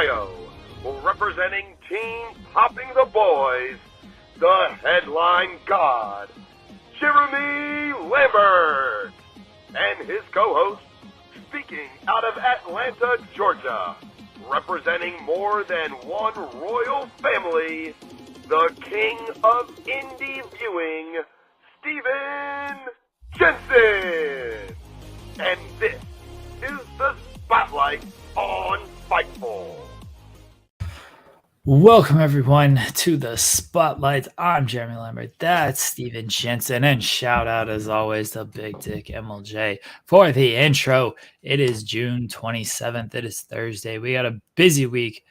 Ohio, representing Team Popping the Boys, the headline god, Jeremy Lambert, and his co-host, speaking out of Atlanta, Georgia, representing more than one royal family, the king of indie viewing, Stephen Jensen. And this is the Spotlight on Fightful. Welcome, everyone, to the Spotlight. I'm Jeremy Lambert. That's Stephen Jensen. And shout out, as always, to Big Dick MLJ for the intro. It is June 27th. It is Thursday. We got a busy week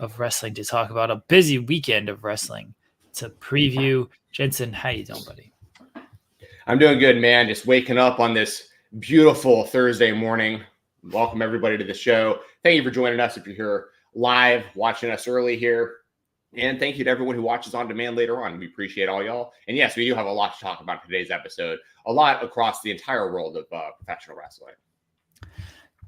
of wrestling to talk about, a busy weekend of wrestling to preview. Jensen, how you doing, buddy? I'm doing good, man. Just waking up on this beautiful Thursday morning. Welcome, everybody, to the show. Thank you for joining us if you're here live, watching us early here. And thank you to everyone who watches on demand later on. We appreciate all y'all. And yes, we do have a lot to talk about in today's episode. A lot across the entire world of professional wrestling.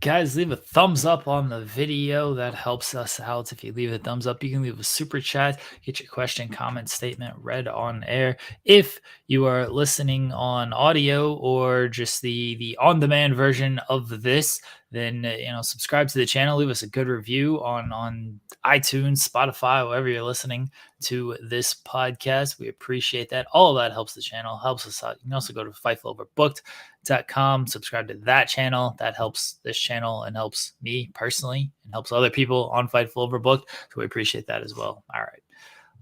Guys, leave a thumbs up on the video. That helps us out. If you leave a thumbs up, you can leave a super chat, get your question, comment, statement read on air. If you are listening on audio or just the on-demand version of this, then subscribe to the channel. Leave us a good review on iTunes, Spotify, wherever you're listening to this podcast. We appreciate that. All of that helps the channel, helps us out. You can also go to FightfulOverbooked.com, subscribe to that channel. That helps this channel and helps me personally and helps other people on Fightful Overbooked. So we appreciate that as well. All right,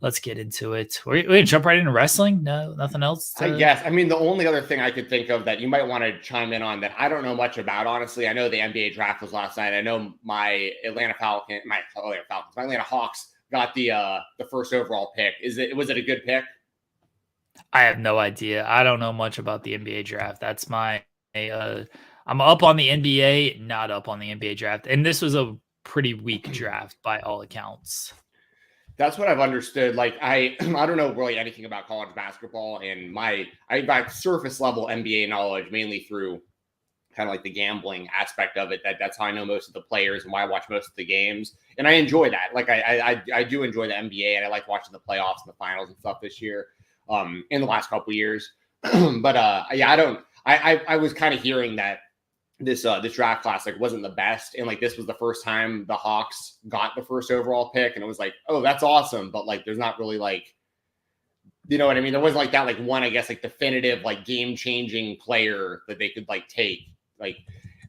let's get into it. We're going to jump right into wrestling. No, nothing else. Yes. I mean, the only other thing I could think of that you might want to chime in on that I don't know much about, honestly. I know the NBA draft was last night. I know my Atlanta Hawks got the first overall pick. Was it a good pick? I have no idea. I don't know much about the NBA draft. That's my I'm up on the NBA, not up on the NBA draft. And this was a pretty weak draft by all accounts. That's what I've understood. Like, I don't know really anything about college basketball, and I got surface level NBA knowledge mainly through kind of like the gambling aspect of it. That's how I know most of the players and why I watch most of the games. And I enjoy that. Like, I do enjoy the NBA, and I like watching the playoffs and the finals and stuff this year, in the last couple of years. But I was kind of hearing that this draft class wasn't the best, and this was the first time the Hawks got the first overall pick, and it was like, oh, that's awesome, but there's not really you know what I mean? There wasn't that one, I guess, definitive game changing player that they could take.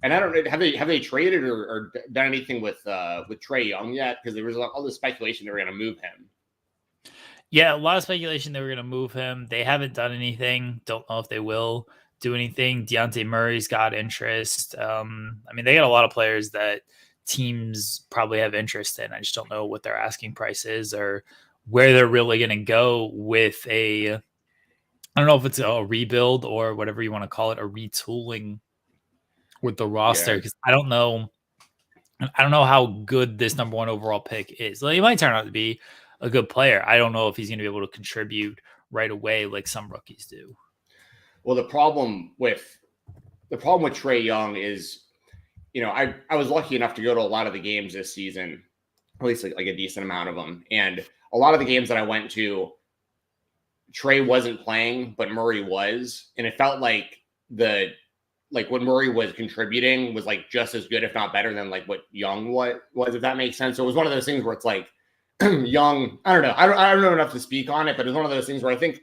And I don't know, have they traded or done anything with Trae Young yet? Because there was all this speculation they were going to move him. Yeah, a lot of speculation they were going to move him. They haven't done anything. Don't know if they will do anything. Deontay Murray's got interest. I mean, they got a lot of players that teams probably have interest in. I just don't know what their asking price is or where they're really going to go with I don't know if it's a rebuild or whatever you want to call it, a retooling with the roster. Because I don't know how good this number one overall pick is. He might turn out to be a good player. I don't know if he's going to be able to contribute right away like some rookies do. Well, the problem with Trae Young is, I was lucky enough to go to a lot of the games this season, at least like a decent amount of them. And a lot of the games that I went to, Trae wasn't playing, but Murray was. And it felt like when Murray was contributing was just as good, if not better than what Young was, if that makes sense. So it was one of those things where it's Young, I don't know. I don't know enough to speak on it, but it's one of those things where I think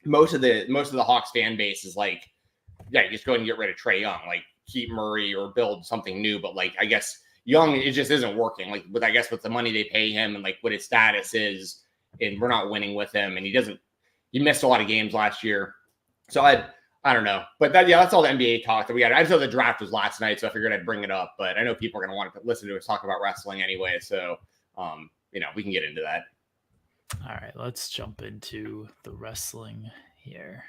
most of the Hawks fan base is just go ahead and get rid of Trae Young, keep Murray or build something new. But I guess Young, it just isn't working. With the money they pay him and what his status is, and we're not winning with him, and he missed a lot of games last year. So I don't know, but that's all the NBA talk that we got. I just know the draft was last night, so I figured I'd bring it up. But I know people are going to want to listen to us talk about wrestling anyway, so we can get into that. All right, let's jump into the wrestling here.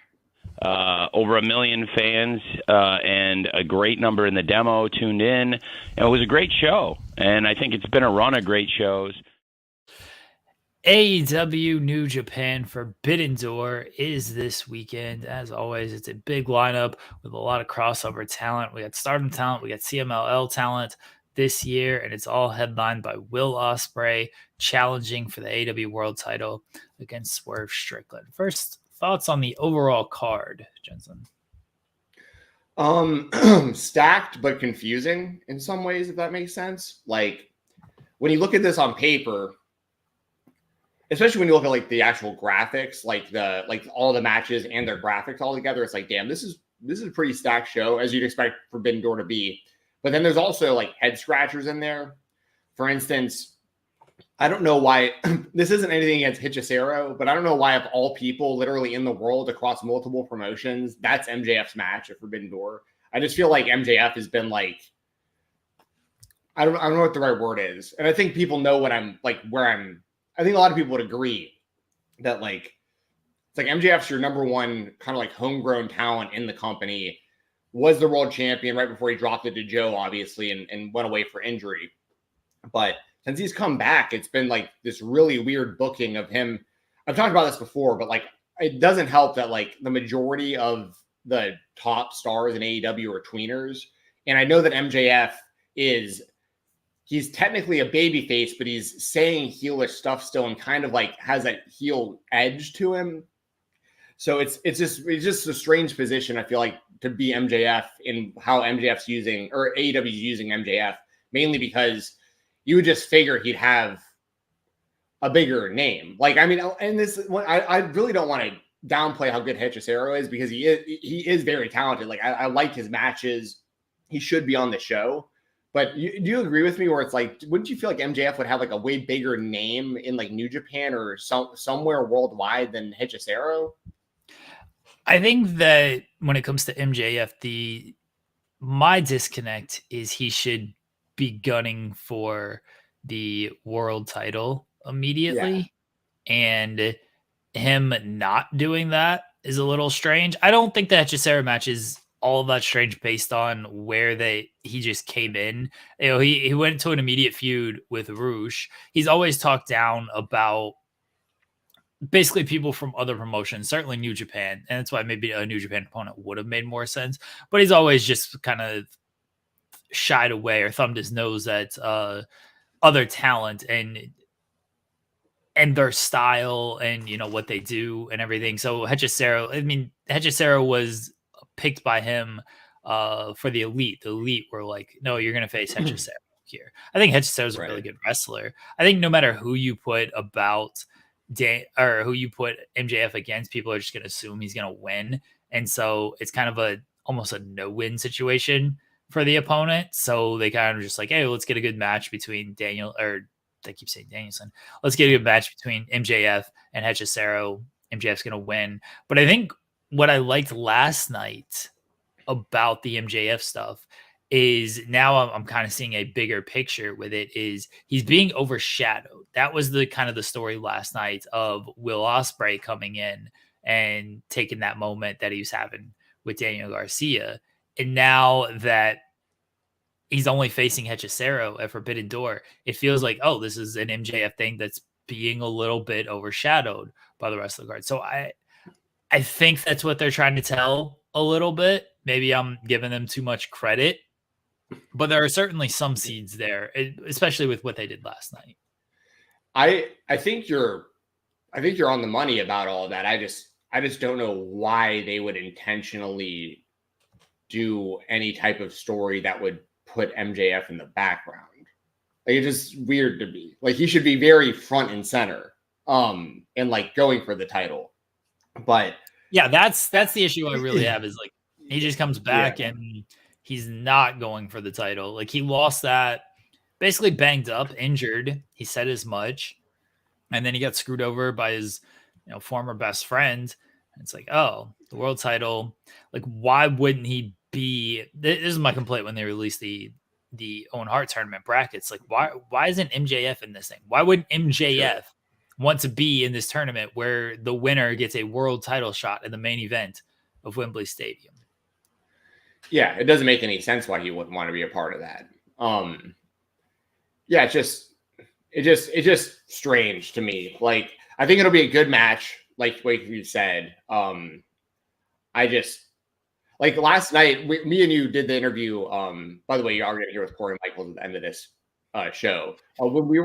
Over 1 million fans and a great number in the demo tuned in. And it was a great show, and I think it's been a run of great shows. AEW New Japan Forbidden Door is this weekend. As always, it's a big lineup with a lot of crossover talent. We got Stardom talent, we got CMLL talent. this year, and it's all headlined by Will Ospreay challenging for the AEW World Title against Swerve Strickland. First, thoughts on the overall card, Jensen? Stacked but confusing in some ways, if that makes sense. Like, when you look at this on paper, especially when you look at like the actual graphics, like all the matches and their graphics all together, it's like, damn, this is a pretty stacked show, as you'd expect Forbidden Door to be. But then there's also like head scratchers in there. For instance, I don't know why this isn't anything against Hechicero, but I don't know why, of all people literally in the world across multiple promotions, that's MJF's match at Forbidden Door. I just feel like MJF has been like, I don't know what the right word is. And I think people know what I'm like, I think a lot of people would agree that like, it's like MJF's your number one kind of like homegrown talent in the company, was the world champion right before he dropped it to Joe, obviously, and went away for injury. But since he's come back, it's been like this really weird booking of him. I've talked about this before, but like, it doesn't help that like the majority of the top stars in AEW are tweeners. And I know that MJF he's technically a babyface, but he's saying heelish stuff still and kind of like has that heel edge to him. So it's just a strange position, I feel like, to be MJF in how MJF's using, or AEW's using MJF, mainly because you would just figure he'd have a bigger name. Like, I mean, and this, I really don't want to downplay how good Hechicero is, because he is very talented. Like, I like his matches. He should be on the show. But do you agree with me where it's like, wouldn't you feel like MJF would have like a way bigger name in like New Japan or somewhere worldwide than Hechicero? I think that when it comes to MJF, my disconnect is he should be gunning for the world title immediately. Yeah. And him not doing that is a little strange. I don't think the Hechicero match is all that strange based on where he just came in. You know, he went into an immediate feud with Roosh. He's always talked down about basically people from other promotions, certainly New Japan, and that's why maybe a New Japan opponent would have made more sense. But he's always just kind of shied away or thumbed his nose at other talent and their style and, you know, what they do and everything. So Hechicero was picked by him for the Elite. The Elite were like, no, you're going to face Hechicero here. I think Hechicero's a really good wrestler. I think no matter who you put who you put MJF against, people are just going to assume he's going to win. And so it's kind of almost a no-win situation for the opponent. So they kind of just like, hey, let's get a good match between I keep saying Danielson. Let's get a good match between MJF and Hechicero. MJF's going to win. But I think what I liked last night about the MJF stuff is now I'm kind of seeing a bigger picture with it, is he's being overshadowed. That was the kind of the story last night of Will Ospreay coming in and taking that moment that he was having with Daniel Garcia. And now that he's only facing Hechicero at Forbidden Door, it feels like, oh, this is an MJF thing that's being a little bit overshadowed by the rest of the card. So I think that's what they're trying to tell a little bit. Maybe I'm giving them too much credit, but there are certainly some seeds there, especially with what they did last night. I think you're on the money about all of that. I just don't know why they would intentionally do any type of story that would put MJF in the background. Like, it's just weird to me. Like, he should be very front and center, and like going for the title. But yeah, that's the issue I really have, is like he just comes back and he's not going for the title. Like, he lost that basically banged up, injured. He said as much, and then he got screwed over by his, former best friend. And it's like, oh, the world title. Like, why wouldn't he be? This is my complaint when they released the Owen Hart tournament brackets. Like, why isn't MJF in this thing? Why wouldn't MJF want to be in this tournament where the winner gets a world title shot in the main event of Wembley Stadium? Yeah, it doesn't make any sense why he wouldn't want to be a part of that. Yeah, it's just strange to me. Like, I think it'll be a good match, like you said. I just like last night, me and you did the interview. By the way, you are going to hear with Corey and Michaels at the end of this show. When we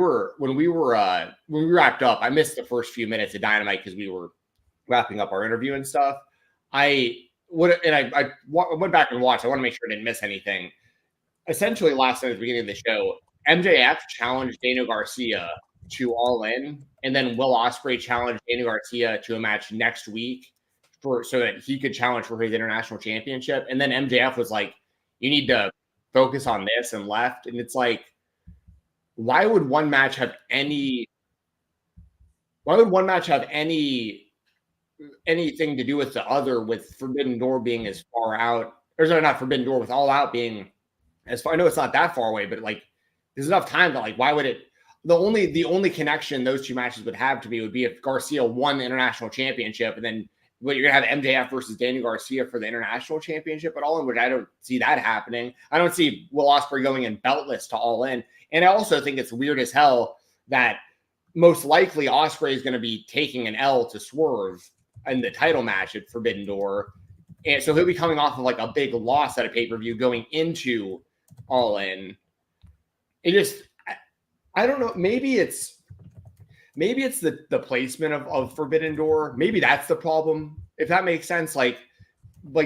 wrapped up, I missed the first few minutes of Dynamite because we were wrapping up our interview and stuff. I went back and watched. I want to make sure I didn't miss anything. Essentially, last night at the beginning of the show, MJF challenged Daniel Garcia to All In, and then Will Ospreay challenged Daniel Garcia to a match next week so that he could challenge for his international championship. And then MJF was like, "You need to focus on this," and left. And it's like, why would one match have anything to do with the other, with Forbidden Door being as far out, or sorry, not Forbidden Door, with All Out being as far? I know it's not that far away, but like there's enough time that like, why would it? The only connection those two matches would have to me would be if Garcia won the international championship, and then you're gonna have MJF versus Daniel Garcia for the international championship at All In, which I don't see that happening. I don't see Will Ospreay going in beltless to All In, and I also think it's weird as hell that most likely Ospreay is going to be taking an L to Swerve in the title match at Forbidden Door, and so he'll be coming off of like a big loss at a pay-per-view going into All In. It just, I don't know. Maybe it's the placement of Forbidden Door. Maybe that's the problem, if that makes sense. Like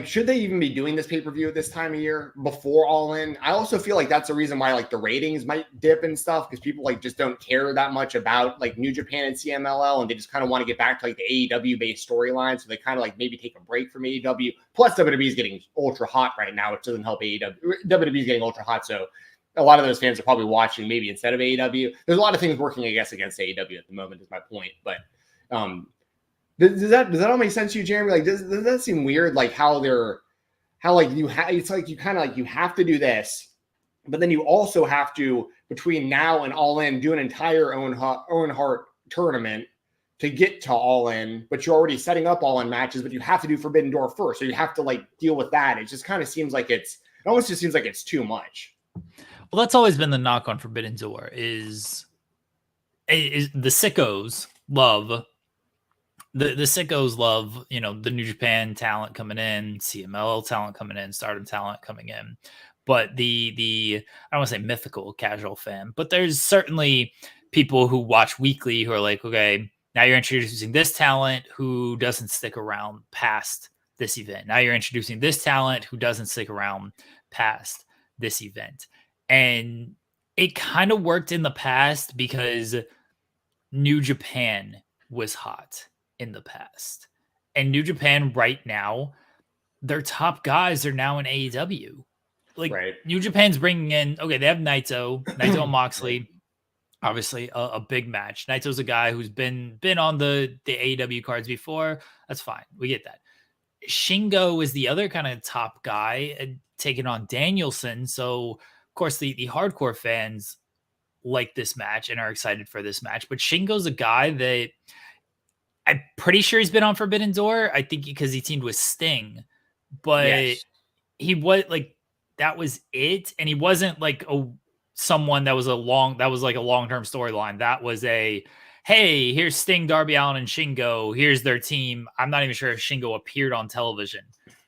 should they even be doing this pay-per-view at this time of year before All In? I also feel like that's the reason why like the ratings might dip and stuff, because people like just don't care that much about like New Japan and CMLL, and they just kind of want to get back to like the AEW based storyline. So they kind of like maybe take a break from AEW. Plus WWE is getting ultra hot right now, which doesn't help AEW. WWE is getting ultra hot, so a lot of those fans are probably watching maybe instead of AEW. There's a lot of things working, I guess, against AEW at the moment is my point. But does that all make sense to you, Jeremy? Like, does that seem weird? Like it's like you kind of like you have to do this, but then you also have to, between now and All In, do an entire own heart tournament to get to All In. But you're already setting up All In matches, but you have to do Forbidden Door first, so you have to like deal with that. It just kind of seems like it almost just seems like it's too much. Well, that's always been the knock on Forbidden Door is the sickos love the sickos love, you know, the New Japan talent coming in, CMLL talent coming in, Stardom talent coming in. But the I don't want to say mythical casual fan, but there's certainly people who watch weekly who are like, okay, now you're introducing this talent who doesn't stick around past this event. Now you're introducing this talent who doesn't stick around past this event. And it kind of worked in the past because New Japan was hot in the past. And New Japan right now, their top guys are now in AEW. Like right. New Japan's bringing in, okay, they have Naito and Moxley, obviously a big match. Naito's a guy who's been on the AEW cards before. That's fine. We get that. Shingo is the other kind of top guy taking on Danielson. So, of course, the hardcore fans like this match and are excited for this match. But Shingo's a guy that I'm pretty sure he's been on Forbidden Door. I think because he teamed with Sting. But he was like, that was it. And he wasn't like someone that was like a long-term storyline. That was a, hey, here's Sting, Darby Allin, and Shingo. Here's their team. I'm not even sure if Shingo appeared on television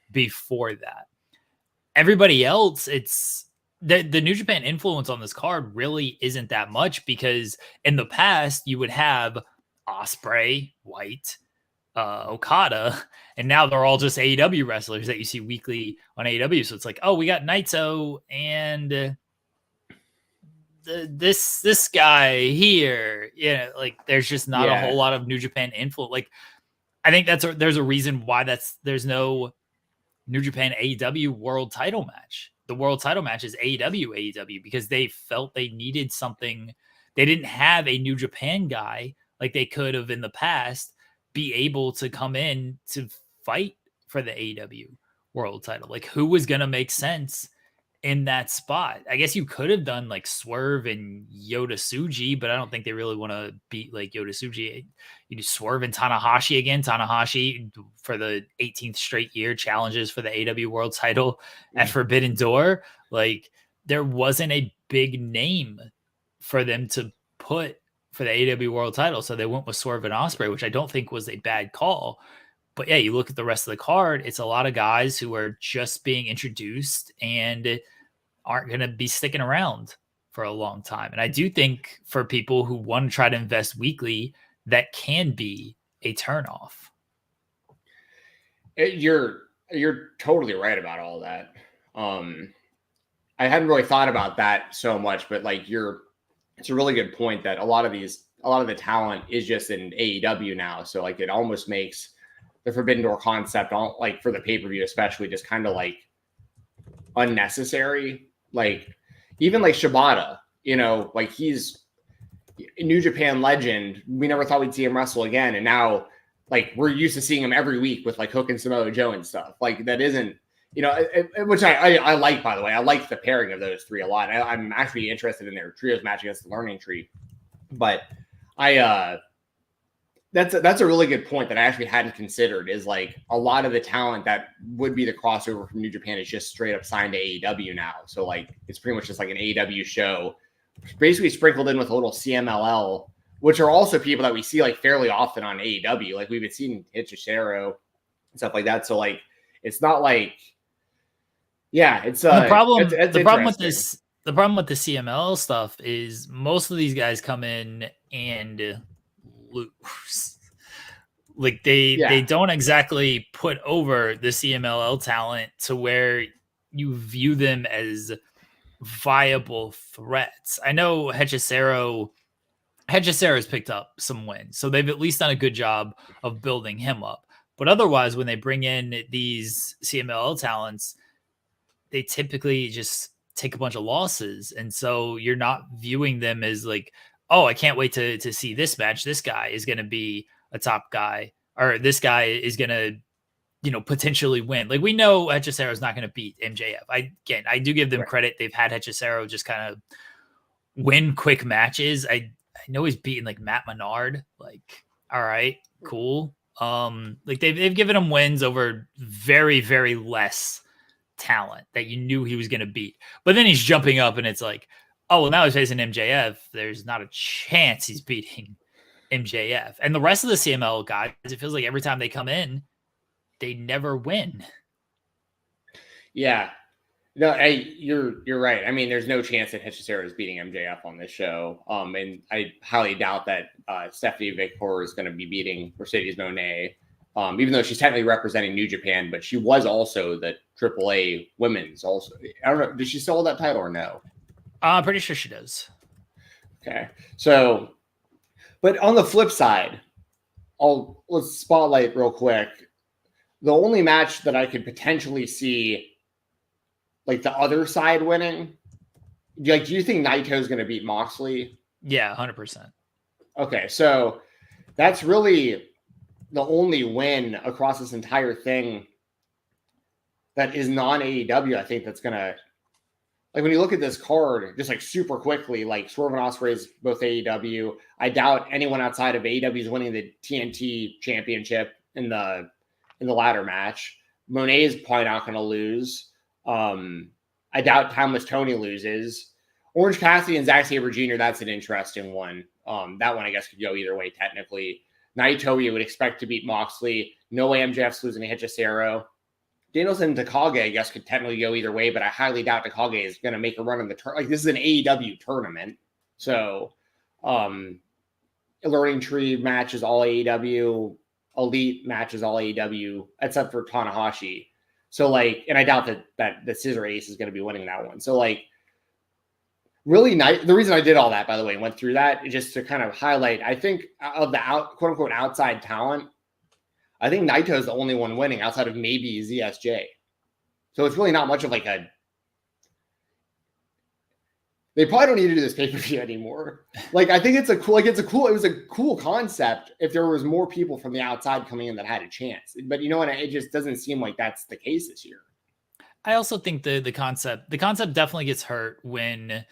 before that. Everybody else, it's the New Japan influence on this card really isn't that much, because in the past you would have Ospreay, White, Okada, and now they're all just AEW wrestlers that you see weekly on AEW. So it's like, oh, we got Naito and this guy here. Yeah, like there's just not a whole lot of New Japan influence. Like I think there's a reason why there's no New Japan AEW world title match. The world title match is AEW, because they felt they needed something. They didn't have a New Japan guy like they could have in the past be able to come in to fight for the AEW world title. Like who was going to make sense in that spot? I guess you could have done like Swerve and Yota Tsuji, but I don't think they really want to beat like Yota Tsuji. You do Swerve and Tanahashi again. Tanahashi for the 18th straight year challenges for the AEW world title at Forbidden Door. Like there wasn't a big name for them to put for the AEW world title. So they went with Swerve and Ospreay, which I don't think was a bad call. But yeah, you look at the rest of the card, it's a lot of guys who are just being introduced and aren't going to be sticking around for a long time. And I do think for people who want to try to invest weekly, that can be a turnoff. You're totally right about all that. I hadn't really thought about that so much, but like it's a really good point that a lot of the talent is just in AEW now. So like it almost makes the Forbidden Door concept, like for the pay-per-view especially, just kind of like unnecessary. Like even like Shibata, like he's a New Japan legend. We never thought we'd see him wrestle again, and now like we're used to seeing him every week with like Hook and Samoa Joe and stuff. Like that isn't, which I like, by the way. I like the pairing of those three a lot. I'm actually interested in their trios match against the Learning Tree, but that's a really good point that I actually hadn't considered, is like a lot of the talent that would be the crossover from New Japan is just straight up signed to AEW now. So like, it's pretty much just like an AEW show, basically sprinkled in with a little CMLL, which are also people that we see like fairly often on AEW. Like we've been seeing Hechicero and stuff like that. So like, it's not like, yeah, it's the problem with this. The problem with the CMLL stuff is most of these guys come in and lose. Like they don't exactly put over the CMLL talent to where you view them as viable threats. I know Hechicero has picked up some wins, so they've at least done a good job of building him up. But otherwise, when they bring in these CMLL talents, they typically just take a bunch of losses. And so you're not viewing them as like, oh, I can't wait to see this match. This guy is going to be a top guy, or this guy is going to, potentially win. Like we know Hechicero is not going to beat MJF. I do give them credit. They've had Hechicero just kind of win quick matches. I know he's beaten like Matt Menard. Like, all right, cool. Like they've given him wins over very, very less talent that you knew he was going to beat. But then he's jumping up and it's like, oh, well, now he's facing MJF. There's not a chance he's beating MJF. And the rest of the CML guys, it feels like every time they come in, they never win. Yeah. No, you're right. I mean, there's no chance that Hechicero is beating MJF on this show. And I highly doubt that Stephanie Victor is going to be beating Mercedes Moné, even though she's technically representing New Japan, but she was also the AAA women's also. I don't know. Does she still hold that title or no? I'm pretty sure she does. Okay. So, but on the flip side, let's spotlight real quick. The only match that I could potentially see like the other side winning, like, do you think Naito's going to beat Moxley? Yeah, 100%. Okay. So that's really the only win across this entire thing that is non-AEW. I think that's going to, like, when you look at this card, just like super quickly, like Swerve and Ospreay is both AEW. I doubt anyone outside of AEW is winning the TNT championship in the ladder match. Monet is probably not going to lose. I doubt Timeless Tony loses. Orange Cassidy and Zack Sabre Jr., that's an interesting one. That one, I guess, could go either way, technically. Naito, you would expect to beat Moxley. No way MJF's losing to Hechicero. Danielson and Takagi, I guess, could technically go either way, but I highly doubt Takagi is going to make a run in the tournament. Like, this is an AEW tournament. So, Learning Tree match is all AEW. Elite match is all AEW, except for Tanahashi. So, like, and I doubt that the Scissor Ace is going to be winning that one. So, like, really nice. The reason I did all that, by the way, went through that is just to kind of highlight, I think, of the quote unquote outside talent, I think Naito is the only one winning outside of maybe ZSJ. So it's really not much of like they probably don't need to do this pay-per-view anymore. Like, I think it was a cool concept if there was more people from the outside coming in that had a chance. But you know what? It just doesn't seem like that's the case this year. I also think the concept definitely gets hurt when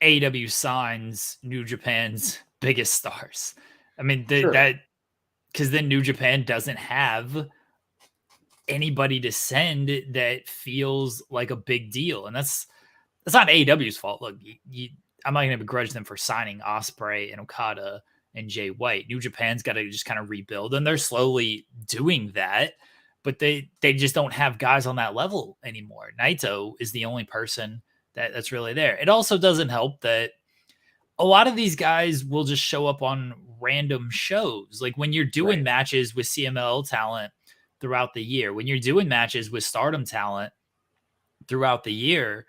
AEW signs New Japan's biggest stars. I mean, that because then New Japan doesn't have anybody to send that feels like a big deal. And that's not AEW's fault. Look, I'm not going to begrudge them for signing Ospreay and Okada and Jay White. New Japan's got to just kind of rebuild, and they're slowly doing that, but they just don't have guys on that level anymore. Naito is the only person that's really there. It also doesn't help that a lot of these guys will just show up on random shows. Like when you're doing matches with CMLL talent throughout the year, when you're doing matches with Stardom talent throughout the year,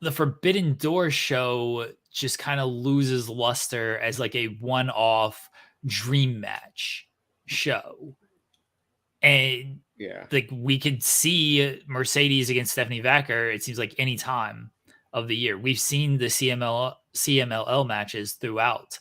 the Forbidden Door show just kind of loses luster as like a one-off dream match show. And like we could see Mercedes against Stephanie Vacker, it seems like any time of the year. We've seen the CMLL matches throughout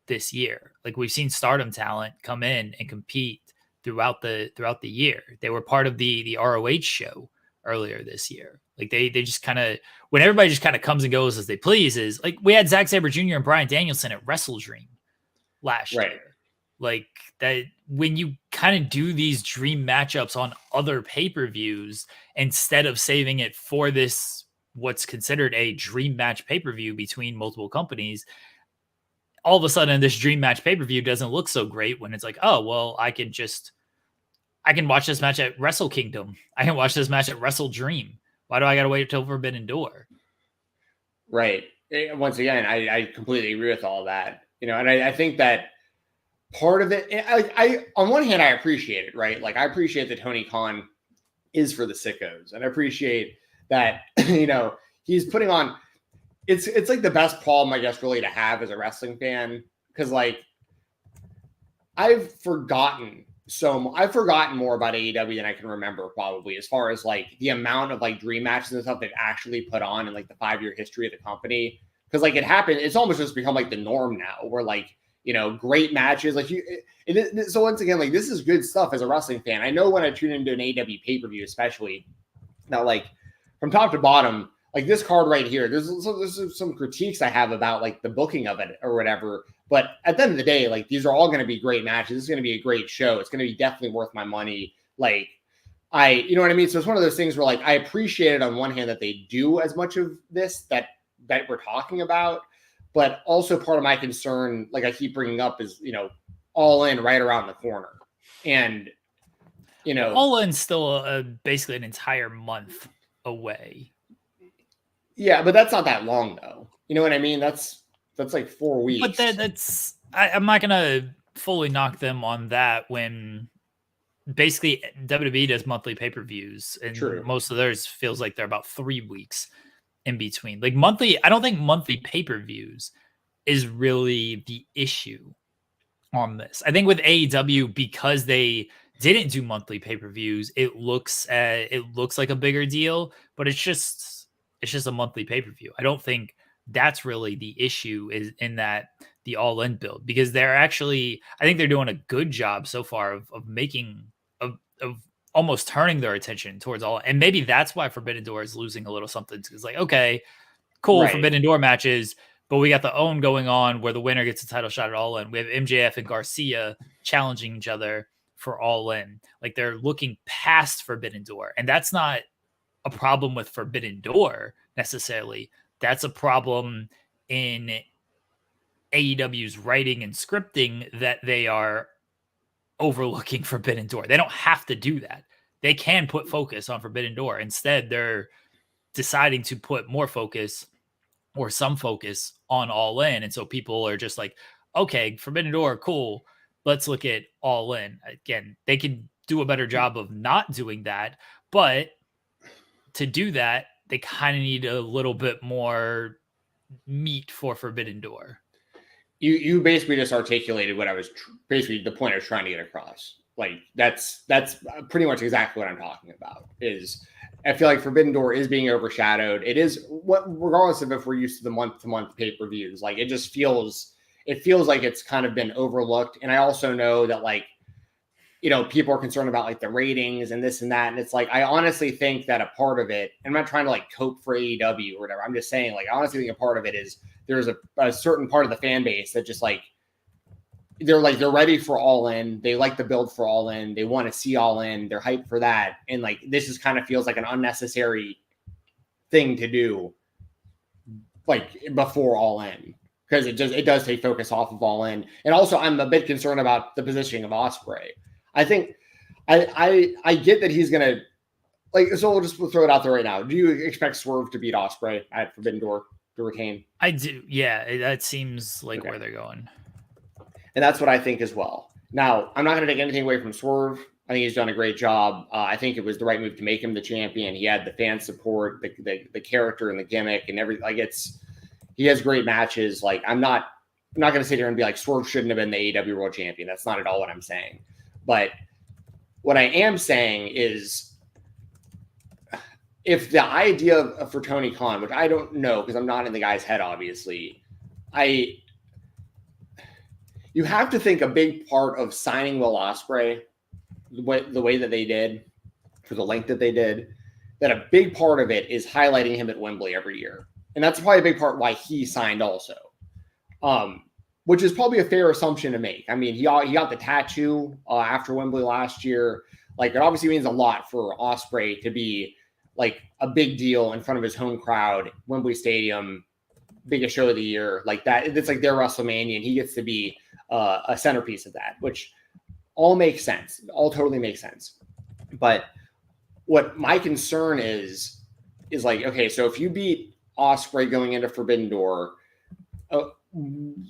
this year. Like we've seen Stardom talent come in and compete throughout the year. They were part of the ROH show earlier this year. Like they just kind of, when everybody just kind of comes and goes as they please, is like we had Zack Sabre Jr. and Bryan Danielson at Wrestle Dream last year. Like that, when you kind of do these dream matchups on other pay-per-views instead of saving it for this, what's considered a dream match pay-per-view between multiple companies, all of a sudden this dream match pay-per-view doesn't look so great when it's like, oh, well, I can watch this match at Wrestle Kingdom. I can watch this match at Wrestle Dream. Why do I got to wait until Forbidden Door? Right. Once again, I completely agree with all that. And I think that part of it, I on one hand, I appreciate it, right? Like I appreciate that Tony Khan is for the sickos, and I appreciate that, he's putting on, it's like the best problem, I guess, really to have as a wrestling fan. Cause like I've forgotten more about AEW than I can remember, probably, as far as like the amount of like dream matches and stuff they've actually put on in like the 5-year history of the company. Cause like it happened, it's almost just become like the norm now, where like, great matches. Like so once again, like this is good stuff as a wrestling fan. I know when I tune into an AEW pay-per-view, especially now, like from top to bottom, like this card right here, there's some critiques I have about like the booking of it or whatever. But at the end of the day, like these are all going to be great matches. This is going to be a great show. It's going to be definitely worth my money. Like you know what I mean? So it's one of those things where like I appreciate it on one hand that they do as much of this that we're talking about. But also part of my concern, like I keep bringing up, is, All In right around the corner. And, All In still basically an entire month away. Yeah, but that's not that long, though. You know what I mean? That's like 4 weeks. But I'm not going to fully knock them on that when basically WWE does monthly pay-per-views. And most of theirs feels like they're about 3 weeks in between. Like monthly, I don't think monthly pay-per-views is really the issue on this. I think with AEW, because they didn't do monthly pay-per-views, it looks like a bigger deal, but it's just a monthly pay-per-view. I don't think that's really the issue is in that the All In build, because I think they're doing a good job so far of making of almost turning their attention towards All In. And maybe that's why Forbidden Door is losing a little something. It's like, okay, cool, Forbidden Door matches, but we got the OWN going on where the winner gets a title shot at All In. We have MJF and Garcia challenging each other for All In. Like they're looking past Forbidden Door. And that's not a problem with Forbidden Door necessarily. That's a problem in AEW's writing and scripting, that they are overlooking Forbidden Door. They don't have to do that. They can put focus on Forbidden Door. Instead, they're deciding to put more focus or some focus on All In. And so people are just like, okay, Forbidden Door, cool. Let's look at All In. Again, they can do a better job of not doing that. But to do that, they kind of need a little bit more meat for Forbidden Door. You basically just articulated what I was basically the point I was trying to get across. Like that's pretty much exactly what I'm talking about. Is I feel like Forbidden Door is being overshadowed. It is regardless of if we're used to the month-to-month pay-per-views. Like it just feels like it's kind of been overlooked. And I also know that like, people are concerned about like the ratings and this and that. And it's like, I honestly think that a part of it, I'm not trying to like cope for AEW or whatever. I'm just saying, like, I honestly think a part of it is there's a certain part of the fan base that just like, they're ready for All In. They like the build for All In. They want to see All In. They're hyped for that. And like, this just kind of feels like an unnecessary thing to do, like before All In. because it does take focus off of All In. And also, I'm a bit concerned about the positioning of Ospreay. I think I get that he's gonna so we'll just throw it out there right now. Do you expect Swerve to beat Ospreay at Forbidden Door to retain? I do. Yeah, that seems like where they're going. And that's what I think as well. Now, I'm not going to take anything away from Swerve. I think he's done a great job. I think it was the right move to make him the champion. He had the fan support, the character and the gimmick and everything. He has great matches. I'm not going to sit here and be like Swerve shouldn't have been the AEW World Champion. That's not at all what I'm saying. But what I am saying is, if the idea for Tony Khan, which I don't know because I'm not in the guy's head, obviously, you have to think a big part of signing Will Ospreay the way that they did, for the length that they did, that a big part of it is highlighting him at Wembley every year. And that's probably a big part why he signed also, which is probably a fair assumption to make. I mean, he got the tattoo after Wembley last year. It obviously means a lot for Ospreay to be a big deal in front of his home crowd, Wembley Stadium, biggest show of the year, that. It's like their WrestleMania, and he gets to be a centerpiece of that, which all makes sense. All totally makes sense. But what my concern is okay, so if you beat Ospreay going into Forbidden Door,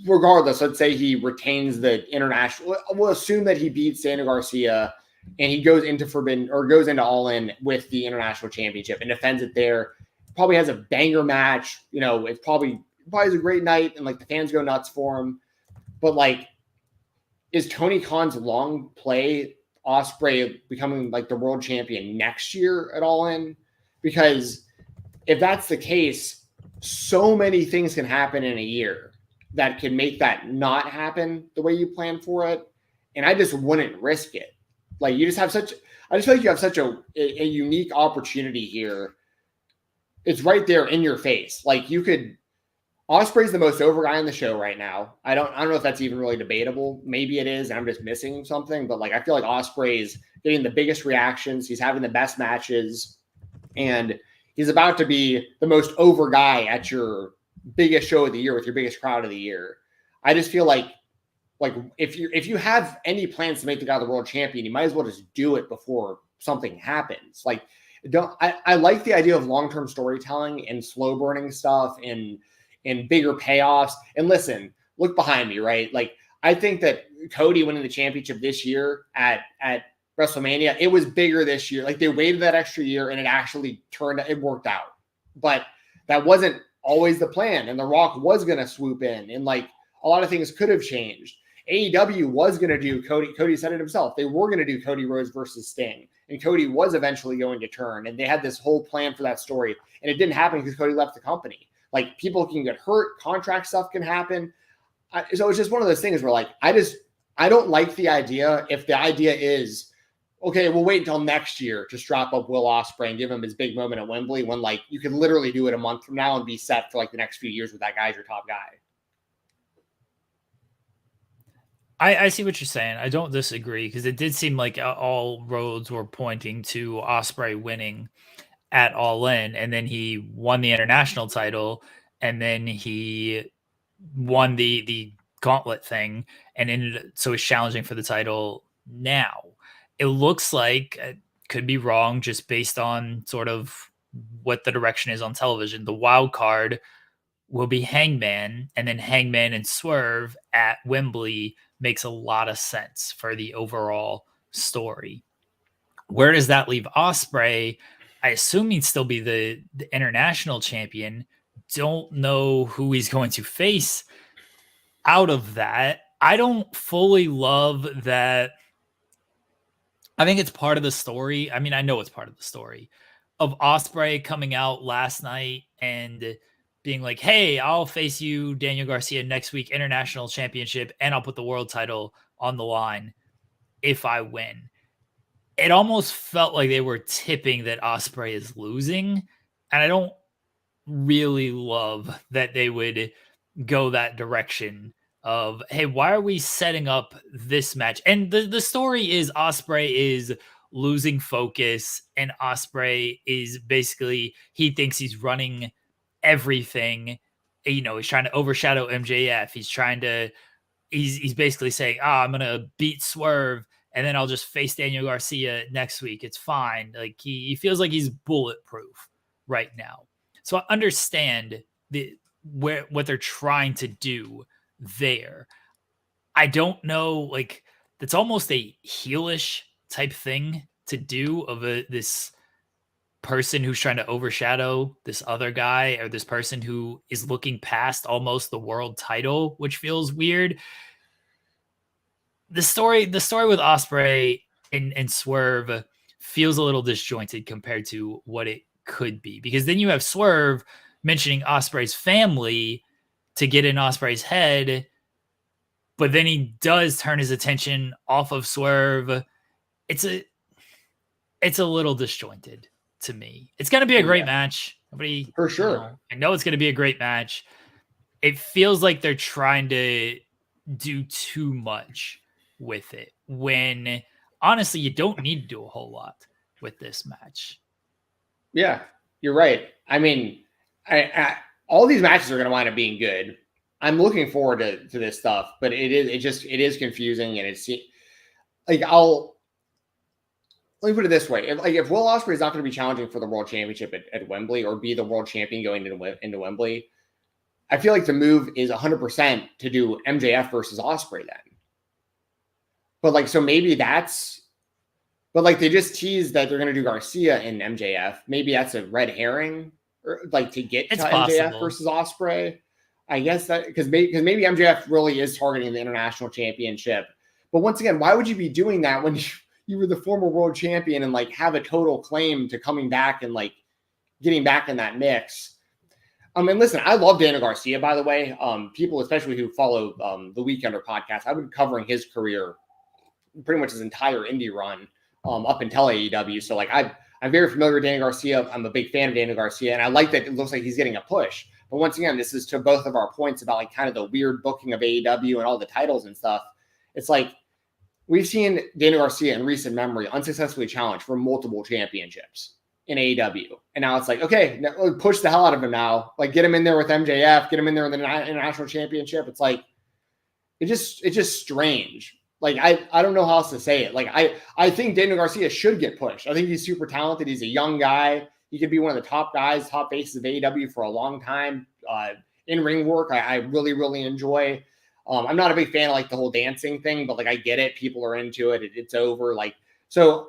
regardless, let's say he retains the international, we'll assume that he beats Daniel Garcia and he goes into goes into All In with the international championship and defends it there. Probably has a banger match. It's probably is a great night and the fans go nuts for him. But is Tony Khan's long play Ospreay becoming the world champion next year at All In? Because if that's the case, so many things can happen in a year that can make that not happen the way you plan for it. And I just wouldn't risk it. You just have I just feel like you have such a unique opportunity here. It's right there in your face. Ospreay's the most over guy on the show right now. I don't know if that's even really debatable. Maybe it is, and I'm just missing something. But I feel like Ospreay's getting the biggest reactions. He's having the best matches, and he's about to be the most over guy at your biggest show of the year with your biggest crowd of the year. I just feel like if you have any plans to make the guy the world champion, you might as well just do it before something happens. I like the idea of long-term storytelling and slow burning stuff and bigger payoffs. And listen, look behind me, right? I think that Cody winning the championship this year at WrestleMania, it was bigger this year. They waited that extra year and it worked out. But that wasn't always the plan. And The Rock was going to swoop in and a lot of things could have changed. AEW was going to do Cody said it himself. They were going to do Cody Rhodes versus Sting. And Cody was eventually going to turn. And they had this whole plan for that story. And it didn't happen because Cody left the company. People can get hurt, contract stuff can happen. So it's just one of those things where I don't like the idea. If the idea is, okay, we'll wait until next year to strap up Will Ospreay and give him his big moment at Wembley when you can literally do it a month from now and be set for the next few years with that guy as your top guy. I see what you're saying. I don't disagree because it did seem like all roads were pointing to Ospreay winning at All In, and then he won the international title, and then he won the gauntlet thing, and so he's challenging for the title now. It looks like, could be wrong, just based on sort of what the direction is on television. The wild card will be Hangman, and then Hangman and Swerve at Wembley makes a lot of sense for the overall story. Where does that leave Ospreay? I assume he'd still be the international champion. Don't know who he's going to face out of that. I don't fully love that. I think it's part of the story. I mean, I know it's part of the story of Ospreay coming out last night and being like, hey, I'll face you, Daniel Garcia, next week, international championship, and I'll put the world title on the line if I win. It almost felt like they were tipping that Ospreay is losing. And I don't really love that they would go that direction of, hey, why are we setting up this match? And the story is Ospreay is losing focus, and Ospreay is basically, he thinks he's running everything, he's trying to overshadow MJF. He's basically saying, I'm going to beat Swerve and then I'll just face Daniel Garcia next week. It's fine. Like he feels like he's bulletproof right now. So I understand what they're trying to do there. I don't know, like that's almost a heelish type thing to do of this person who's trying to overshadow this other guy, or this person who is looking past almost the world title, which feels weird. The story with Ospreay and Swerve feels a little disjointed compared to what it could be, because then you have Swerve mentioning Ospreay's family to get in Ospreay's head, but then he does turn his attention off of Swerve. It's a little disjointed to me. It's going to be a great match. For sure. I know it's going to be a great match. It feels like they're trying to do too much with it, when honestly you don't need to do a whole lot with this match. Yeah, you're right. I mean, all these matches are going to wind up being good. I'm looking forward to this stuff, but it is confusing, and it's like let me put it this way: if Will Ospreay is not going to be challenging for the world championship at Wembley, or be the world champion going into Wembley, I feel like the move is 100% to do MJF versus Ospreay then. But like, so maybe but like they just teased that they're going to do Garcia and MJF. Maybe that's a red herring, or like to get to MJF versus Ospreay. I guess that because maybe MJF really is targeting the international championship. But once again, why would you be doing that when you were the former world champion and like have a total claim to coming back and like getting back in that mix? And listen, I love Daniel Garcia, by the way. People, especially who follow the Weekender podcast, I've been covering his career pretty much his entire indie run up until AEW. So like I'm very familiar with Daniel Garcia. I'm a big fan of Daniel Garcia, and I like that it looks like he's getting a push. But once again, this is to both of our points about like kind of the weird booking of AEW and all the titles and stuff. It's like we've seen Daniel Garcia in recent memory unsuccessfully challenged for multiple championships in AEW. And now it's like, okay, push the hell out of him now. Like get him in there with MJF, get him in there in the international championship. It's like, it's just strange. Like, I don't know how else to say it. Like, I think Daniel Garcia should get pushed. I think he's super talented. He's a young guy. He could be one of the top guys, top faces of AEW for a long time. In-ring work, I really, really enjoy. I'm not a big fan of like the whole dancing thing, but like I get it. People are into it. It's over. Like, so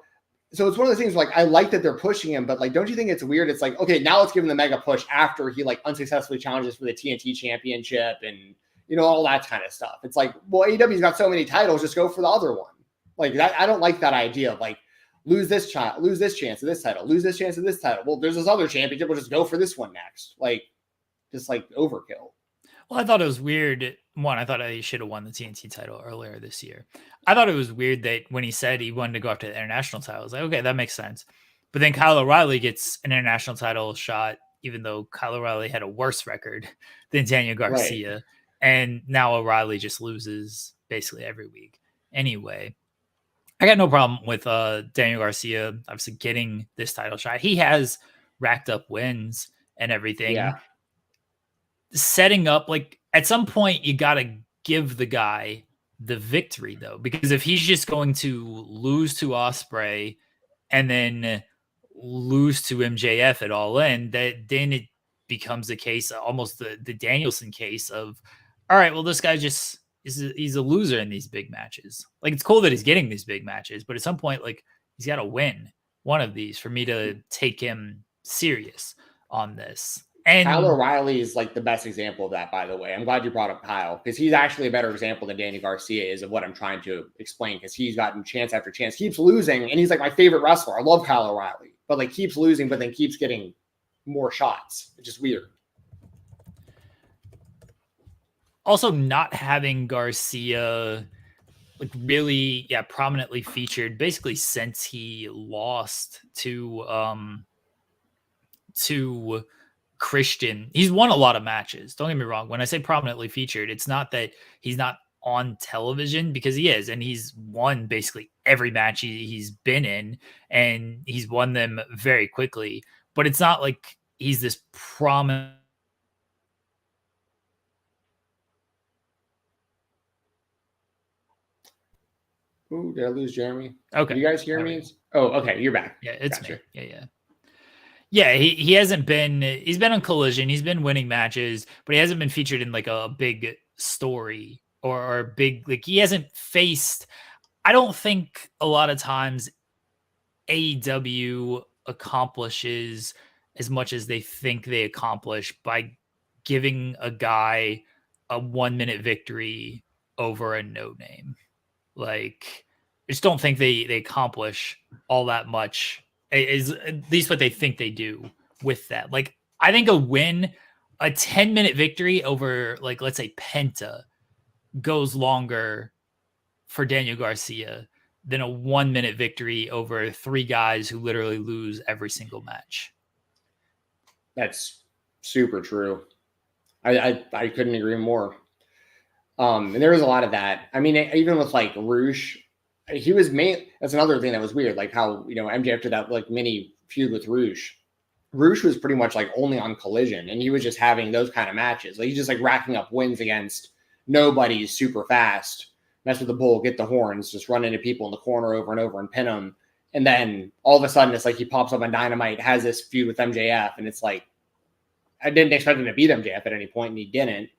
it's one of those things where, like, I like that they're pushing him, but like, don't you think it's weird? It's like, okay, now let's give him the mega push after he like unsuccessfully challenges for the TNT championship and, you know, all that kind of stuff. It's like, well, AEW's got so many titles, just go for the other one. Like that, I don't like that idea of like, lose this chance of this title, lose this chance of this title. Well, there's this other championship, we'll just go for this one next. Like, just like overkill. Well, I thought it was weird. One, I thought he should have won the TNT title earlier this year. I thought it was weird that when he said he wanted to go after the international title, I was like, okay, that makes sense. But then Kyle O'Reilly gets an international title shot, even though Kyle O'Reilly had a worse record than Daniel Garcia. Right. And now O'Reilly just loses basically every week. Anyway, I got no problem with Daniel Garcia obviously getting this title shot. He has racked up wins and everything. Yeah. Setting up, like, at some point you got to give the guy the victory, though, because if he's just going to lose to Ospreay and then lose to MJF at All In, then it becomes a case, almost the Danielson case of, all right, well, this guy just he's a loser in these big matches. Like, it's cool that he's getting these big matches, but at some point, like, he's got to win one of these for me to take him serious on this. And Kyle O'Reilly is like the best example of that, by the way. I'm glad you brought up Kyle, because he's actually a better example than Danny Garcia is of what I'm trying to explain, because he's gotten chance after chance, keeps losing, and he's like my favorite wrestler. I love Kyle O'Reilly, but like keeps losing, but then keeps getting more shots. It's just weird. Also, not having Garcia like really, prominently featured basically since he lost to Christian. He's won a lot of matches. Don't get me wrong. When I say prominently featured, it's not that he's not on television, because he is, and he's won basically every match he's been in, and he's won them very quickly. But it's not like he's this prominent Ooh, did I lose Jeremy? Okay. Did you guys hear me? Oh, okay. You're back. Yeah, it's Gotcha. me. Yeah, he hasn't been. He's been on Collision. He's been winning matches, but he hasn't been featured in like a big story or big like he hasn't faced. I don't think a lot of times AEW accomplishes as much as they think they accomplish by giving a guy a 1-minute victory over a no name. Like, I just don't think they accomplish all that much, is at least what they think they do with that. Like, I think a win, a 10-minute victory over, like, let's say Penta goes longer for Daniel Garcia than a 1-minute victory over 3 guys who literally lose every single match. That's super true. I couldn't agree more. And there was a lot of that. I mean, even with like Roosh, he was that's another thing that was weird. Like how, MJ after that like mini feud with Roosh was pretty much like only on Collision, and he was just having those kind of matches. Like he's just like racking up wins against nobodies super fast, mess with the bull, get the horns, just run into people in the corner over and over and pin them. And then all of a sudden it's like he pops up on Dynamite, has this feud with MJF, and it's like, I didn't expect him to beat MJF at any point, and he didn't.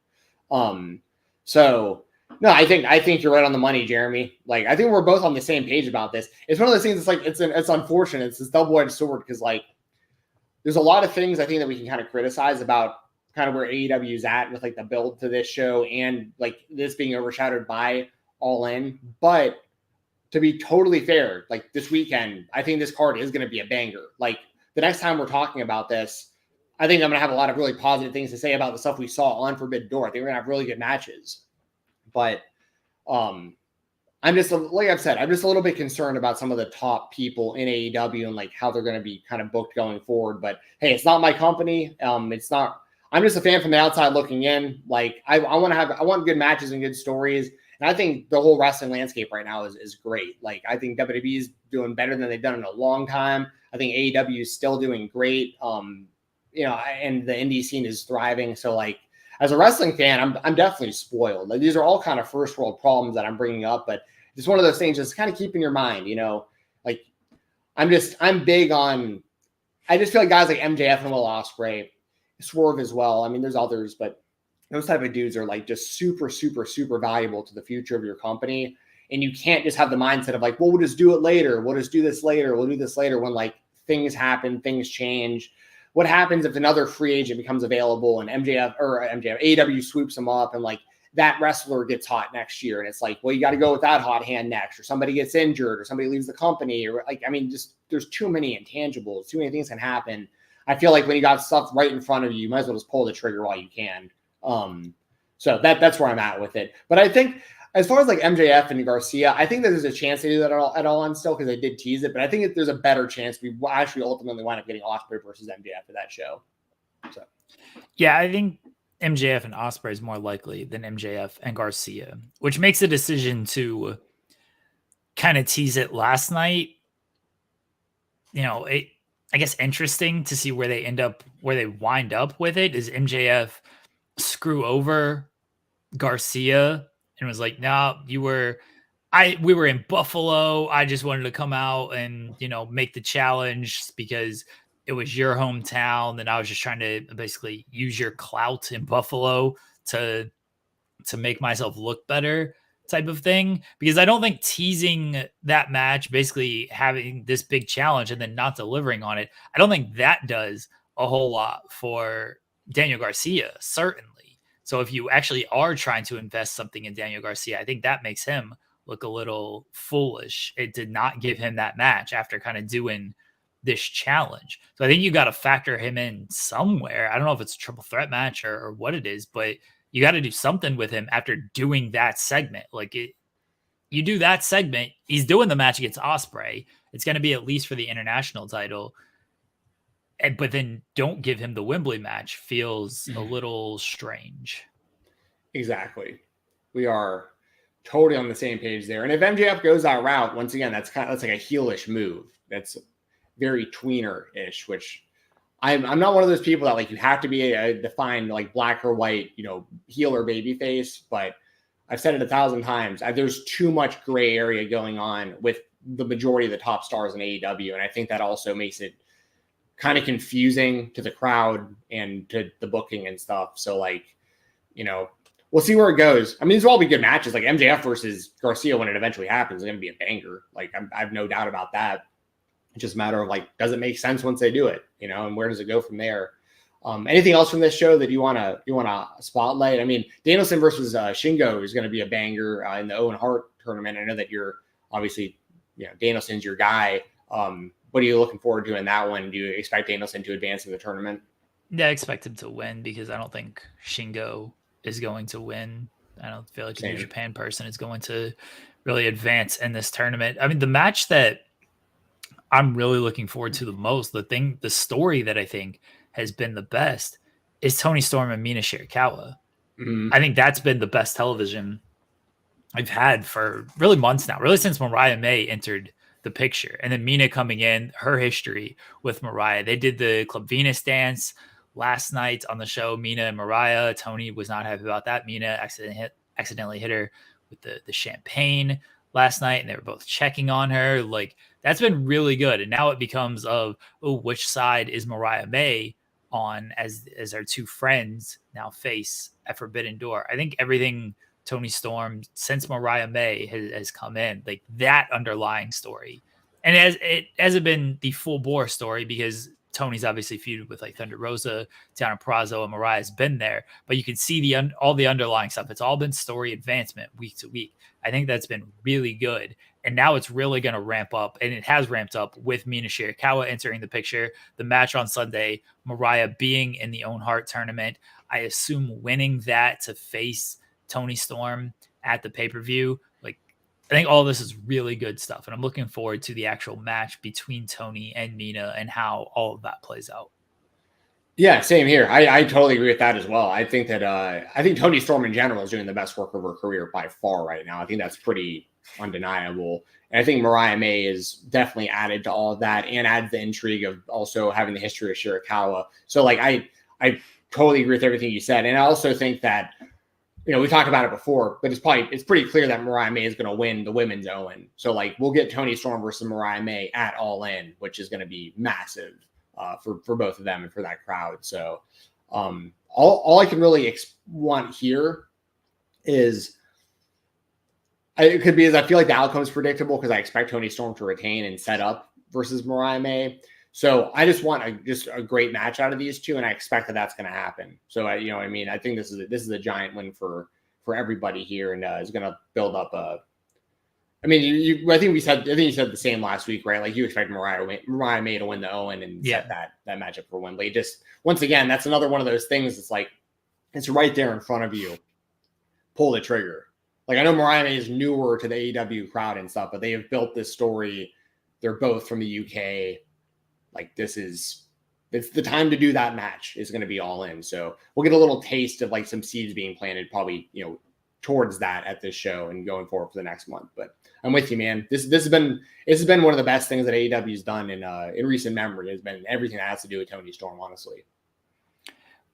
So no, I think you're right on the money, Jeremy. Like, I think we're both on the same page about this. It's one of those things. It's like, it's unfortunate. It's this double-edged sword. Cause like, there's a lot of things I think that we can kind of criticize about kind of where AEW is at with like the build to this show and like this being overshadowed by All In. But to be totally fair, like this weekend, I think this card is going to be a banger. Like the next time we're talking about this, I think I'm going to have a lot of really positive things to say about the stuff we saw on Forbidden Door. I think we're going to have really good matches. But I'm just, like I've said, I'm just a little bit concerned about some of the top people in AEW and like how they're going to be kind of booked going forward. But hey, it's not my company. It's not, I'm just a fan from the outside looking in. Like I want good matches and good stories. And I think the whole wrestling landscape right now is great. Like I think WWE is doing better than they've done in a long time. I think AEW is still doing great. And the indie scene is thriving. So like, as a wrestling fan, I'm definitely spoiled. Like these are all kind of first world problems that I'm bringing up, but it's one of those things just kind of keep in your mind, like I'm big on, I just feel like guys like MJF and Will Ospreay, Swerve as well. I mean, there's others, but those type of dudes are like just super, super, super valuable to the future of your company. And you can't just have the mindset of like, well, we'll just do it later. We'll just do this later. We'll do this later when like things happen, things change. What happens if another free agent becomes available and AEW swoops them up and like that wrestler gets hot next year? And it's like, well, you got to go with that hot hand next, or somebody gets injured or somebody leaves the company, or like, I mean, just there's too many intangibles, too many things can happen. I feel like when you got stuff right in front of you, you might as well just pull the trigger while you can. So that's where I'm at with it. But I think as far as like MJF and Garcia, I think that there's a chance they do that at all on still because they did tease it. But I think that there's a better chance we actually ultimately wind up getting Ospreay versus MJF for that show. So, yeah, I think MJF and Ospreay is more likely than MJF and Garcia, which makes the decision to kind of tease it last night. I guess interesting to see where they wind up with it. Is MJF screw over Garcia and was like, no, we were in Buffalo. I just wanted to come out and, make the challenge because it was your hometown. And I was just trying to basically use your clout in Buffalo to make myself look better type of thing. Because I don't think teasing that match, basically having this big challenge and then not delivering on it, I don't think that does a whole lot for Daniel Garcia, certainly. So if you actually are trying to invest something in Daniel Garcia, I think that makes him look a little foolish. It did not give him that match after kind of doing this challenge. So I think you got to factor him in somewhere. I don't know if it's a triple threat match or what it is, but you got to do something with him after doing that segment. Like you do that segment, he's doing the match against Ospreay. It's going to be at least for the international title. But then don't give him the Wembley match feels a little strange. Exactly. We are totally on the same page there. And if MJF goes that route, once again, that's like a heelish move. That's very tweener-ish, which I'm not one of those people that like you have to be a defined like black or white, heel or baby face. But I've said it 1,000 times. There's too much gray area going on with the majority of the top stars in AEW. And I think that also makes it kind of confusing to the crowd and to the booking and stuff. So like, we'll see where it goes. I mean, these will all be good matches. Like MJF versus Garcia, when it eventually happens, is going to be a banger. Like I have no doubt about that. It's just a matter of like, does it make sense once they do it, and where does it go from there? Anything else from this show that you want to spotlight? I mean, Danielson versus Shingo is going to be a banger in the Owen Hart tournament. I know that you're obviously, Danielson's your guy. What are you looking forward to in that one? Do you expect Danielson to advance in the tournament? Yeah, I expect him to win because I don't think Shingo is going to win. I don't feel like a New Japan person is going to really advance in this tournament. I mean, the match that I'm really looking forward to the most, the story that I think has been the best is Toni Storm and Mina Shirakawa. Mm-hmm. I think that's been the best television I've had for really months now, really since Mariah May entered the picture. And then Mina coming in, her history with Mariah. They did the Club Venus dance last night on the show, Mina and Mariah. Tony was not happy about that. Mina accidentally hit her with the champagne last night, and they were both checking on her. Like, that's been really good. And now it becomes which side is Mariah May on as our two friends now face at Forbidden Door. I think everything Toni Storm since Mariah May has come in, like that underlying story. And it hasn't been the full bore story because Tony's obviously feuded with like Thunder Rosa, Deonna Purrazzo, and Mariah's been there, but you can see all the underlying stuff. It's all been story advancement week to week. I think that's been really good. And now it's really going to ramp up, and it has ramped up with Mina Shirakawa entering the picture. The match on Sunday, Mariah being in the Own Heart tournament, I assume winning that to face Toni Storm at the pay-per-view. Like, I think all this is really good stuff, and I'm looking forward to the actual match between Toni and Mina and how all of that plays out. Yeah, same here. I totally agree with that as well. I think that I think Toni Storm in general is doing the best work of her career by far right now. I think that's pretty undeniable. And I think Mariah May is definitely added to all of that and adds the intrigue of also having the history of Shirakawa. So like I totally agree with everything you said. And I also think that, we talked about it before, but it's pretty clear that Mariah May is going to win the women's Owen. So like we'll get Toni Storm versus Mariah May at All In, which is going to be massive for both of them and for that crowd. So all I can really want here is I feel like the outcome is predictable because I expect Toni Storm to retain and set up versus Mariah May. So I just want a great match out of these two, and I expect that that's going to happen. So I think this is a giant win for everybody here, and is going to build up a. I mean, I think you said the same last week, right? Like you expect Mariah May to win the Owen and set that matchup for Wembley. Just once again, that's another one of those things. It's like it's right there in front of you. Pull the trigger. Like I know Mariah May is newer to the AEW crowd and stuff, but they have built this story. They're both from the UK. Like it's the time to do that match is going to be All In. So we'll get a little taste of like some seeds being planted probably, towards that at this show and going forward for the next month. But I'm with you, man. This has been one of the best things that AEW has done in recent memory. Has been everything that has to do with Toni Storm, honestly.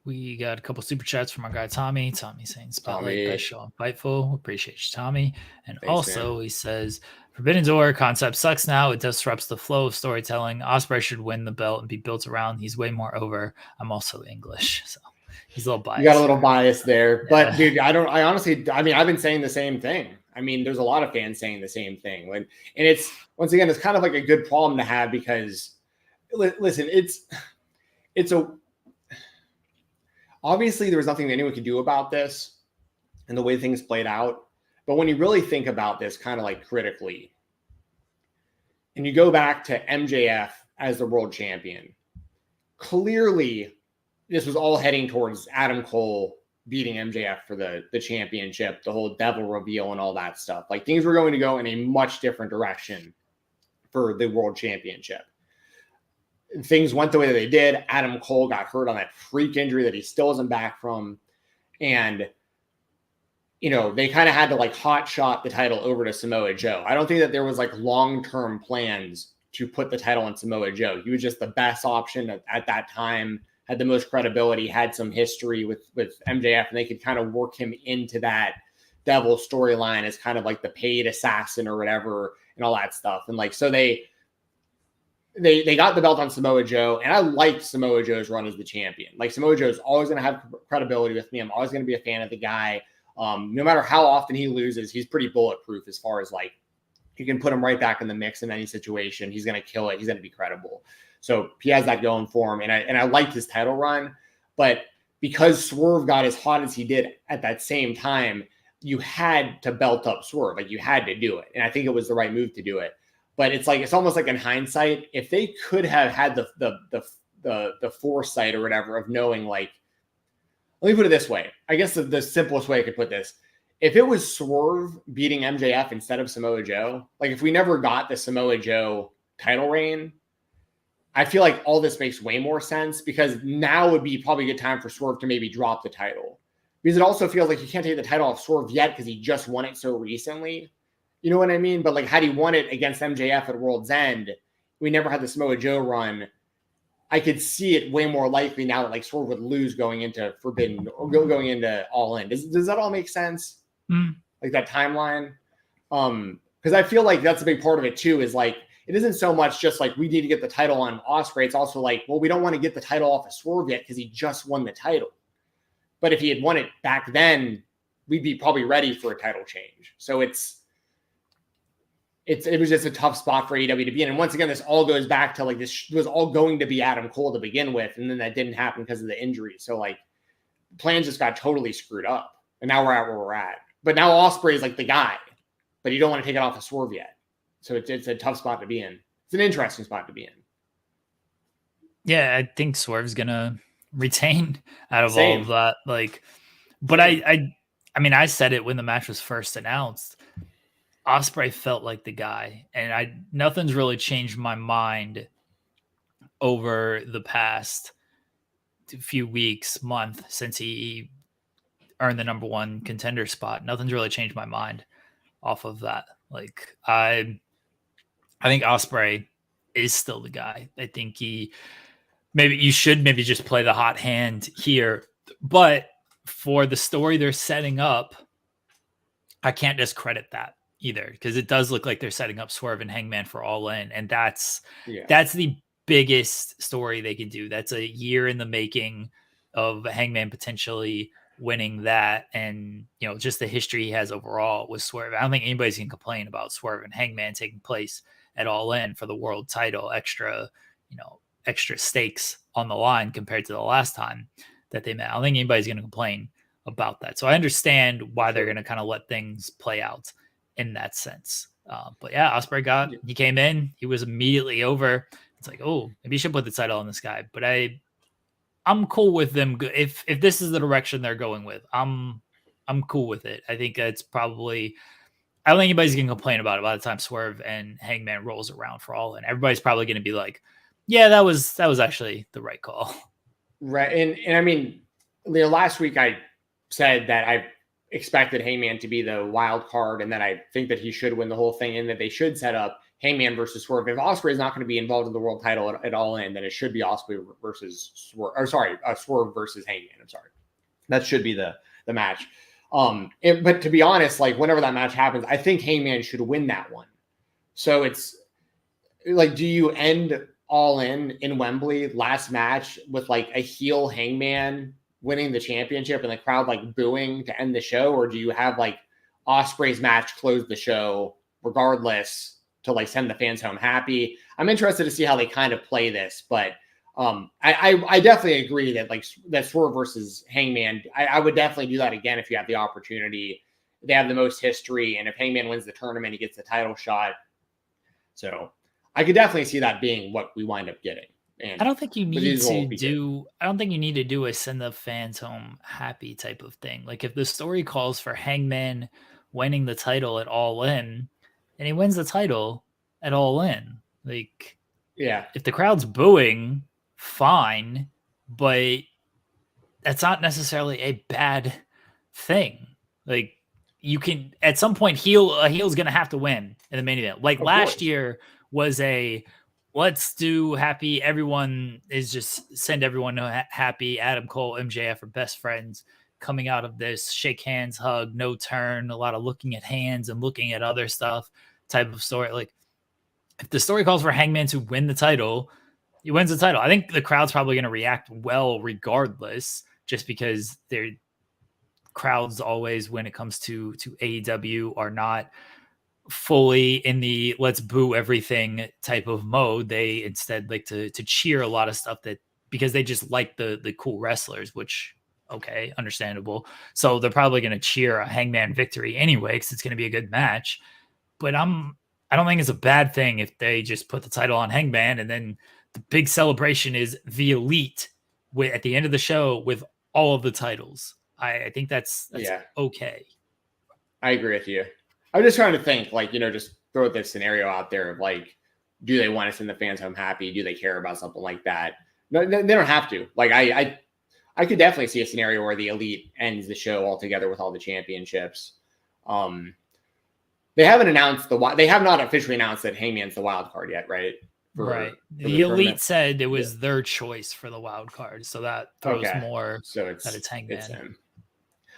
We got a couple super chats from our guy Tommy. Tommy saying spotlight best show on Fightful. Appreciate you, Tommy. And thanks, also man. He says Forbidden Door concept sucks now. It disrupts the flow of storytelling. Ospreay should win the belt and be built around. He's way more over. I'm also English, so he's a little biased. You got a little bias there, but dude, I've been saying the same thing. I mean, there's a lot of fans saying the same thing. And it's, once again, it's kind of like a good problem to have because listen, obviously there was nothing that anyone could do about this and the way things played out. But when you really think about this kind of like critically, and you go back to MJF as the world champion, clearly this was all heading towards Adam Cole beating MJF for the championship, the whole devil reveal and all that stuff. Like things were going to go in a much different direction for the world championship. Things went the way that they did. Adam Cole got hurt on that freak injury that he still isn't back from. And, they kind of had to like hot shot the title over to Samoa Joe. I don't think that there was like long-term plans to put the title on Samoa Joe. He was just the best option at that time, had the most credibility, had some history with MJF, and they could kind of work him into that Devil storyline as kind of like the paid assassin or whatever and all that stuff. And like, so they got the belt on Samoa Joe, and I liked Samoa Joe's run as the champion. Like, Samoa Joe's always going to have credibility with me. I'm always going to be a fan of the guy. No matter how often he loses, he's pretty bulletproof as far as like, you can put him right back in the mix in any situation. He's going to kill it. He's going to be credible. So he has that going for him. And I liked his title run, but because Swerve got as hot as he did at that same time, you had to belt up Swerve. Like, you had to do it. And I think it was the right move to do it. But it's like, it's almost like in hindsight, if they could have had the foresight or whatever of knowing, like, let me put it this way. I guess the simplest way I could put this, if it was Swerve beating MJF instead of Samoa Joe, like if we never got the Samoa Joe title reign, I feel like all this makes way more sense, because now would be probably a good time for Swerve to maybe drop the title. Because it also feels like you can't take the title off Swerve yet because he just won it so recently. You know what I mean? But like, had he won it against MJF at World's End, we never had the Samoa Joe run. I could see it way more likely now that like Swerve would lose going into Forbidden or going into All In. Does that all make sense? Like that timeline? Because I feel like that's a big part of it too, is like, it isn't so much just like we need to get the title on Ospreay. It's also like, well, we don't want to get the title off of Swerve yet because he just won the title. But if he had won it back then, we'd be probably ready for a title change. So it was just a tough spot for AEW to be in. And once again, this all goes back to like, this was all going to be Adam Cole to begin with. And then that didn't happen because of the injury. So like, plans just got totally screwed up. And now we're at where we're at. But now Ospreay is like the guy, but you don't want to take it off of Swerve yet. So it's a tough spot to be in. It's an interesting spot to be in. Yeah, I think Swerve's gonna retain out of all of that. Like, but I mean, I said it when the match was first announced. Ospreay felt like the guy, and nothing's really changed my mind over the past few weeks, month since he earned the number one contender spot. Nothing's really changed my mind off of that. Like, I think Ospreay is still the guy. I think you should just play the hot hand here, but for the story they're setting up, I can't discredit that either, because it does look like they're setting up Swerve and Hangman for All In, and that's the biggest story they could do. That's a year in the making of Hangman potentially winning that, and just the history he has overall with Swerve. I don't think anybody's gonna complain about Swerve and Hangman taking place at All In for the world title. Extra stakes on the line compared to the last time that they met. I don't think anybody's gonna complain about that. So I understand why they're gonna kind of let things play out in that sense. But yeah, Ospreay he came in, he was immediately over. It's like, oh, maybe you should put the title on this guy. But I'm cool with them. If this is the direction they're going with, I'm cool with it. I think that's probably, I don't think anybody's going to complain about it by the time Swerve and Hangman rolls around for All In. Everybody's probably going to be like, yeah, that was actually the right call. Right. And I mean, last week I said that I expected Hangman to be the wild card, and that I think that he should win the whole thing, and that they should set up Hangman versus Swerve. If Ospreay is not going to be involved in the world title at All In, then it should be Ospreay versus Swerve. Or sorry, Swerve versus Hangman. I'm sorry. That should be the match. But to be honest, like whenever that match happens, I think Hangman should win that one. So it's like, do you end All In Wembley last match with like a heel Hangman winning the championship and the crowd like booing to end the show? Or do you have like Ospreay's match close the show regardless to like send the fans home happy? I'm interested to see how they kind of play this, but I definitely agree that like that Swerve versus Hangman, I would definitely do that again if you have the opportunity. They have the most history, and if Hangman wins the tournament, he gets the title shot. So I could definitely see that being what we wind up getting. And I don't think you need to do a send the fans home happy type of thing. Like if the story calls for Hangman winning the title at All In, and he wins the title at All In, like, yeah, if the crowd's booing, fine, but that's not necessarily a bad thing. Like, you can at some point a heel's gonna have to win in the main event. Like last year was let's do happy. Everyone is just send everyone happy. Adam Cole, MJF are best friends. coming out of this shake hands, hug, no turn, a lot of looking at hands and looking at other stuff type of story. Like, if the story calls for Hangman to win the title, he wins the title. I think the crowd's probably going to react well regardless, just because their crowds always, when it comes to AEW, are not fully in the let's boo everything type of mode. They instead like to cheer a lot of stuff, that because they just like the cool wrestlers, which, okay, understandable. So they're probably going to cheer a Hangman victory anyway, because it's going to be a good match. But I don't think it's a bad thing if they just put the title on Hangman, and then the big celebration is the Elite at the end of the show with all of the titles. I think that's okay. I agree with you. I'm just trying to think, like, just throw this scenario out there of like, do they want to send the fans home happy? Do they care about something like that? No, they don't have to. Like, I could definitely see a scenario where the Elite ends the show altogether with all the championships. They haven't announced they have not officially announced that Hangman's the wild card yet, right? Right. The Elite said it was their choice for the wild card, so that throws more that it's Hangman. It's him.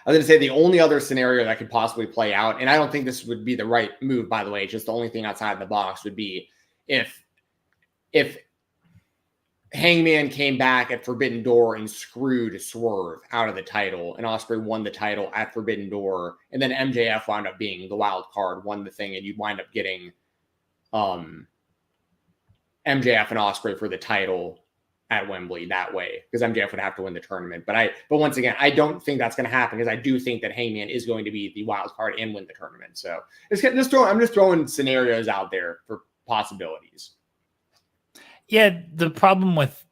I was going to say the only other scenario that could possibly play out, and I don't think this would be the right move, by the way, just the only thing outside the box would be if Hangman came back at Forbidden Door and screwed Swerve out of the title, and Ospreay won the title at Forbidden Door, and then MJF wound up being the wild card, won the thing, and you'd wind up getting MJF and Ospreay for the title at Wembley that way, because MJF would have to win the tournament. But once again, I don't think that's going to happen, because I do think that Hangman is going to be the wild card and win the tournament. So I'm just throwing scenarios out there for possibilities. Yeah, the problem with,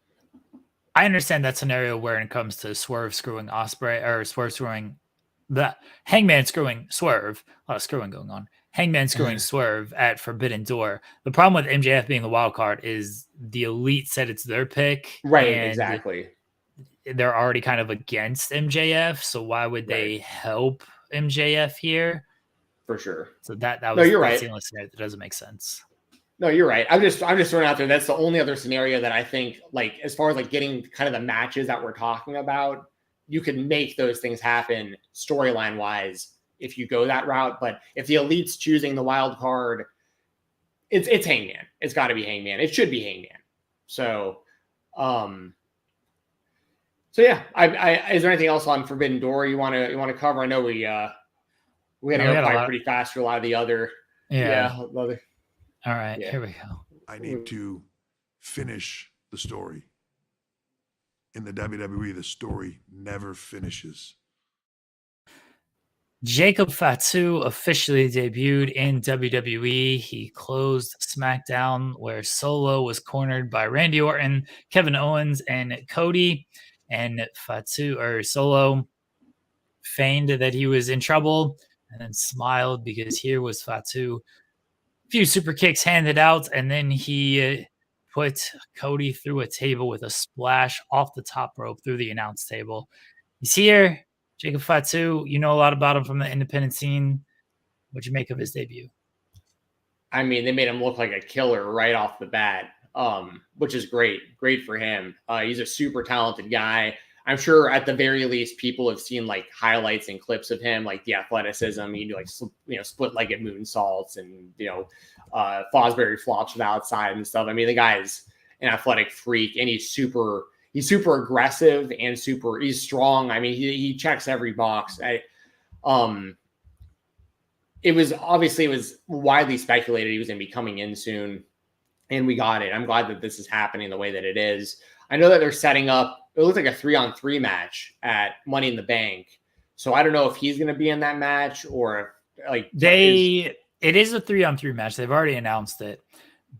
I understand that scenario where it comes to Swerve screwing Ospreay, or Swerve screwing the Hangman screwing Swerve, a lot of screwing going on. Hangman screwing Swerve at Forbidden Door. The problem with MJF being the wild card is the Elite said it's their pick. Right, exactly. They're already kind of against MJF, so why would they help MJF here? For sure. So that's the only scenario that doesn't make sense. No, you're right. I'm just throwing out there. That's the only other scenario that I think, like, as far as like getting kind of the matches that we're talking about, you could make those things happen storyline wise if you go that route. But if the Elite's choosing the wild card, it's Hangman. It's got to be Hangman. It should be Hangman. So yeah. Is there anything else on Forbidden Door you want to cover? I know we had to go pretty fast for a lot of the other. All right, here we go. I need to finish the story. In the WWE, the story never finishes. Jacob Fatu officially debuted in WWE. He closed SmackDown, where Solo was cornered by Randy Orton, Kevin Owens, and Cody. And Solo feigned that he was in trouble and then smiled, because here was Fatu. Few super kicks handed out, and then he put Cody through a table with a splash off the top rope through the announce table. He's here. Jacob Fatu, you know a lot about him from the independent scene. What'd you make of his debut? I mean, they made him look like a killer right off the bat, which is great. Great for him. He's a super talented guy. I'm sure at the very least people have seen like highlights and clips of him, like the athleticism, split-legged moonsaults and, Fosbury flops to the outside and stuff. I mean, the guy's an athletic freak, and he's super aggressive and he's strong. I mean, he checks every box. It was widely speculated he was going to be coming in soon, and we got it. I'm glad that this is happening the way that it is. I know that they're setting up, it looks like a 3-on-3 match at Money in the Bank. So I don't know if he's going to be in that match, or like it is a 3-on-3 match. They've already announced it,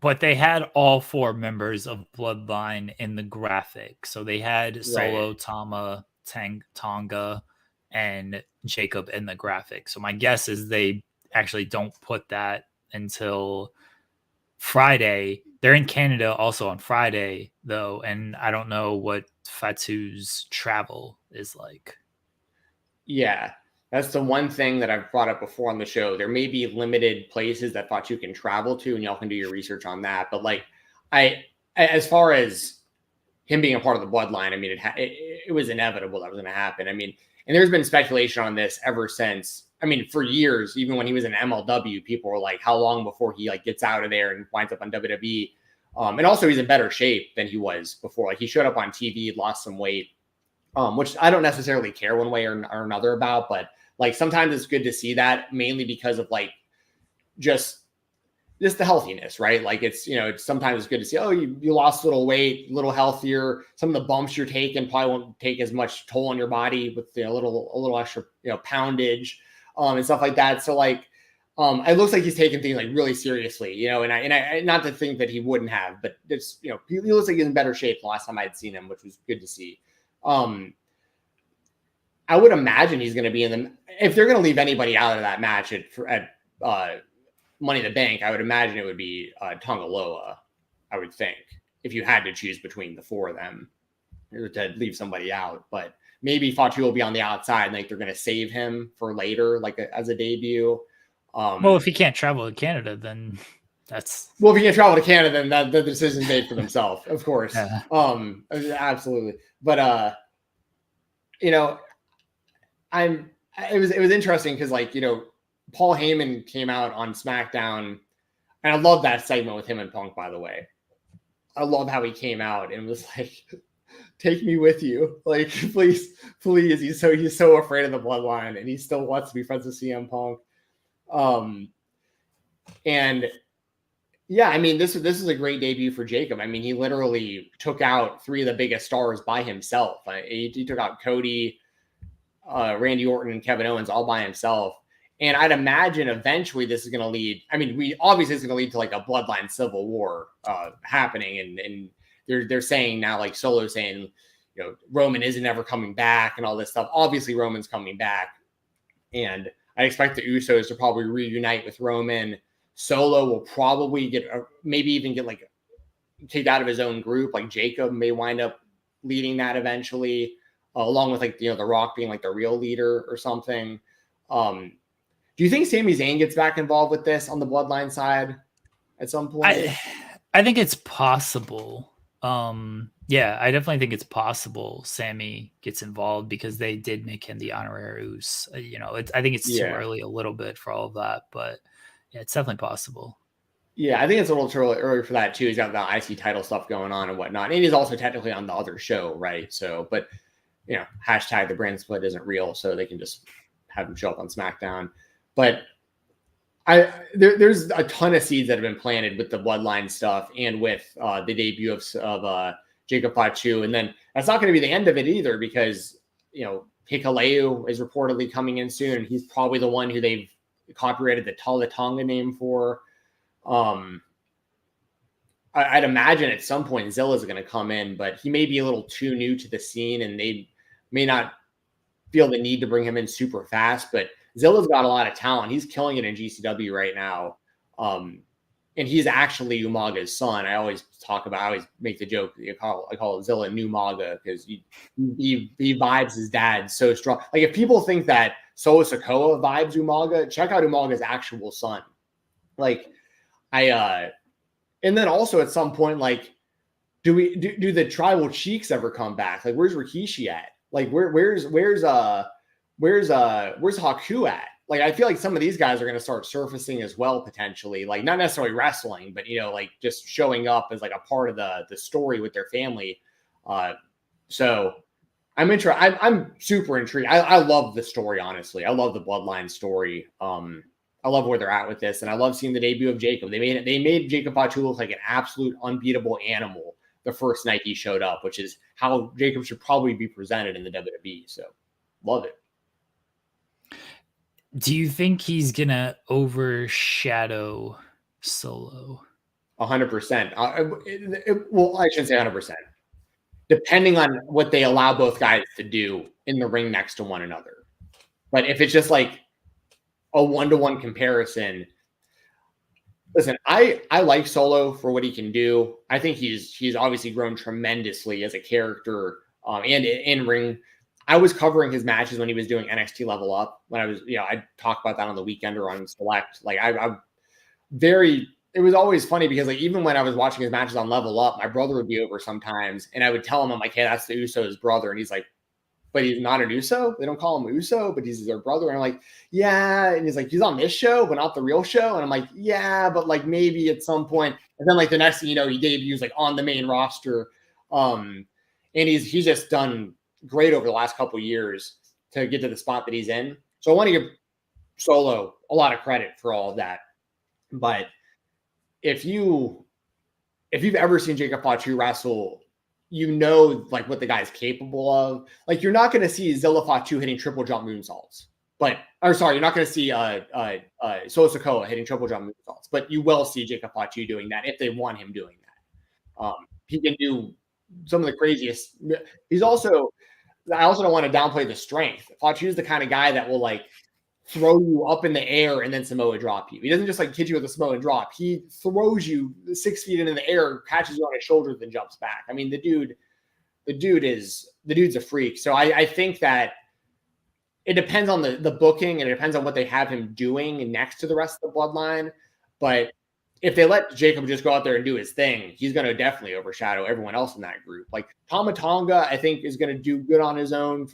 but they had all 4 members of Bloodline in the graphic. So they had Solo, Tama, Tonga, and Jacob in the graphic. So my guess is they actually don't put that until Friday. They're in Canada also on Friday, though, and I don't know what Fatu's travel is like. Yeah, that's the one thing that I've brought up before on the show. There may be limited places that Fatu can travel to, and y'all can do your research on that. But like, as far as him being a part of the Bloodline, I mean, it was inevitable that was going to happen. I mean, And there's been speculation on this ever since. I mean, for years, even when he was in MLW, people were like, how long before he like gets out of there and winds up on WWE? And also he's in better shape than he was before. Like he showed up on TV, lost some weight, which I don't necessarily care one way or another about, but like sometimes it's good to see that, mainly because of like just the healthiness, right? Like it's, you know, it's sometimes good to see, oh, you lost a little weight, a little healthier. Some of the bumps you're taking probably won't take as much toll on your body with a little extra, you know, poundage and stuff like that. So like, it looks like he's taking things like really seriously, you know, and I not to think that he wouldn't have, but it's, you know, he looks like he's in better shape the last time I'd seen him, which was good to see. I would imagine he's going to be in the, if they're going to leave anybody out of that match at Money in the Bank, I would imagine it would be Tongaloa, I would think, if you had to choose between the four of them to leave somebody out. But maybe Fatu will be on the outside and like they're going to save him for later, like as a debut. Well, if he can't travel to Canada, then that's... Well, if he can't travel to Canada, then the decision's made for himself, of course. Yeah. Absolutely. But, you know, it was interesting because, like, you know, Paul Heyman came out on SmackDown, and I love that segment with him and Punk, by the way. I love how he came out and was like, take me with you. Like, please. He's so afraid of the bloodline, and he still wants to be friends with CM Punk. And yeah, I mean, this is a great debut for Jacob. I mean, he literally took out three of the biggest stars by himself. He took out Cody, Randy Orton, and Kevin Owens all by himself. And I'd imagine eventually this is going to lead. I mean, it's going to lead to like a bloodline civil war happening. And they're saying now, like Solo saying, you know, Roman isn't ever coming back and all this stuff. Obviously, Roman's coming back, and I expect the Usos to probably reunite with Roman. Solo will probably maybe even get like kicked out of his own group. Like Jacob may wind up leading that eventually, along with like, you know, The Rock being like the real leader or something. Do you think Sami Zayn gets back involved with this on the bloodline side at some point? I think it's possible. Yeah, I definitely think it's possible Sammy gets involved because they did make him the honorarius. You know, I think it's too early a little bit for all of that, but yeah, it's definitely possible. Yeah, I think it's a little too early for that too. He's got the IC title stuff going on and whatnot. And he's also technically on the other show, right? So, but you know, hashtag the brand split isn't real, so they can just have him show up on SmackDown. But there's a ton of seeds that have been planted with the bloodline stuff and with the debut of Jacob Fatu. And then that's not going to be the end of it either, because, you know, Hikuleo is reportedly coming in soon, and he's probably the one who they've copyrighted the Tonga name for. I'd imagine at some point Zilla's going to come in, but he may be a little too new to the scene, and they may not feel the need to bring him in super fast. But Zilla's got a lot of talent. He's killing it in GCW right now. And he's actually Umaga's son. I always make the joke. I call Zilla New Maga because he vibes his dad so strong. Like, if people think that Solo Sikoa vibes Umaga, check out Umaga's actual son. Like, and then also at some point, like, do the Tribal Cheeks ever come back? Like, where's Rikishi at? Like, where's Haku at? Like, I feel like some of these guys are going to start surfacing as well, potentially. Like, not necessarily wrestling, but, you know, like just showing up as like a part of the story with their family. So I'm super intrigued. I love the story, honestly. I love the bloodline story. I love where they're at with this, and I love seeing the debut of Jacob. They made Jacob Fatu look like an absolute unbeatable animal the first night he showed up, which is how Jacob should probably be presented in the WWE. So love it. Do you think he's gonna overshadow Solo? 100%. Well, I shouldn't say 100%. Depending on what they allow both guys to do in the ring next to one another. But if it's just like a 1-to-1 comparison, listen, I like Solo for what he can do. I think he's obviously grown tremendously as a character and in ring. I was covering his matches when he was doing NXT Level Up. When I was, you know, I talked about that on the weekend or on Select. Like, it was always funny because, like, even when I was watching his matches on Level Up, my brother would be over sometimes, and I would tell him, I'm like, hey, that's the Usos' brother. And he's like, but he's not an Uso. They don't call him Uso, but he's their brother. And I'm like, yeah. And he's like, he's on this show, but not the real show. And I'm like, yeah, but like maybe at some point. And then like the next thing you know, he debuts like on the main roster. And he's just done great over the last couple of years to get to the spot that he's in. So I want to give Solo a lot of credit for all of that. But if you've ever seen Jacob Fatu wrestle, you know like what the guy's capable of. Like you're not going to see Zilla Fatu hitting triple jump moonsaults, you're not going to see Solo Sikoa hitting triple jump moonsaults, but you will see Jacob Fatu doing that if they want him doing that. He can do some of the craziest. I also don't want to downplay the strength. Fatu is the kind of guy that will like throw you up in the air and then Samoa drop you. He doesn't just like hit you with a Samoa drop. He throws you 6 feet into the air, catches you on his shoulders, then jumps back. I mean, the dude's a freak. So I think that it depends on the booking and it depends on what they have him doing next to the rest of the bloodline. But if they let Jacob just go out there and do his thing, he's going to definitely overshadow everyone else in that group. Like Tama Tonga, I think is going to do good on his own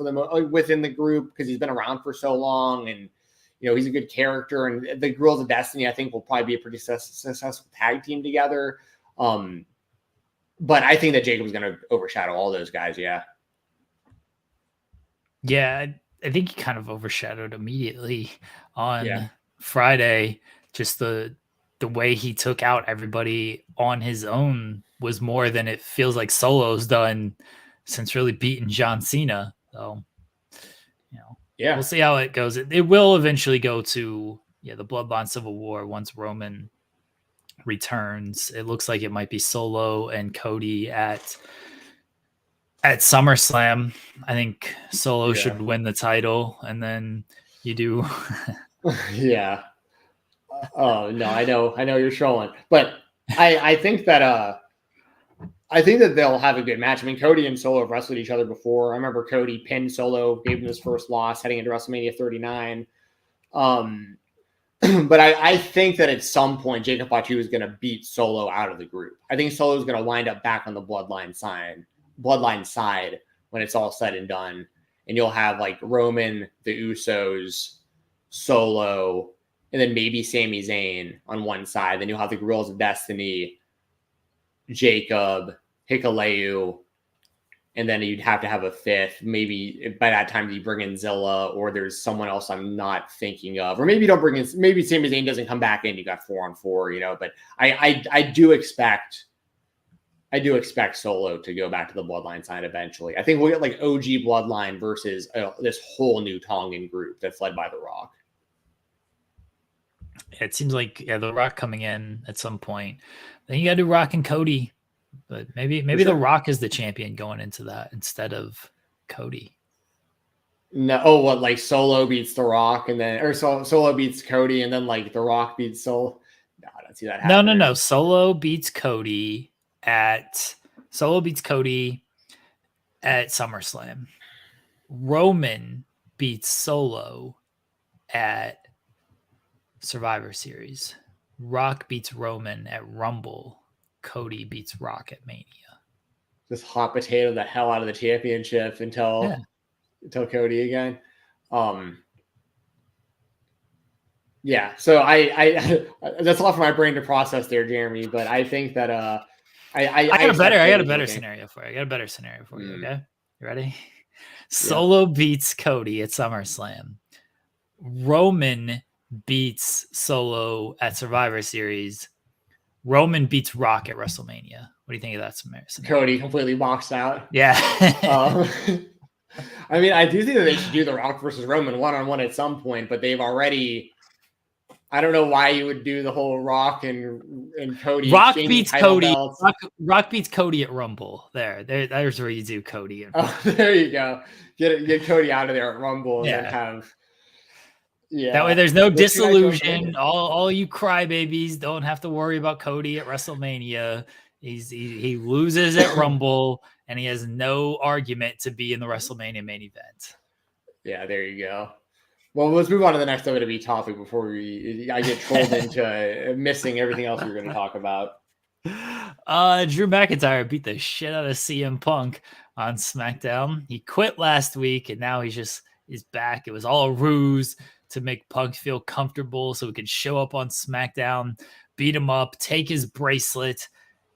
within the group because he's been around for so long and he's a good character. And the Girls of Destiny, I think, will probably be a pretty successful tag team together. But I think that Jacob's going to overshadow all those guys. Yeah. Yeah, I think he kind of overshadowed immediately on Friday. Just the way he took out everybody on his own was more than it feels like Solo's done since really beating John Cena. So, we'll see how it goes. It will eventually go to the Bloodline Civil War once Roman returns. It looks like it might be Solo and Cody at SummerSlam. I think Solo should win the title, and then you do. Yeah. Oh no, I know you're trolling, but I think that they'll have a good match. I mean, Cody and Solo have wrestled each other before. I remember Cody pinned Solo, gave him his first loss heading into WrestleMania 39. But I think that at some point Jacob Fatu is going to beat Solo out of the group. I think Solo is going to wind up back on the bloodline side when it's all said and done, and you'll have like Roman, the Usos, Solo, and then maybe Sami Zayn on one side. Then you'll have the Girls of Destiny, Jacob, Hikuleo, and then you'd have to have a fifth. Maybe by that time you bring in Zilla, or there's someone else I'm not thinking of, or maybe you don't bring in. Maybe Sami Zayn doesn't come back in. You got 4-on-4, But I do expect Solo to go back to the bloodline side eventually. I think we'll get like OG bloodline versus this whole new Tongan group that's led by The Rock. It seems like The Rock coming in at some point. Then you got to do Rock and Cody, but maybe The Rock is the champion going into that instead of Cody. No, like Solo beats The Rock and then Solo beats Cody and then like The Rock beats Solo. No, I don't see that happening. No. Solo beats Cody at SummerSlam. Roman beats Solo at Survivor Series. Rock beats Roman at Rumble. Cody beats Rock at Mania. Just hot potato the hell out of the championship until Cody again. Yeah. So I that's a lot for my brain to process there, Jeremy. But I think that I got a better scenario for you. Okay, you ready? Solo beats Cody at SummerSlam. Roman beats Solo at Survivor Series. Roman beats Rock at WrestleMania. What do you think of that scenario? Cody completely boxed out. Yeah. I mean, I do think that they should do the Rock versus Roman one-on-one at some point, but they've already. I don't know why you would do the whole Rock and Cody. Rock beats Cody. Rock beats Cody at Rumble. There's where you do Cody. There you go. Get Cody out of there at Rumble and then have. Yeah. That way there's no disillusion. All you crybabies don't have to worry about Cody at WrestleMania. He loses at Rumble and he has no argument to be in the WrestleMania main event. Yeah, there you go. Well, let's move on to the next WWE topic before I get trolled into missing everything else we're going to talk about. Drew McIntyre beat the shit out of CM Punk on SmackDown. He quit last week and now he's back. It was all a ruse to make Punk feel comfortable so he could show up on SmackDown, beat him up, take his bracelet,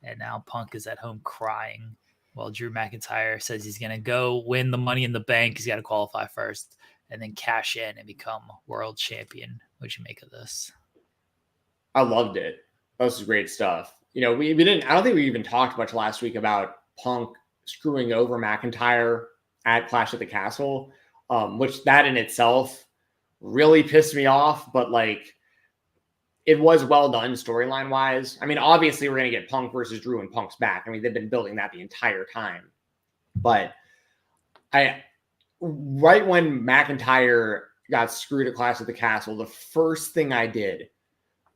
and now Punk is at home crying while Drew McIntyre says he's going to go win the Money in the Bank. He's got to qualify first and then cash in and become world champion. What'd you make of this? I loved it. That was great stuff. You know, we didn't, I don't think we even talked much last week about Punk screwing over McIntyre at Clash at the Castle, which that in itself really pissed me off, but like it was well done storyline wise. I mean, obviously we're going to get Punk versus Drew and Punk's back. I mean, they've been building that the entire time, but right when McIntyre got screwed at Clash at the Castle, the first thing I did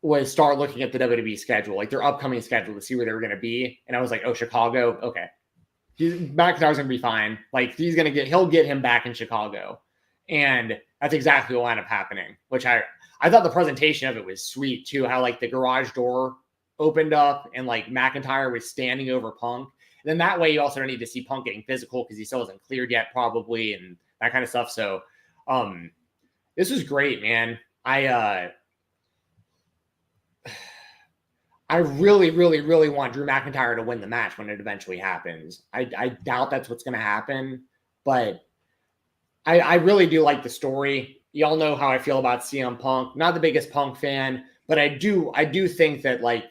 was start looking at the WWE schedule, like their upcoming schedule to see where they were going to be. And I was like, oh, Chicago. Okay. McIntyre's going to be fine. Like he'll get him back in Chicago. And that's exactly what wound up happening, which I thought the presentation of it was sweet too. How like the garage door opened up and like McIntyre was standing over Punk. And then that way you also don't need to see Punk getting physical because he still hasn't cleared yet probably and that kind of stuff. So this was great, man. I really, really, really want Drew McIntyre to win the match when it eventually happens. I doubt that's what's going to happen, but I really do like the story. Y'all know how I feel about CM Punk. Not the biggest Punk fan, but I do think that like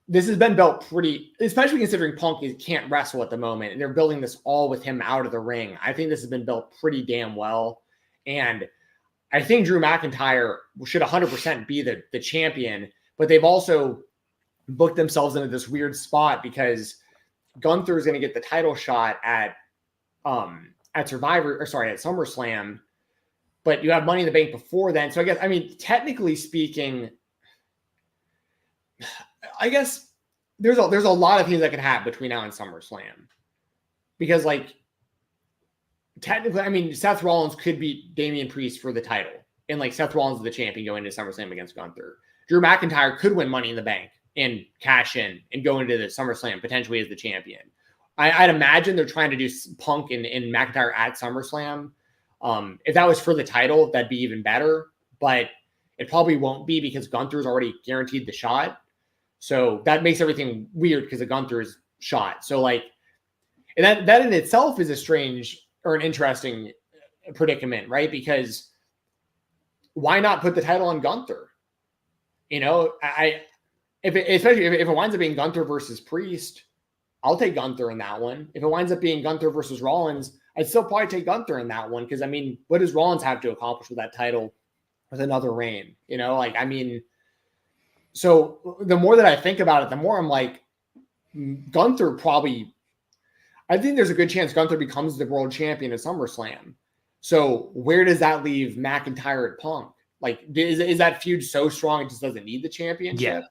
this has been built pretty, especially considering Punk can't wrestle at the moment, and they're building this all with him out of the ring. I think this has been built pretty damn well, and I think Drew McIntyre should 100% be the champion. But they've also booked themselves into this weird spot because Gunther is going to get the title shot at SummerSlam, but you have Money in the Bank before then. So I guess, I mean, technically speaking, I guess there's a lot of things that could happen between now and SummerSlam because like technically, I mean, Seth Rollins could beat Damian Priest for the title and like Seth Rollins is the champion going into SummerSlam against Gunther. Drew McIntyre could win Money in the Bank and cash in and go into the SummerSlam potentially as the champion. I'd imagine they're trying to do Punk and McIntyre at SummerSlam. If that was for the title, that'd be even better, but it probably won't be because Gunther's already guaranteed the shot. So that makes everything weird because of Gunther's shot. So like, and that in itself is a strange or an interesting predicament, right? Because why not put the title on Gunther? You know, especially if it winds up being Gunther versus Priest, I'll take Gunther in that one. If it winds up being Gunther versus Rollins, I'd still probably take Gunther in that one because, I mean, what does Rollins have to accomplish with that title with another reign? You know, like, I mean, so the more that I think about it, the more I'm like, Gunther probably, I think there's a good chance Gunther becomes the world champion at SummerSlam. So where does that leave McIntyre at Punk? Like, is that feud so strong it just doesn't need the championship?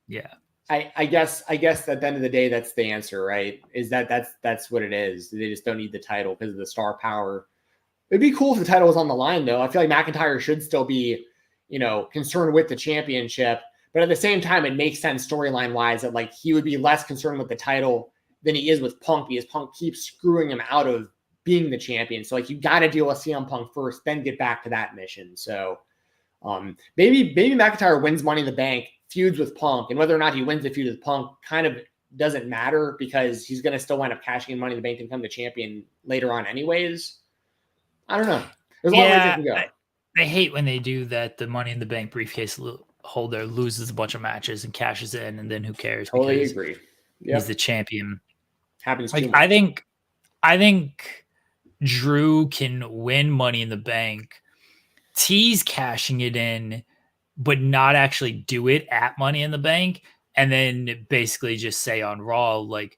Yeah. I guess at the end of the day, that's the answer, right? Is that's what it is. They just don't need the title because of the star power. It'd be cool if the title was on the line, though. I feel like McIntyre should still be, you know, concerned with the championship. But at the same time, it makes sense storyline wise that like he would be less concerned with the title than he is with Punk because Punk keeps screwing him out of being the champion. So like you got to deal with CM Punk first, then get back to that mission. So maybe McIntyre wins Money in the Bank, feuds with Punk, and whether or not he wins the feud with Punk kind of doesn't matter because he's going to still wind up cashing in Money in the Bank to become the champion later on anyways. I don't know. There's a lot of ways it can go. I hate when they do that. The Money in the Bank briefcase holder loses a bunch of matches and cashes in, and then who cares? Totally agree. Yep. He's the champion. Happens like I think Drew can win Money in the Bank, tease cashing it in, but not actually do it at Money in the Bank, and then basically just say on Raw, like,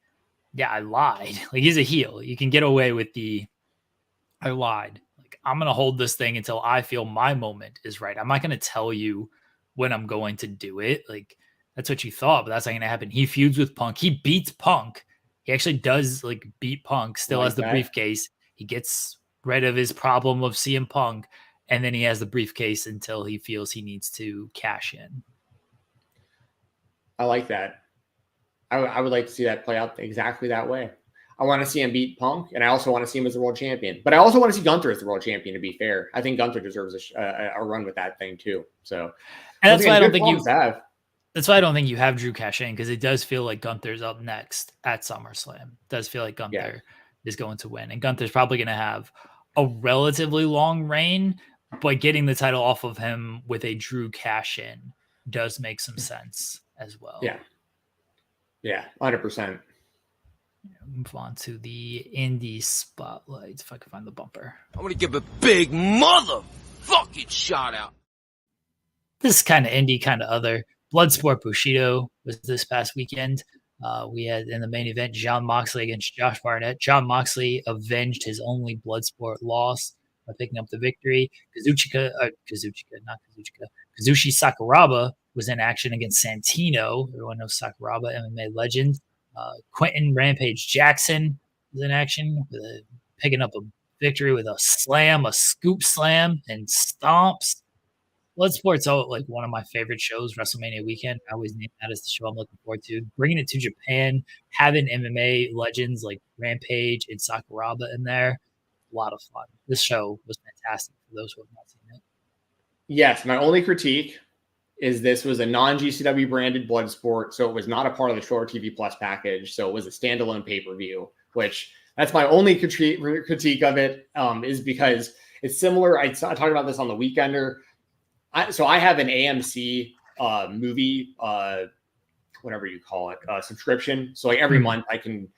yeah, I lied. Like, he's a heel. You can get away with I lied. Like, I'm going to hold this thing until I feel my moment is right. I'm not going to tell you when I'm going to do it. Like, that's what you thought, but that's not going to happen. He feuds with Punk. He beats Punk. He actually does, like, beat Punk, still has the briefcase. He gets rid of his problem of CM Punk, and then he has the briefcase until he feels he needs to cash in. I like that. I would like to see that play out exactly that way. I want to see him beat Punk, and I also want to see him as the world champion. But I also want to see Gunther as the world champion, to be fair. I think Gunther deserves a run with that thing, too. So, and that's why I don't think you have. That's why I don't think you have Drew cash in, because it does feel like Gunther's up next at SummerSlam. It does feel like Gunther is going to win. And Gunther's probably going to have a relatively long reign, but getting the title off of him with a Drew cash in does make some sense as well. Yeah. Yeah, 100%. Move on to the indie spotlights, if I can find the bumper. I'm going to give a big motherfucking shout out. This is kind of indie, kind of other. Bloodsport Bushido was this past weekend. We had in the main event Jon Moxley against Josh Barnett. Jon Moxley avenged his only Bloodsport loss by picking up the victory. Kazuchika Sakuraba was in action against Santino. Everyone knows Sakuraba, MMA legend. Quentin Rampage Jackson was in action, picking up a victory with a slam, a scoop slam, and stomps. Bloodsport's like one of my favorite shows, WrestleMania weekend. I always name that as the show I'm looking forward to. Bringing it to Japan, having MMA legends like Rampage and Sakuraba in there, a lot of fun. This show was fantastic for those who have not seen it. Yes, my only critique is this was a non-GCW branded Bloodsport, so it was not a part of the Shore TV Plus package, so it was a standalone pay-per-view, which that's my only critique of it, is because it's similar. I talked about this on the Weekender. So I have an AMC movie, whatever you call it, subscription. So like every month I can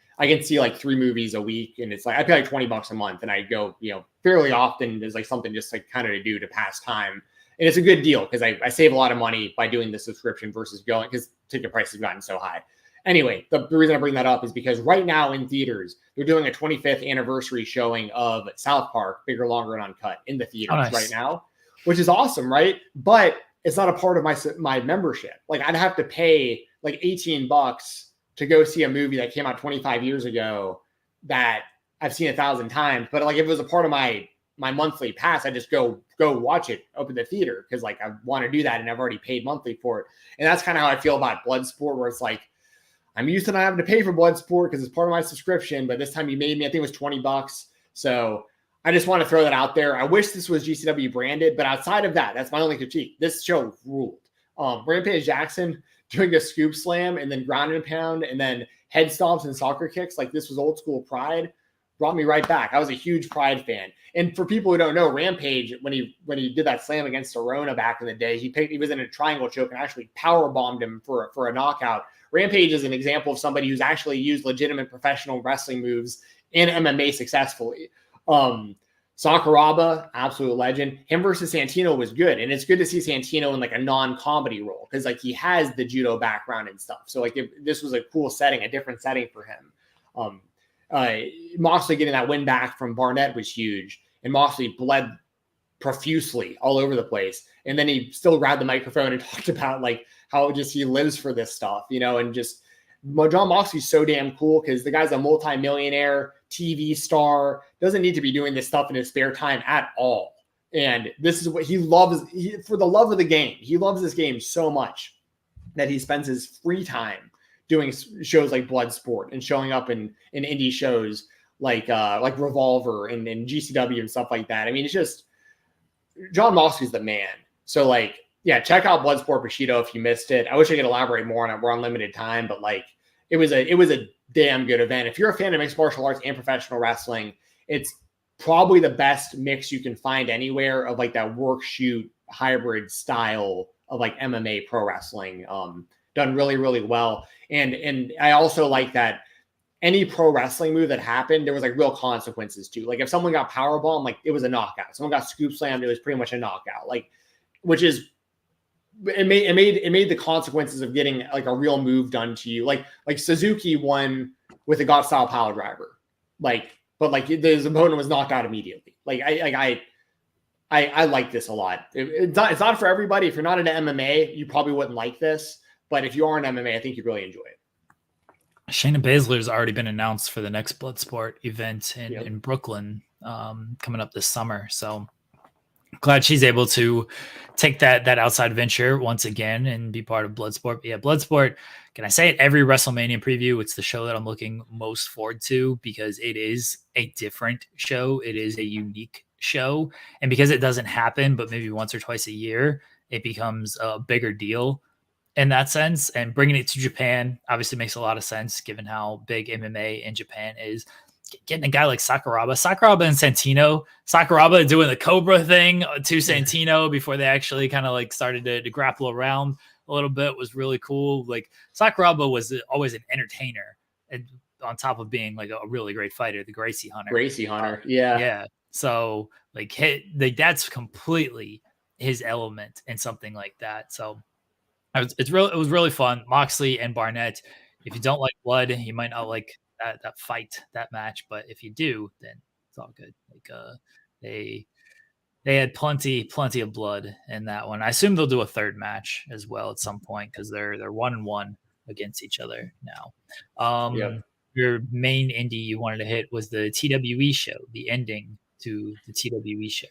see like 3 movies a week, and it's like I pay like $20 a month, and I go fairly often. There's like something just like kind of to do to pass time. And it's a good deal because I save a lot of money by doing the subscription versus going, because ticket prices have gotten so high. Anyway, the reason I bring that up is because right now in theaters, they're doing a 25th anniversary showing of South Park, Bigger, Longer, and Uncut in the theaters right now, which is awesome, right? But it's not a part of my membership. Like I'd have to pay like $18 to go see a movie that came out 25 years ago that I've seen 1,000 times. But like if it was a part of my monthly pass, I just go watch it up in the theater because like I want to do that, and I've already paid monthly for it. And that's kind of how I feel about Bloodsport, where it's like I'm used to not having to pay for Bloodsport because it's part of my subscription, but this time you made me, I think it was $20. So I just want to throw that out there. I wish this was GCW branded, but outside of that, that's my only critique. This show ruled. Rampage Jackson doing a scoop slam and then ground and pound and then head stomps and soccer kicks, like this was old school Pride, brought me right back. I was a huge Pride fan. And for people who don't know, Rampage, when he did that slam against Arona back in the day, he was in a triangle choke and actually power bombed him for a knockout. Rampage is an example of somebody who's actually used legitimate professional wrestling moves in MMA successfully. Sakuraba, absolute legend. Him versus Santino was good. And it's good to see Santino in like a non-comedy role because like he has the judo background and stuff. So like this was a cool setting, a different setting for him. Moxley getting that win back from Barnett was huge. And Moxley bled profusely all over the place. And then he still grabbed the microphone and talked about like how just he lives for this stuff, and just Jon Moxley's so damn cool because the guy's a multi-millionaire TV star, doesn't need to be doing this stuff in his spare time at all. And this is what he loves. For the love of the game, he loves this game so much that he spends his free time doing shows like Bloodsport and showing up in indie shows like Revolver and GCW and stuff like that. I mean, it's just Jon Moxley's the man. So like, yeah, check out Bloodsport Bushido if you missed it. I wish I could elaborate more on it. We're on limited time, but like it was a damn good event. If you're a fan of mixed martial arts and professional wrestling, it's probably the best mix you can find anywhere of like that work shoot hybrid style of like MMA pro wrestling. Done really, really well. And I also like that any pro wrestling move that happened, there was like real consequences too. Like if someone got powerbomb, like it was a knockout. Someone got scoop slammed, it was pretty much a knockout. Like, which is it made the consequences of getting like a real move done to you. Like Suzuki won with a God style power driver. But his opponent was knocked out immediately. I like this a lot. It's not for everybody. If you're not into MMA, you probably wouldn't like this. But if you are in MMA, I think you'd really enjoy it. Shayna Baszler's already been announced for the next Bloodsport event in Brooklyn coming up this summer. So glad she's able to take that outside venture once again and be part of Bloodsport. But yeah, Bloodsport, can I say it? Every WrestleMania preview, it's the show that I'm looking most forward to because it is a different show. It is a unique show. And because it doesn't happen, but maybe once or twice a year, it becomes a bigger deal in that sense. And bringing it to Japan obviously makes a lot of sense given how big MMA in Japan is. Getting a guy like Sakuraba and Santino, Sakuraba doing the Cobra thing to Santino before they actually kind of like started to grapple around a little bit was really cool. Like Sakuraba was always an entertainer, and on top of being like a really great fighter, the Gracie Hunter. Yeah. So like that's completely his element in something like that. So it was really fun. Moxley and Barnett. If you don't like blood, you might not like that fight, that match, but if you do, then it's all good. Like they had plenty of blood in that one. I assume they'll do a third match as well at some point because they're 1-1 against each other now. Your main indie you wanted to hit was the TWE show, the ending to the TWE show.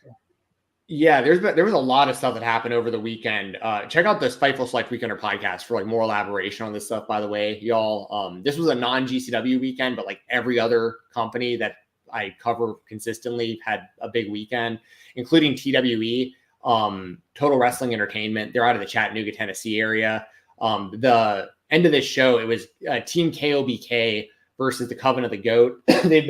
Yeah, there was a lot of stuff that happened over the weekend. Check out the Spiteful Select Weekender podcast for like more elaboration on this stuff, by the way, y'all. This was a non-GCW weekend, but like every other company that I cover consistently had a big weekend, including TWE, Total Wrestling Entertainment. They're out of the Chattanooga, Tennessee area. The end of this show, it was Team KOBK versus the Coven of the Goat. They've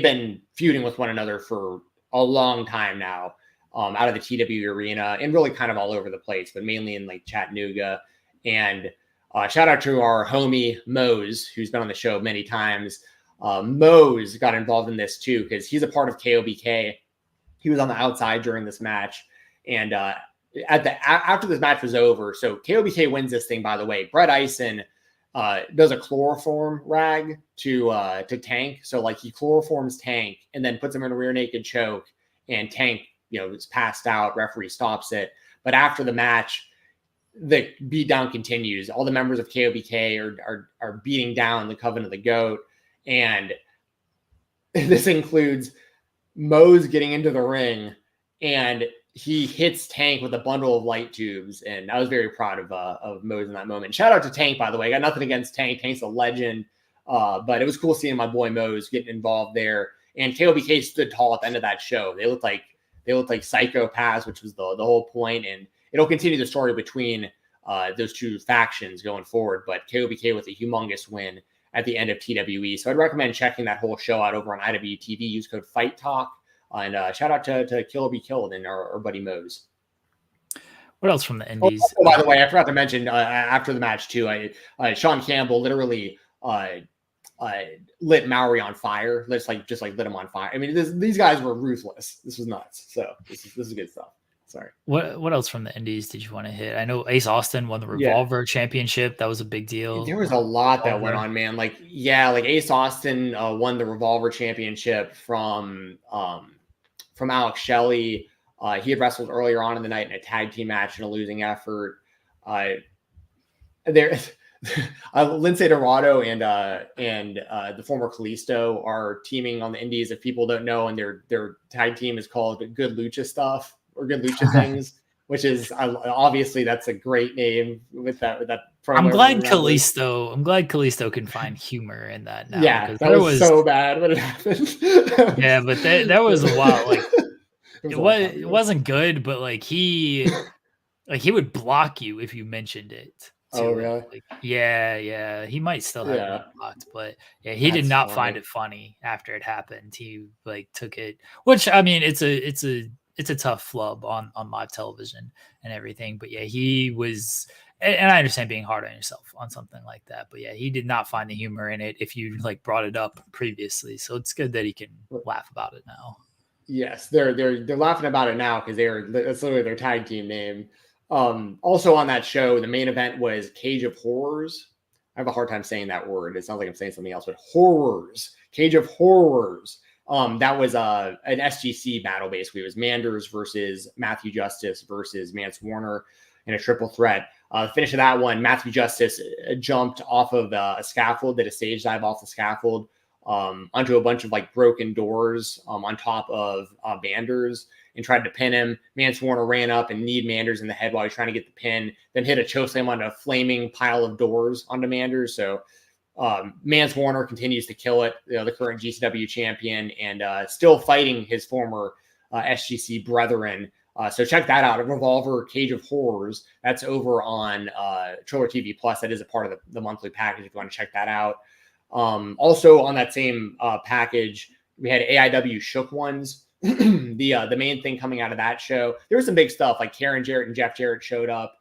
been feuding with one another for a long time now, out of the TWE arena and really kind of all over the place, but mainly in like Chattanooga. And shout out to our homie Mose, who's been on the show many times. Mose got involved in this too because he's a part of KOBK. He was on the outside during this match, and after this match was over, so KOBK wins this thing. By the way, Brett Eisen does a chloroform rag to Tank. So like he chloroforms Tank and then puts him in a rear naked choke, and Tank, is passed out. Referee stops it. But after the match, the beatdown continues. All the members of KOBK are beating down the Coven of the Goat. And this includes Mose getting into the ring, and he hits Tank with a bundle of light tubes, and I was very proud of Mose in that moment. Shout out to Tank, by the way. I got nothing against Tank. Tank's a legend, but it was cool seeing my boy Mose getting involved there. And KOBK stood tall at the end of that show. They looked like psychopaths, which was the whole point. And it'll continue the story between those two factions going forward. But KOBK with a humongous win at the end of TWE. So I'd recommend checking that whole show out over on IWTV. Use code Fight Talk. And shout out to Kill or Be Killed and our buddy Mose. What else from the indies? Oh, by the way, I forgot to mention after the match too, Sean Campbell literally lit Maori on fire. Just lit him on fire. I mean, these guys were ruthless. This was nuts. So this is good stuff. Sorry. What else from the indies did you want to hit? I know Ace Austin won the Revolver Championship. That was a big deal. There was a lot that went on, man. Like Ace Austin won the Revolver Championship from Alex Shelley. He had wrestled earlier on in the night in a tag team match in a losing effort. Lindsay Dorado and the former Kalisto are teaming on the indies. If people don't know, and their tag team is called Good Lucha Stuff or Good Lucha Things, which is obviously that's a great name with that promo. I'm glad Kalisto can find humor in that now. Yeah, that was so bad when it happened. Yeah, but that was a while. Like it wasn't good, but like he would block you if you mentioned it. Oh, really? Like, yeah. He might still have it blocked, but yeah, he did not find it funny after it happened. He like took it, which I mean, it's a tough flub on live television and everything. But yeah, he was, and I understand being hard on yourself on something like that. But yeah, he did not find the humor in it if you like brought it up previously. So it's good that he can laugh about it now. Yes, they're laughing about it now because that's literally their tag team name. Also on that show, the main event was Cage of Horrors. I have a hard time saying that word. It sounds like I'm saying something else, but horrors. Cage of Horrors. That was an SGC battle, basically. It was Manders versus Matthew Justice versus Mance Warner in a triple threat. The finish of that one, Matthew Justice jumped off of a scaffold, did a stage dive off the scaffold onto a bunch of like broken doors on top of Manders. and tried to pin him. Mance Warner ran up and kneed Manders in the head while he was trying to get the pin, then hit a chokeslam on a flaming pile of doors onto Manders. So Mance Warner continues to kill it, the current GCW champion, and still fighting his former SGC brethren. So check that out. A Revolver Cage of Horrors. That's over on Triller TV Plus. That is a part of the monthly package if you want to check that out. Also on that same package, we had AIW Shook Ones. The main thing coming out of that show, there was some big stuff like Karen Jarrett and Jeff Jarrett showed up.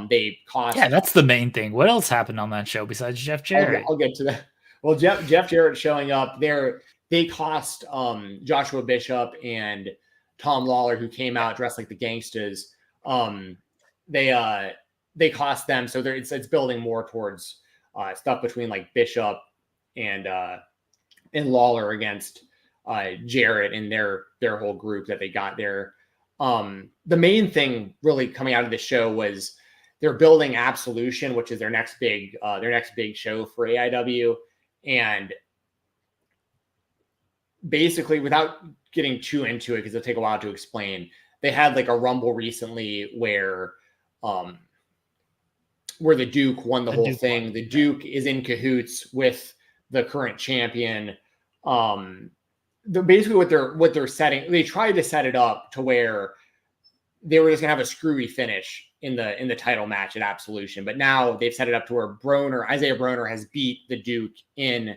They cost. Yeah, that's the main thing. What else happened on that show besides Jeff Jarrett? I'll get to that. Well, Jeff Jarrett showing up there. They cost Joshua Bishop and Tom Lawler, who came out dressed like the Gangstas. They cost them, so it's building more towards stuff between like Bishop and Lawler against Jarrett and their whole group that they got there. The main thing really coming out of this show was they're building Absolution, which is their next big show for AIW, and basically, without getting too into it, because it'll take a while to explain, they had like a Rumble recently where the Duke won the whole thing. The Duke is in cahoots with the current champion. Basically what they're setting, they tried to set it up to where they were just gonna have a screwy finish in the title match at Absolution, but now they've set it up to where Isaiah Broner has beat the Duke in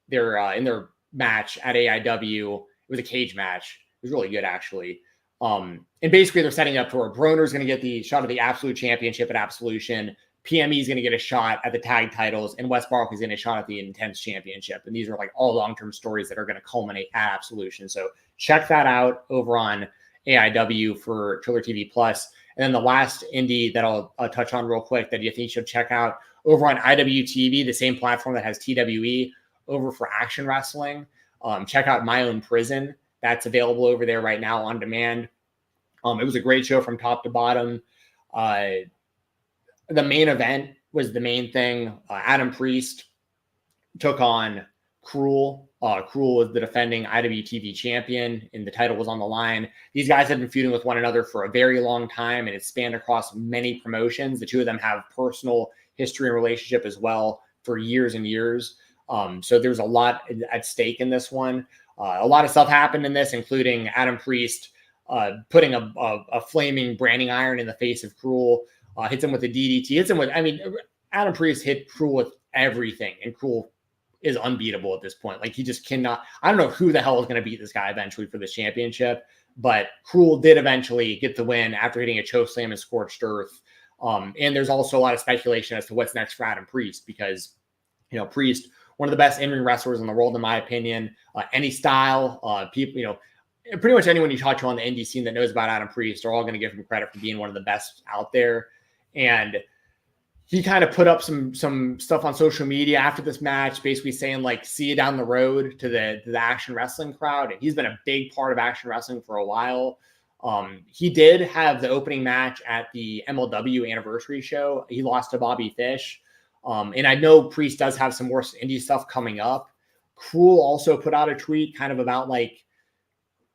their match at AIW. It was a cage match. It was really good, actually. And basically, they're setting up to where Broner's going to get the shot of the Absolute Championship at Absolution. PME is going to get a shot at the tag titles, and Wes Barkley's going to get a shot at the Intense Championship. And these are like all long-term stories that are going to culminate at Absolution. So check that out over on AIW for Triller TV Plus. And then the last indie that I'll touch on real quick that you think you should check out over on IWTV, the same platform that has TWE, over for Action Wrestling. Check out My Own Prison. That's available over there right now on demand. It was a great show from top to bottom. The main event was the main thing. Adam Priest took on Cruel. Cruel was the defending IWTV champion, and the title was on the line. These guys have been feuding with one another for a very long time, and it's spanned across many promotions. The two of them have personal history and relationship as well for years and years. So there's a lot at stake in this one. A lot of stuff happened in this, including Adam Priest putting a flaming branding iron in the face of Cruel, hits him with a DDT, Adam Priest hit Cruel with everything, and Cruel is unbeatable at this point. Like, he just cannot, I don't know who the hell is going to beat this guy eventually for this championship, but Cruel did eventually get the win after hitting a chokeslam and scorched earth. And there's also a lot of speculation as to what's next for Adam Priest, because, Priest, one of the best in-ring wrestlers in the world, in my opinion. Any style, people, pretty much anyone you talk to on the indie scene that knows about Adam Priest are all going to give him credit for being one of the best out there. And he kind of put up some stuff on social media after this match, basically saying, like, see you down the road to the Action Wrestling crowd. And he's been a big part of Action Wrestling for a while. He did have the opening match at the MLW anniversary show. He lost to Bobby Fish. And I know Priest does have some more indie stuff coming up. Cruel also put out a tweet kind of about like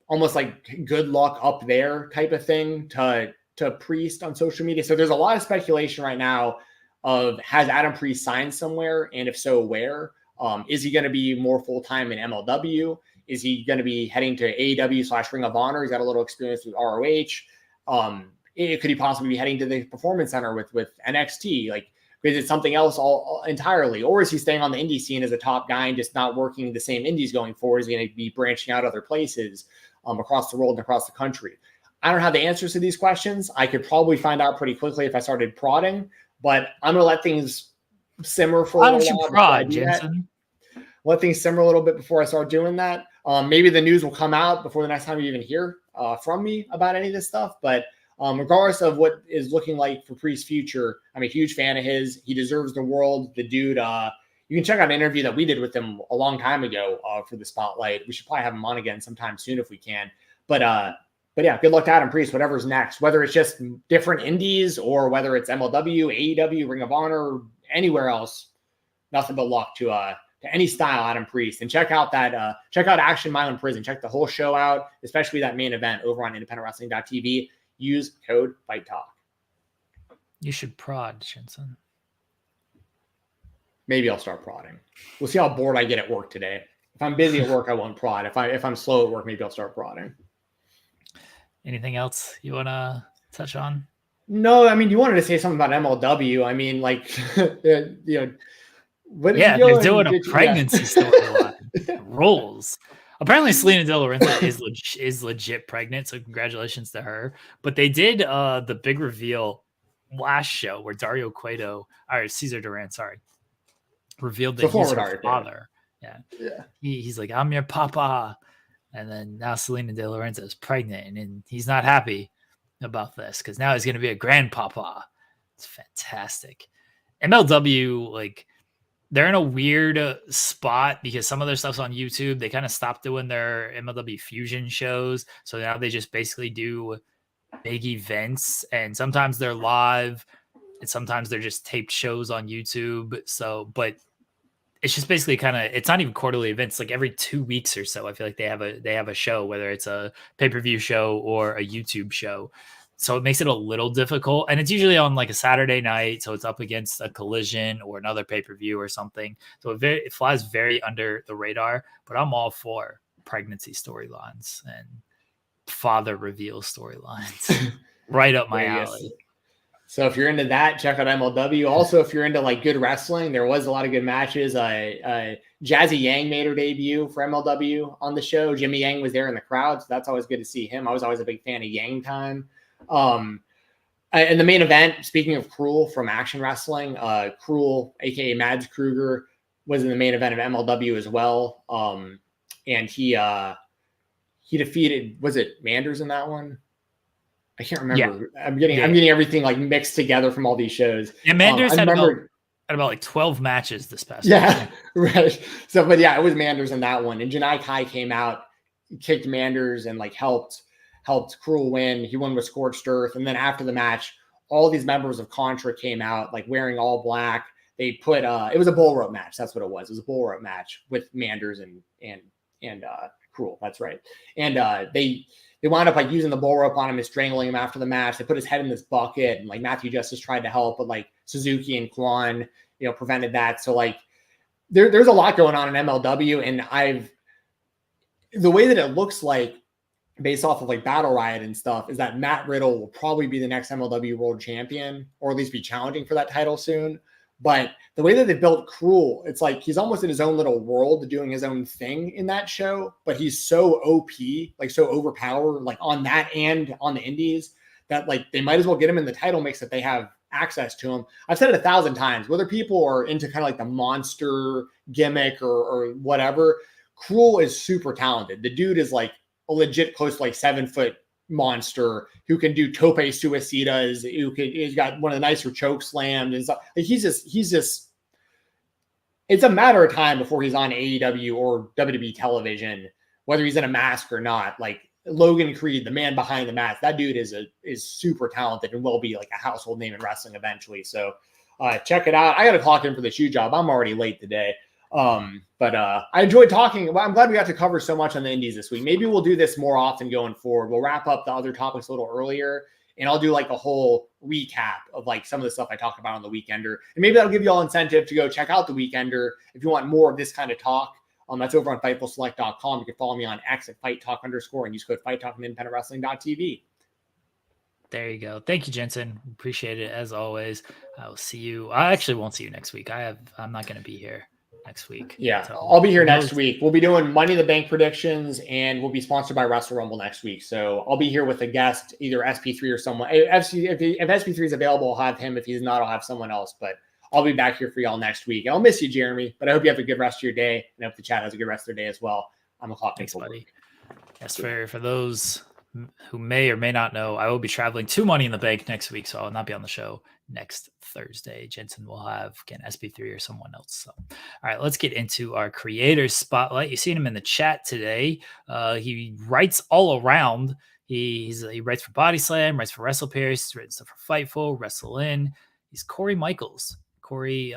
almost like good luck up there type of thing to Priest on social media. So there's a lot of speculation right now of, has Adam Priest signed somewhere? And if so, where? Is he going to be more full-time in MLW? Is he going to be heading to AEW / Ring of Honor? He's got a little experience with ROH. Could he possibly be heading to the Performance Center with NXT? Like, is it something else all entirely? Or is he staying on the indie scene as a top guy and just not working the same indies going forward? Is he going to be branching out other places across the world and across the country? I don't have the answers to these questions. I could probably find out pretty quickly if I started prodding, but I'm going to let things simmer for a little while. Why don't you prod, Jensen? Let things simmer a little bit before I start doing that. Maybe the news will come out before the next time you even hear from me about any of this stuff, but regardless of what is looking like for Priest's future, I'm a huge fan of his. He deserves the world. The dude, you can check out an interview that we did with him a long time ago for the Spotlight. We should probably have him on again sometime soon if we can. But yeah, good luck to Adam Priest, whatever's next, whether it's just different indies or whether it's MLW, AEW, Ring of Honor, anywhere else. Nothing but luck to to any style Adam Priest. And check out Action Mile in Prison. Check the whole show out, especially that main event over on independentwrestling.tv. Use code Fight Talk. You should prod, Jensen. Maybe I'll start prodding. We'll see how bored I get at work today. If I'm busy at work, I won't prod. If I'm slow at work, maybe I'll start prodding. Anything else you want to touch on? No, I mean, you wanted to say something about MLW. I mean, like, they're doing a pregnancy storyline. Rolls. Apparently, Selena De La Renta is legit pregnant, so congratulations to her. But they did the big reveal last show where Dario Cueto, or Cesar Duran, revealed that he's her father. Yeah. He's like, I'm your papa. And then now Selena De La Renta is pregnant, and he's not happy about this because now he's going to be a grandpapa. It's fantastic. MLW, like, they're in a weird spot because some of their stuff's on YouTube. They kind of stopped doing their MLW Fusion shows. So now they just basically do big events, and sometimes they're live and sometimes they're just taped shows on YouTube. So, but it's just basically it's not even quarterly events. Like every 2 weeks or so, I feel like they have a show, whether it's a pay-per-view show or a YouTube show. So it makes it a little difficult. And it's usually on like a Saturday night. So it's up against a Collision or another pay-per-view or something. So it flies very under the radar, but I'm all for pregnancy storylines and father reveal storylines. Right up my alley. So if you're into that, check out MLW. Also, if you're into like good wrestling, there was a lot of good matches. Jazzy Yang made her debut for MLW on the show. Jimmy Yang was there in the crowd, so that's always good to see him. I was always a big fan of Yang time. In the main event, speaking of Cruel from Action Wrestling, Cruel, aka Mads Kruger, was in the main event of MLW as well. And he defeated, was it Manders in that one? I can't remember. Yeah. I'm getting everything like mixed together from all these shows. Yeah, Manders had about like 12 matches this past week. Right. So, but yeah, it was Manders in that one. And Janai Kai came out, kicked Manders, and like helped Cruel win. He won with Scorched Earth. And then after the match, all these members of Contra came out like wearing all black. They put it was a bull rope match. That's what it was. It was a bull rope match with Manders and Cruel. That's right. And they wound up like using the bull rope on him and strangling him after the match. They put his head in this bucket, and like Matthew Justice tried to help, but like Suzuki and Kwan, prevented that. So like there's a lot going on in MLW, and the way that it looks like based off of like Battle Riot and stuff is that Matt Riddle will probably be the next MLW World Champion, or at least be challenging for that title soon. But the way that they built Cruel, it's like he's almost in his own little world doing his own thing in that show, but he's so OP, like so overpowered, like on that and on the indies, that like they might as well get him in the title mix that they have access to him. I've said it 1,000 times, whether people are into kind of like the monster gimmick or whatever, Cruel is super talented. The dude is like a legit close to like 7-foot monster who can do tope suicidas, he's got one of the nicer choke slams and stuff. Like he's just it's a matter of time before he's on AEW or WWE television, whether he's in a mask or not. Like Logan Creed, the man behind the mask, that dude is super talented and will be like a household name in wrestling eventually. So check it out. I got to clock in for the shoe job. I'm already late today. But I enjoyed talking. Well, I'm glad we got to cover so much on the indies this week. Maybe we'll do this more often going forward. We'll wrap up the other topics a little earlier, and I'll do like a whole recap of like some of the stuff I talked about on the Weekender. And maybe that'll give you all incentive to go check out the Weekender if you want more of this kind of talk. That's over on FightfulSelect.com. You can follow me on X at FightTalk_ and use code FightTalk on IndependentWrestling.tv. There you go. Thank you, Jensen. Appreciate it as always. I will see you. I actually won't see you next week. I'm not going to be here next week. Yeah, so I'll be here next week. We'll be doing Money in the Bank predictions, and we'll be sponsored by Wrestle Rumble next week. So I'll be here with a guest, either SP3 or someone. If SP3 is available, I'll have him. If he's not, I'll have someone else. But I'll be back here for y'all next week. I'll miss you, Jeremy, but I hope you have a good rest of your day, and I hope the chat has a good rest of their day as well. I'm a clock. Thanks, buddy. Yes, for those who may or may not know, I will be traveling to Money in the Bank next week, so I'll not be on the show next Thursday. Jensen will have, again, SP3 or someone else. So, all right, let's get into our creator spotlight. You've seen him in the chat today. He writes all around. He writes for Bodyslam, writes for WrestlePurists, written stuff for Fightful, Wrestle In. He's Corey Michaels. Corey,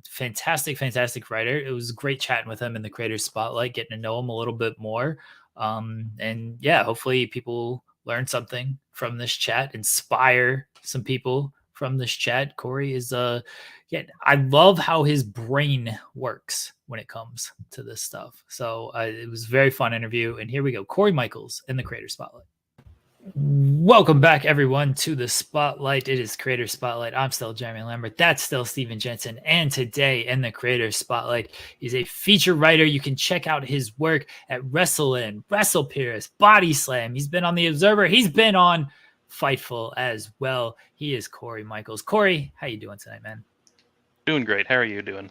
fantastic writer. It was great chatting with him in the Creator Spotlight, getting to know him a little bit more. And yeah, hopefully people learn something from this chat, inspire some people from this chat. Corey is yeah, I love how his brain works when it comes to this stuff. So it was a very fun interview. And here we go. Corey Michaels in the Creator Spotlight. Welcome back, everyone, to the Spotlight. It is Creator Spotlight. I'm still Jeremy Lambert. That's still Stephen Jensen. And today in the Creator Spotlight, he's a feature writer. You can check out his work at WrestleIn, WrestlePurists, Bodyslam. He's been on The Observer. He's been on Fightful as well. He is Corey Michaels. Corey, how you doing tonight, man? Doing great. How are you doing?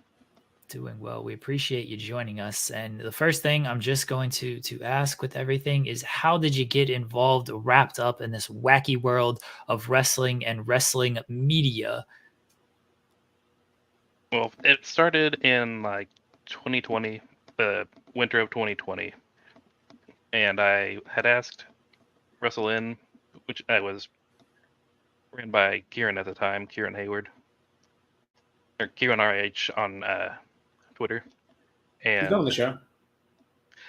Doing well. We appreciate you joining us. And the first thing I'm just going to ask with everything is, how did you get involved, wrapped up in this wacky world of wrestling and wrestling media? Well, it started in like 2020, the winter of 2020. And I had asked WrestleIn, which I was ran by Kieran at the time, Kieran Hayward, or Kieran RH on Twitter. And He's on the show.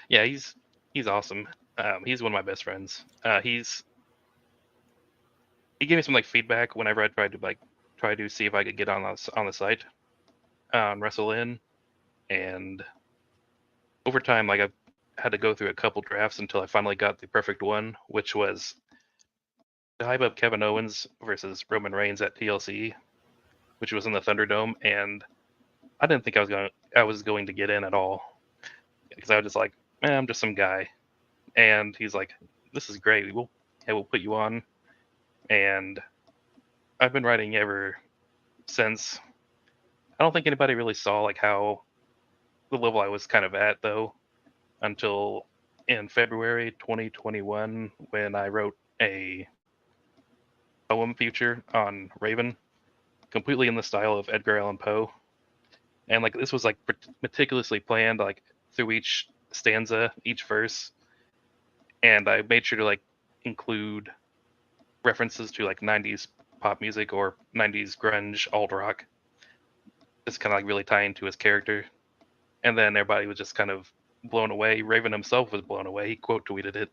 Yeah, he's awesome. He's one of my best friends. He gave me some like feedback whenever I tried to see if I could get on the site on WrestleIn, and over time, like, I've had to go through a couple drafts until I finally got the perfect one, which was to hype up Kevin Owens versus Roman Reigns at TLC, which was in the Thunderdome, and I didn't think I was going to get in at all, because I was just like, man, I'm just some guy. And he's like, this is great. We'll put you on. And I've been writing ever since. I don't think anybody really saw like how the level I was kind of at, though, until in February 2021, when I wrote a poem feature on Raven, completely in the style of Edgar Allan Poe. And like, this was like meticulously planned, like through each stanza, each verse. And I made sure to like include references to like 90s pop music or 90s grunge, alt rock. Just kind of like really tie into his character. And then everybody was just kind of blown away. Raven himself was blown away. He quote tweeted it.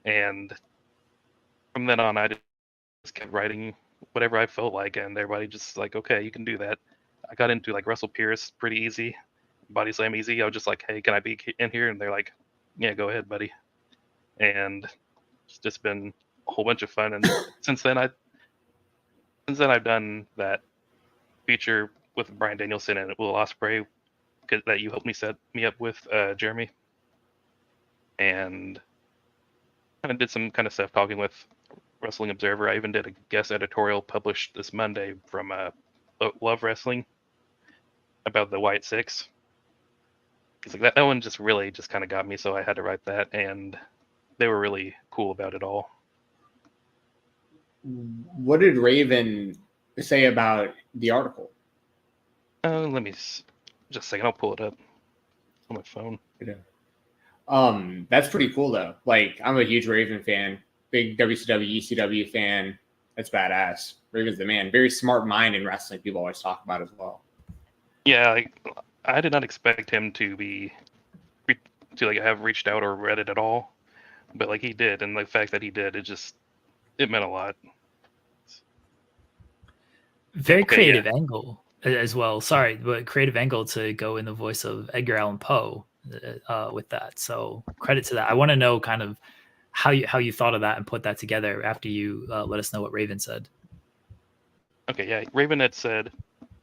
And from then on, I just kept writing whatever I felt like, and everybody just like, okay, you can do that. I got into like WrestlePurists pretty easy, Bodyslam easy. I was just like, hey, can I be in here? And they're like, yeah, go ahead, buddy. And it's just been a whole bunch of fun. And since then I've done that feature with Bryan Danielson and Will Ospreay that you helped me set me up with, Jeremy. And kind of did some kind of stuff talking with Wrestling Observer. I even did a guest editorial published this Monday from Love Wrestling about the White Six. It's like that one just really just kind of got me, so I had to write that, and they were really cool about it all. What did Raven say about the article? Let me just a second. I'll pull it up on my phone. That's pretty cool though. Like, I'm a huge Raven fan, big WCW, ECW fan. That's badass. Raven's the man. Very smart mind in wrestling. People always talk about as well. Yeah, I did not expect him to have reached out or read it at all, but like he did, and the fact that he did, it meant a lot. Very creative angle as well. Sorry, but creative angle to go in the voice of Edgar Allan Poe with that. So credit to that. I want to know kind of how you thought of that and put that together after you let us know what Raven said. Okay, yeah, Raven had said,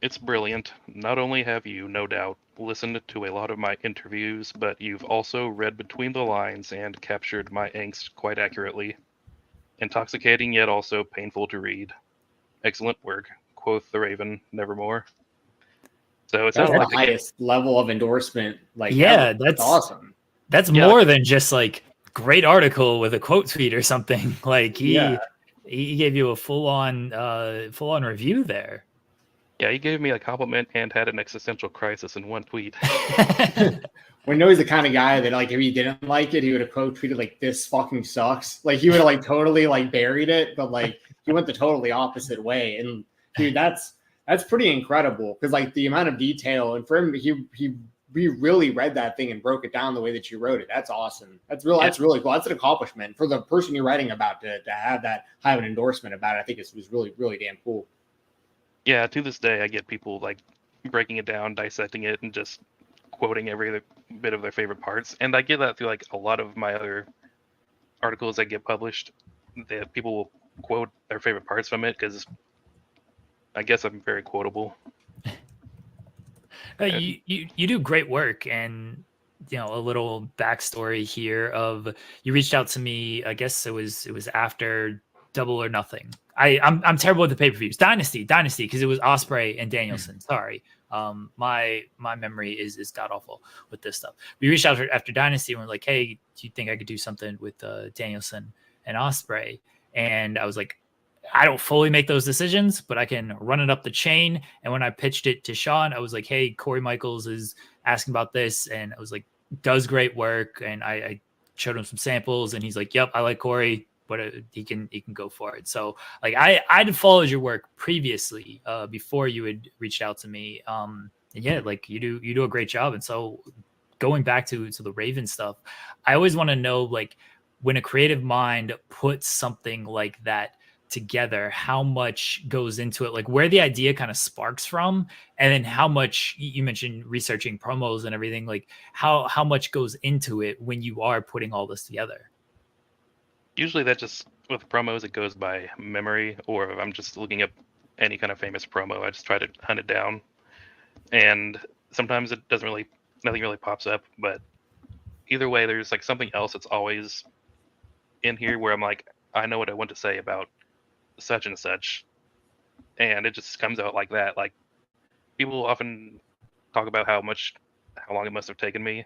it's brilliant. Not only have you, no doubt, listened to a lot of my interviews, but you've also read between the lines and captured my angst quite accurately. Intoxicating yet also painful to read. Excellent work, quoth the Raven, nevermore. So it's that's not the like highest level of endorsement. Like, yeah, that's awesome. That's more than just like great article with a quote tweet or something. Like he gave you a full on review there. Yeah, he gave me a compliment and had an existential crisis in one tweet. We know he's the kind of guy that, like, if he didn't like it, he would have quote tweeted like, "This fucking sucks." Like, he would have like totally like buried it, but like he went the totally opposite way. And dude, that's That's pretty incredible because like the amount of detail, and for him, he really read that thing and broke it down the way that you wrote it. That's awesome. That's really cool. That's an accomplishment for the person you're writing about to have that high of an endorsement about it. I think it was really damn cool. Yeah, to this day, I get people like breaking it down, dissecting it, and just quoting every bit of their favorite parts. And I get that through like a lot of my other articles that get published, that people will quote their favorite parts from it because I guess I'm very quotable. You do great work, and a little backstory here of you reached out to me. I guess it was after Double or Nothing. I'm terrible with the pay-per-views. Dynasty, because it was Ospreay and Danielson. Sorry. My memory is god awful with this stuff. We reached out after Dynasty and we're like, hey, do you think I could do something with Danielson and Ospreay? And I was like, I don't fully make those decisions, but I can run it up the chain. And when I pitched it to Sean, I was like, hey, Corey Michaels is asking about this. And I was like, does great work. And I showed him some samples and he's like, yep, I like Corey, but he can go for it. So like I'd followed your work previously before you had reached out to me. And yeah, like you do a great job. And so going back to the Raven stuff, I always want to know, like, when a creative mind puts something like that together, how much goes into it, like where the idea kind of sparks from, and then how much you mentioned researching promos and everything, like how much goes into it when you are putting all this together. Usually that just, with promos, it goes by memory, or if I'm just looking up any kind of famous promo, I just try to hunt it down. And sometimes it nothing really pops up, but either way, there's like something else that's always in here where I'm like, I know what I want to say about such and such, and it just comes out like that. Like, people often talk about how long it must have taken me,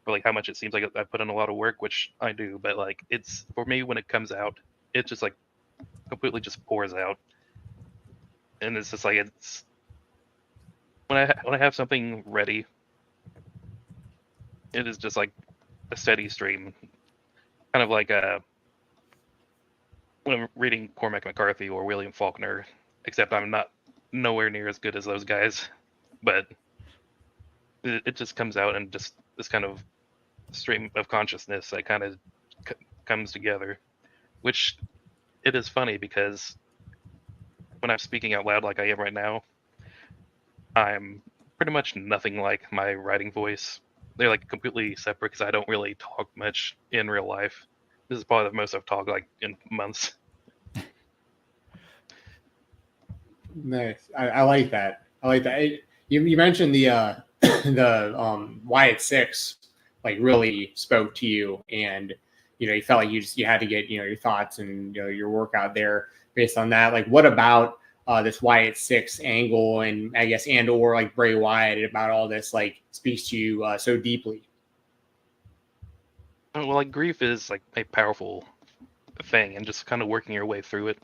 or like how much it seems like I put in a lot of work, which I do, but like, it's, for me, when it comes out, it just like completely just pours out, and it's just like, it's when I have something ready, it is just like a steady stream, kind of like when I'm reading Cormac McCarthy or William Faulkner, except I'm nowhere near as good as those guys, but it just comes out and just this kind of stream of consciousness that kind of comes together, which it is funny because when I'm speaking out loud like I am right now, I'm pretty much nothing like my writing voice. They're like completely separate because I don't really talk much in real life. This is probably the most I've talked like in months. Nice. I like that. You mentioned the Wyatt 6 like really spoke to you, and you felt like you had to get your thoughts and your work out there based on that. Like, what about this Wyatt 6 angle, and I guess or like Bray Wyatt, about all this like speaks to you so deeply? Well, like, grief is like a powerful thing, and just kind of working your way through it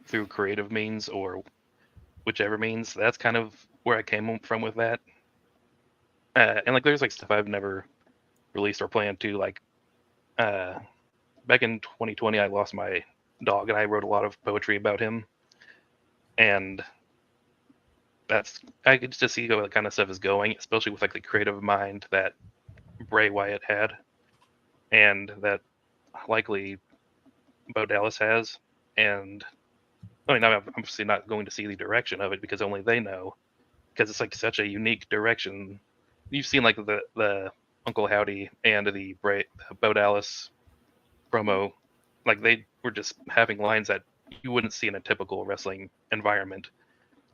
through creative means or whichever means, that's kind of where I came from with that. And like, there's like stuff I've never released or planned to, like back in 2020 I lost my dog and I wrote a lot of poetry about him, and I could just see how that kind of stuff is going, especially with like the creative mind that Bray Wyatt had and that likely Bo Dallas has. And I mean, I'm obviously not going to see the direction of it because only they know, because it's like such a unique direction. You've seen like the Uncle Howdy and the Bo Dallas promo, like they were just having lines that you wouldn't see in a typical wrestling environment.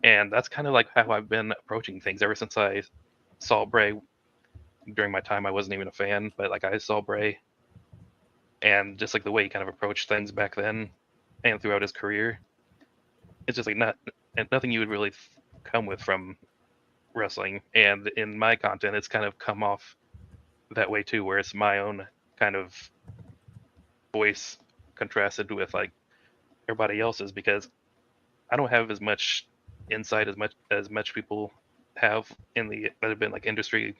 And that's kind of like how I've been approaching things ever since I saw Bray. During my time, I wasn't even a fan, but like I saw Bray, and just like the way he kind of approached things back then and throughout his career, it's just like nothing you would really come with from wrestling. And in my content, it's kind of come off that way too, where it's my own kind of voice contrasted with like everybody else's, because I don't have as much insight as much people have that have been like industry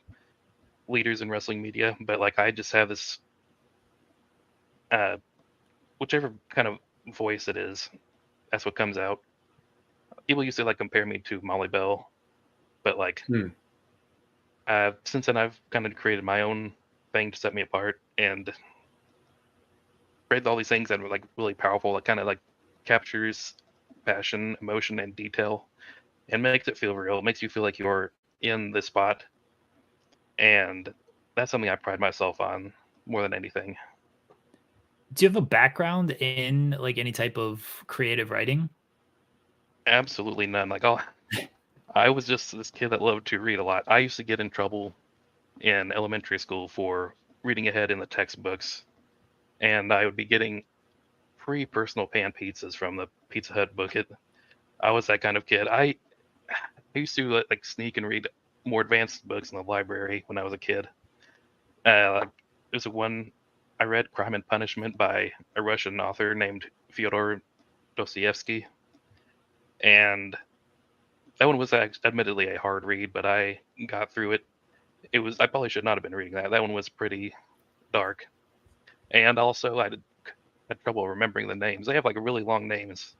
leaders in wrestling media, but like I just have this whichever kind of voice it is, that's what comes out. people used to like compare me to Molly Bell, but like since then I've kind of created my own thing to set me apart and created all these things that were like really powerful. It kind of like captures passion, emotion, and detail, and makes it feel real. It makes you feel like you're in the spot, and that's something I pride myself on more than anything. Do you have a background in like any type of creative writing? Absolutely none. Like, I was just this kid that loved to read a lot. I used to get in trouble in elementary school for reading ahead in the textbooks, and I would be getting free personal pan pizzas from the Pizza Hut bucket. I was that kind of kid. I used to like sneak and read more advanced books in the library when I was a kid. There's one I read, Crime and Punishment, by a Russian author named Fyodor Dostoevsky, and that one was admittedly a hard read, but I got through it. I probably should not have been reading that. That one was pretty dark, and also I had trouble remembering the names. They have like really long names.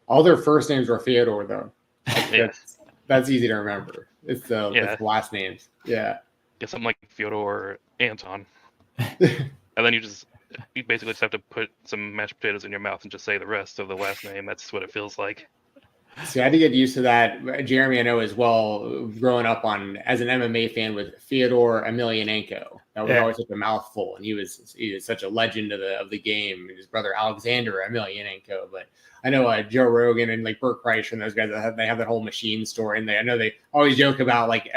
All their first names were Theodore, though. Yeah. That's easy to remember. It's the last names. Yeah. Get something like Fyodor or Anton. And then you basically just have to put some mashed potatoes in your mouth and just say the rest of the last name. That's what it feels like. See, I had to get used to that. Jeremy, I know as well, growing up as an MMA fan with Fyodor Emelianenko. That was always such a mouthful, and he was such a legend of the game. His brother Alexander Emelianenko, but I know Joe Rogan and like Burt Kreischer and those guys they have that whole machine story, and I know they always joke about like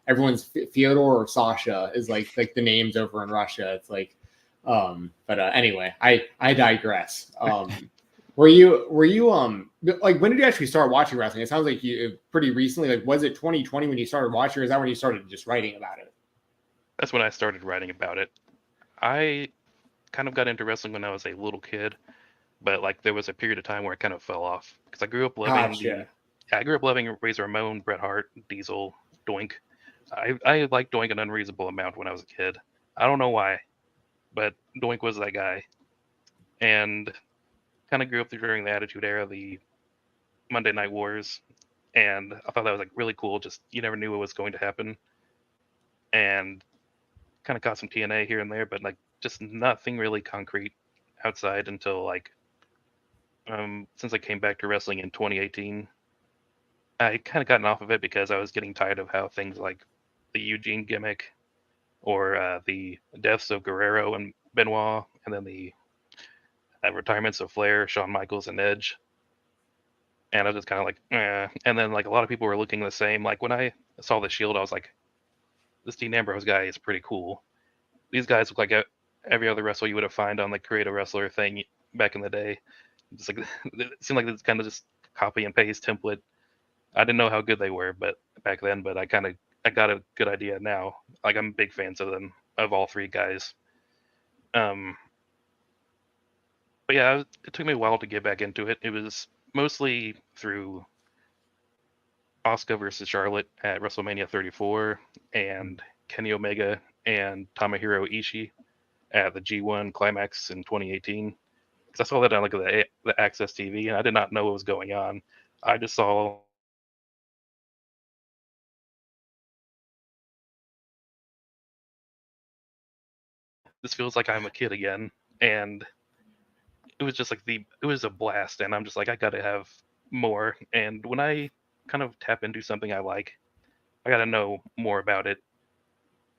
everyone's Fyodor or Sasha is like the names over in Russia. It's like, but anyway, I digress. Were you like, when did you actually start watching wrestling? It sounds like you pretty recently. Like, was it 2020 when you started watching, or is that when you started just writing about it? That's when I started writing about it. I kind of got into wrestling when I was a little kid, but like there was a period of time where I kind of fell off because I grew up loving Razor Ramon, Bret Hart, Diesel, Doink. I liked Doink an unreasonable amount when I was a kid. I don't know why, but Doink was that guy, and kind of grew up during the Attitude Era, the Monday Night Wars, and I thought that was like really cool. Just you never knew what was going to happen, and kind of caught some TNA here and there, but like just nothing really concrete outside until like since I came back to wrestling in 2018. I kind of gotten off of it because I was getting tired of how things like the Eugene gimmick or the deaths of Guerrero and Benoit, and then the retirements of Flair, Shawn Michaels, and Edge. And I was just kind of like, eh. And then like a lot of people were looking the same. Like when I saw the Shield, I was like, this Dean Ambrose guy is pretty cool. These guys look like every other wrestler you would have found on the Create a Wrestler thing back in the day. Just like it seemed like it's kind of just copy and paste template. I didn't know how good they were, but back then, but I got a good idea now. Like I'm big fans of them, of all three guys. But yeah, it took me a while to get back into it. It was mostly through Asuka versus Charlotte at WrestleMania 34 and Kenny Omega and Tomohiro Ishii at the G1 Climax in 2018. Because I saw that on like the Access TV, and I did not know what was going on. I just saw this feels like I'm a kid again, and it was just like it was a blast, and I'm just like I gotta have more. And when I kind of tap into something I like, I gotta know more about it.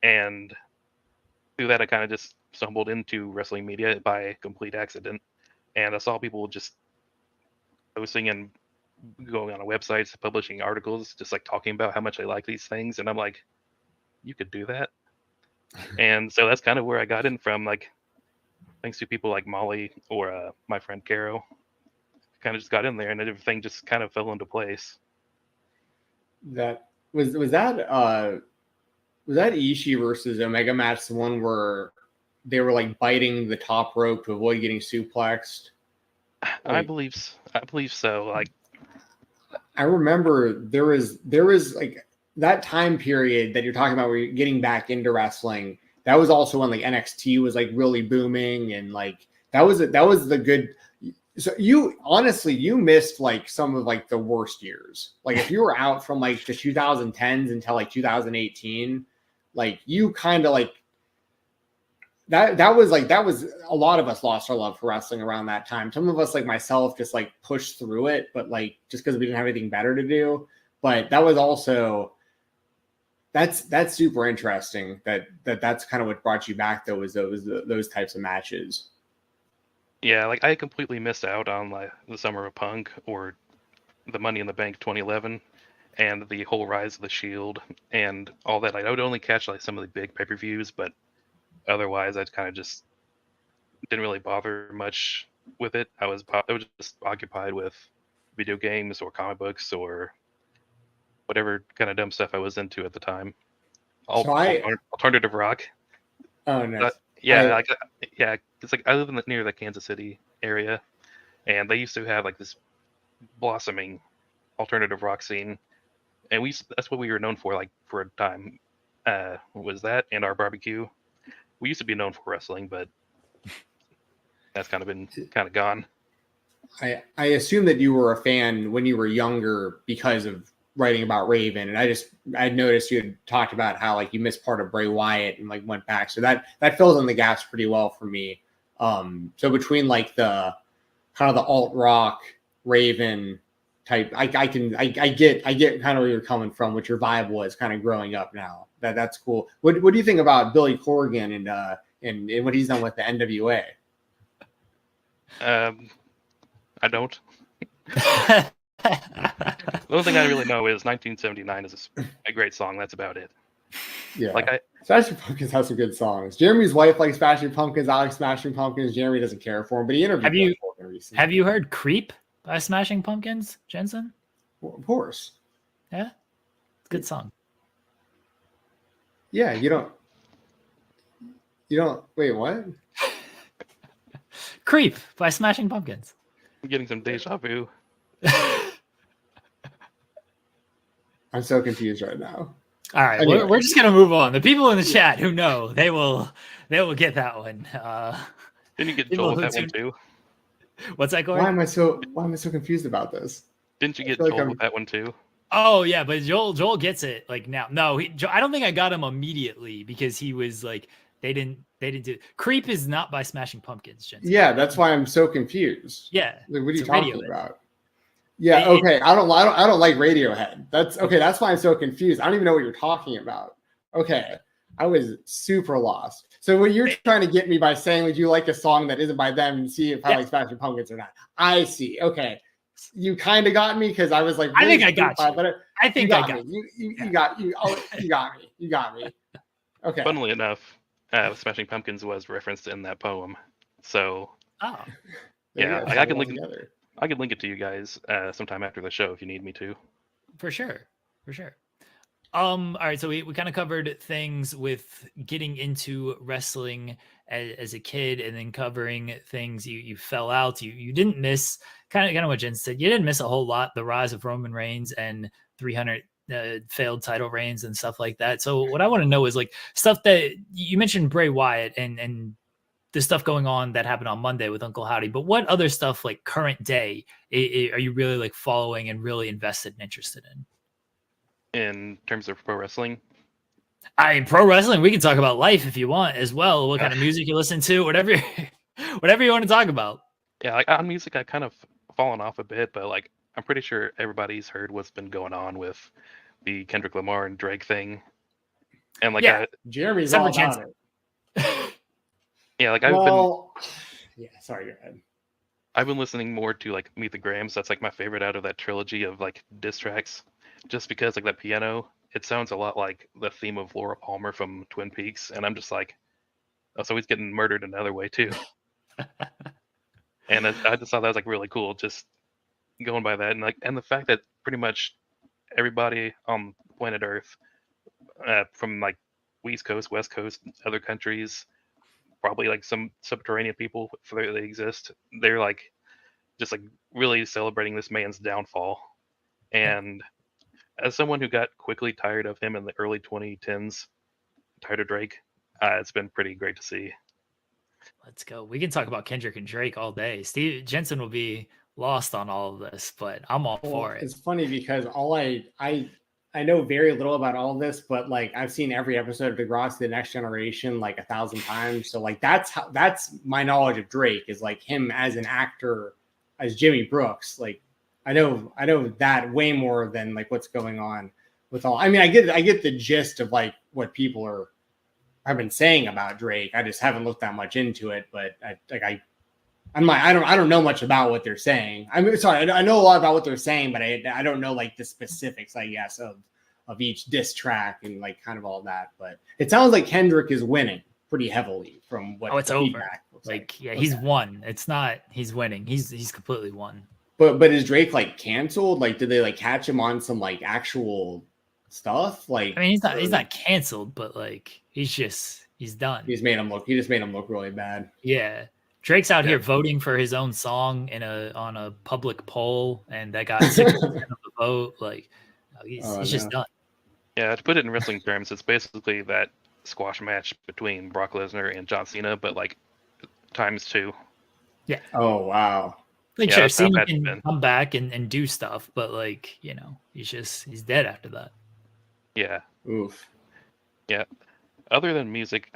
And through that, I kind of just stumbled into wrestling media by complete accident, and I saw people just posting and going on websites, publishing articles, just like talking about how much they like these things, and I'm like, you could do that. And so that's kind of where I got in from, like thanks to people like Molly or my friend Caro. Kind of just got in there, and everything just kind of fell into place. That was that Ishii versus Omega match, the one where they were like biting the top rope to avoid getting suplexed? I believe so. Like I remember there was like that time period that you're talking about where you're getting back into wrestling. That was also when like NXT was like really booming, and like that was the good. So you missed like some of like the worst years. Like if you were out from like the 2010s until like 2018, like you kind of like that was a lot of us lost our love for wrestling around that time. Some of us like myself just like pushed through it, but like just because we didn't have anything better to do. But that was also that's super interesting that's kind of what brought you back though, was those types of matches. Yeah, like I completely missed out on like the Summer of Punk or the Money in the Bank 2011 and the whole Rise of the Shield and all that. Like, I would only catch like some of the big pay-per-views, but otherwise I kind of just didn't really bother much with it. I was just occupied with video games or comic books or whatever kind of dumb stuff I was into at the time. Alternative rock. Oh no. Yeah, it's like I live near the Kansas City area, and they used to have like this blossoming alternative rock scene, and that's what we were known for, like for a time. Was that and our barbecue? We used to be known for wrestling, but that's kind of been gone. I assume that you were a fan when you were younger because of writing about Raven, and I noticed you had talked about how like you missed part of Bray Wyatt and like went back, so that fills in the gaps pretty well for me. So between like the kind of the alt rock Raven type, I get kind of where you're coming from, what your vibe was kind of growing up now. That's cool. What do you think about Billy Corgan and what he's done with the NWA? I don't. The only thing I really know is 1979 is a great song. That's about it. Yeah. Like Smashing Pumpkins has some good songs. Jeremy's wife likes Smashing Pumpkins. I like Smashing Pumpkins. Jeremy doesn't care for him, but he interviewed recently. Have you heard Creep by Smashing Pumpkins, Jensen? Well, of course. Yeah. It's a good song. Yeah, you don't wait, what? Creep by Smashing Pumpkins. I'm getting some deja vu. I'm so confused right now. All right, anyway. we're just gonna move on. The people in the chat who know, they will get that one. Didn't you get Joel with that one too? What's that, Corey? Why am I so confused about this? Didn't you get Joel with that one too? Oh yeah, but Joel gets it like now. No, I don't think I got him immediately because he was like they didn't do Creep is not by Smashing Pumpkins, Jensen. Yeah, that's why I'm so confused. Yeah, like, what are you talking about? Yeah, okay. I don't like Radiohead. That's okay. That's why I'm so confused. I don't even know what you're talking about. Okay, I was super lost. So what you're trying to get me by saying, would you like a song that isn't by them and see if I like Smashing Pumpkins or not? I see. Okay, you kind of got me because I was like, I think I got you. But I think I got me. You got me. You got me. Okay. Funnily enough, Smashing Pumpkins was referenced in that poem. So yeah, I can link together. I could link it to you guys sometime after the show if you need me to. For sure. All right, so we kind of covered things with getting into wrestling as a kid, and then covering things you fell out. You didn't miss kind of what Jen said. You didn't miss a whole lot. The rise of Roman Reigns and 300 failed title reigns and stuff like that. So what I want to know is like stuff that you mentioned, Bray Wyatt and the stuff going on that happened on Monday with Uncle Howdy, but what other stuff like current day are you really like following and really invested and interested in? In terms of pro wrestling? I mean, pro wrestling, we can talk about life if you want as well. What kind of music you listen to, whatever you want to talk about. Yeah, like on music, I've kind of fallen off a bit, but like I'm pretty sure everybody's heard what's been going on with the Kendrick Lamar and Drake thing. And like Jeremy's all about it. Yeah, like sorry, go ahead. I've been listening more to like Meet the Grahams. That's like my favorite out of that trilogy of like diss tracks, just because like that piano, it sounds a lot like the theme of Laura Palmer from Twin Peaks, and I'm just like, oh, so he's getting murdered another way too. And I just thought that was like really cool, just going by that, and the fact that pretty much everybody on planet Earth, from like East Coast, West Coast, other countries, probably like some subterranean people if they exist, they're like just like really celebrating this man's downfall. And as someone who got quickly tired of him in the early 2010s, tired of Drake, it's been pretty great to see. Let's go. We can talk about Kendrick and Drake all day. Steve Jensen will be lost on all of this, but I'm all for it. It's funny because I know very little about all of this, but like I've seen every episode of DeGrasse The Next Generation like 1,000 times. So like that's my knowledge of Drake, is like him as an actor, as Jimmy Brooks. Like I know that way more than like what's going on with all. I mean, I get the gist of like what people have been saying about Drake. I just haven't looked that much into it, but I don't know much about what they're saying. I mean, sorry, I know a lot about what they're saying, but I don't know like the specifics, I guess, of each diss track and like kind of all that. But it sounds like Kendrick is winning pretty heavily from what it's over. looks like. Yeah, he's won. It's not he's winning. He's completely won. But is Drake like canceled? Like, did they like catch him on some like actual stuff? Like, I mean, he's not canceled, but like he's done. He just made him look really bad. Yeah. Drake's out here voting for his own song on a public poll, and that got 6% of the vote. Like, he's just done. Yeah, to put it in wrestling terms, it's basically that squash match between Brock Lesnar and John Cena, but like ×2. Yeah. Oh wow. Like, sure, Cena can come back and do stuff, but like, he's dead after that. Yeah. Oof. Yeah. Other than music,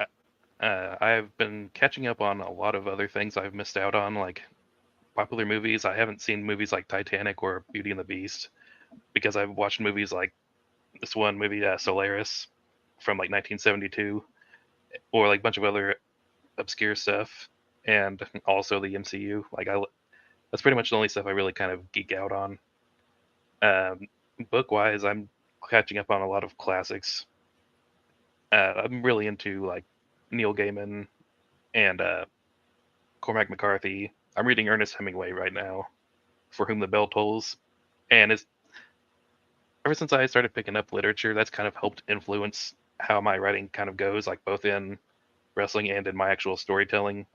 I've been catching up on a lot of other things I've missed out on, like popular movies. I haven't seen movies like Titanic or Beauty and the Beast because I've watched movies like this one movie, Solaris, from like 1972, or like a bunch of other obscure stuff, and also the MCU. Like that's pretty much the only stuff I really kind of geek out on. Book-wise, I'm catching up on a lot of classics. I'm really into like Neil Gaiman and Cormac McCarthy. I'm reading Ernest Hemingway right now, For Whom the Bell Tolls, and ever since I started picking up literature, that's kind of helped influence how my writing kind of goes, like both in wrestling and in my actual storytelling,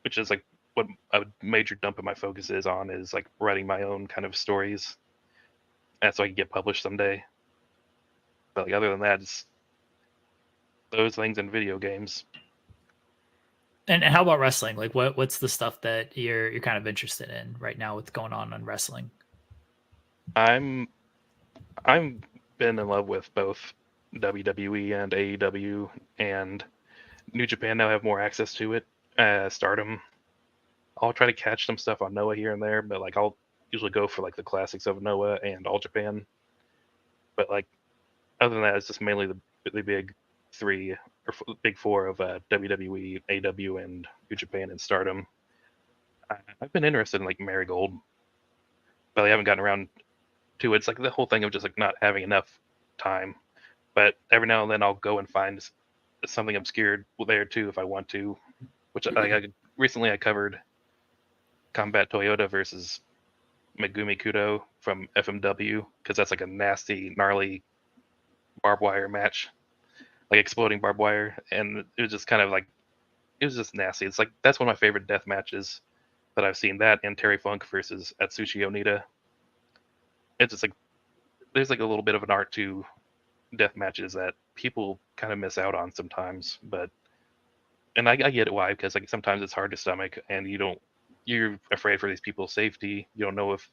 which is like what a major dump of my focus is on, is like writing my own kind of stories, and so I can get published someday. But like, other than that, it's those things in video games. And how about wrestling? Like, what's the stuff that you're kind of interested in right now? What's going on wrestling? I'm been in love with both WWE and AEW, and New Japan now have more access to it. Stardom. I'll try to catch some stuff on Noah here and there, but like I'll usually go for like the classics of Noah and All Japan. But like other than that, it's just mainly the big three or big four of WWE, AEW, and New Japan and Stardom. I've been interested in like Marigold, but I haven't gotten around to it. It's like the whole thing of just like not having enough time. But every now and then I'll go and find something obscure there too if I want to. Which recently I covered Combat Toyota versus Megumi Kudo from FMW, because that's like a nasty, gnarly barbed wire match, like exploding barbed wire, and it was just kind of like, it was just nasty. It's like, that's one of my favorite death matches that I've seen, that and Terry Funk versus Atsushi Onita. It's just like, there's like a little bit of an art to death matches that people kind of miss out on sometimes, and I get it why, because like sometimes it's hard to stomach, and you're afraid for these people's safety. You don't know if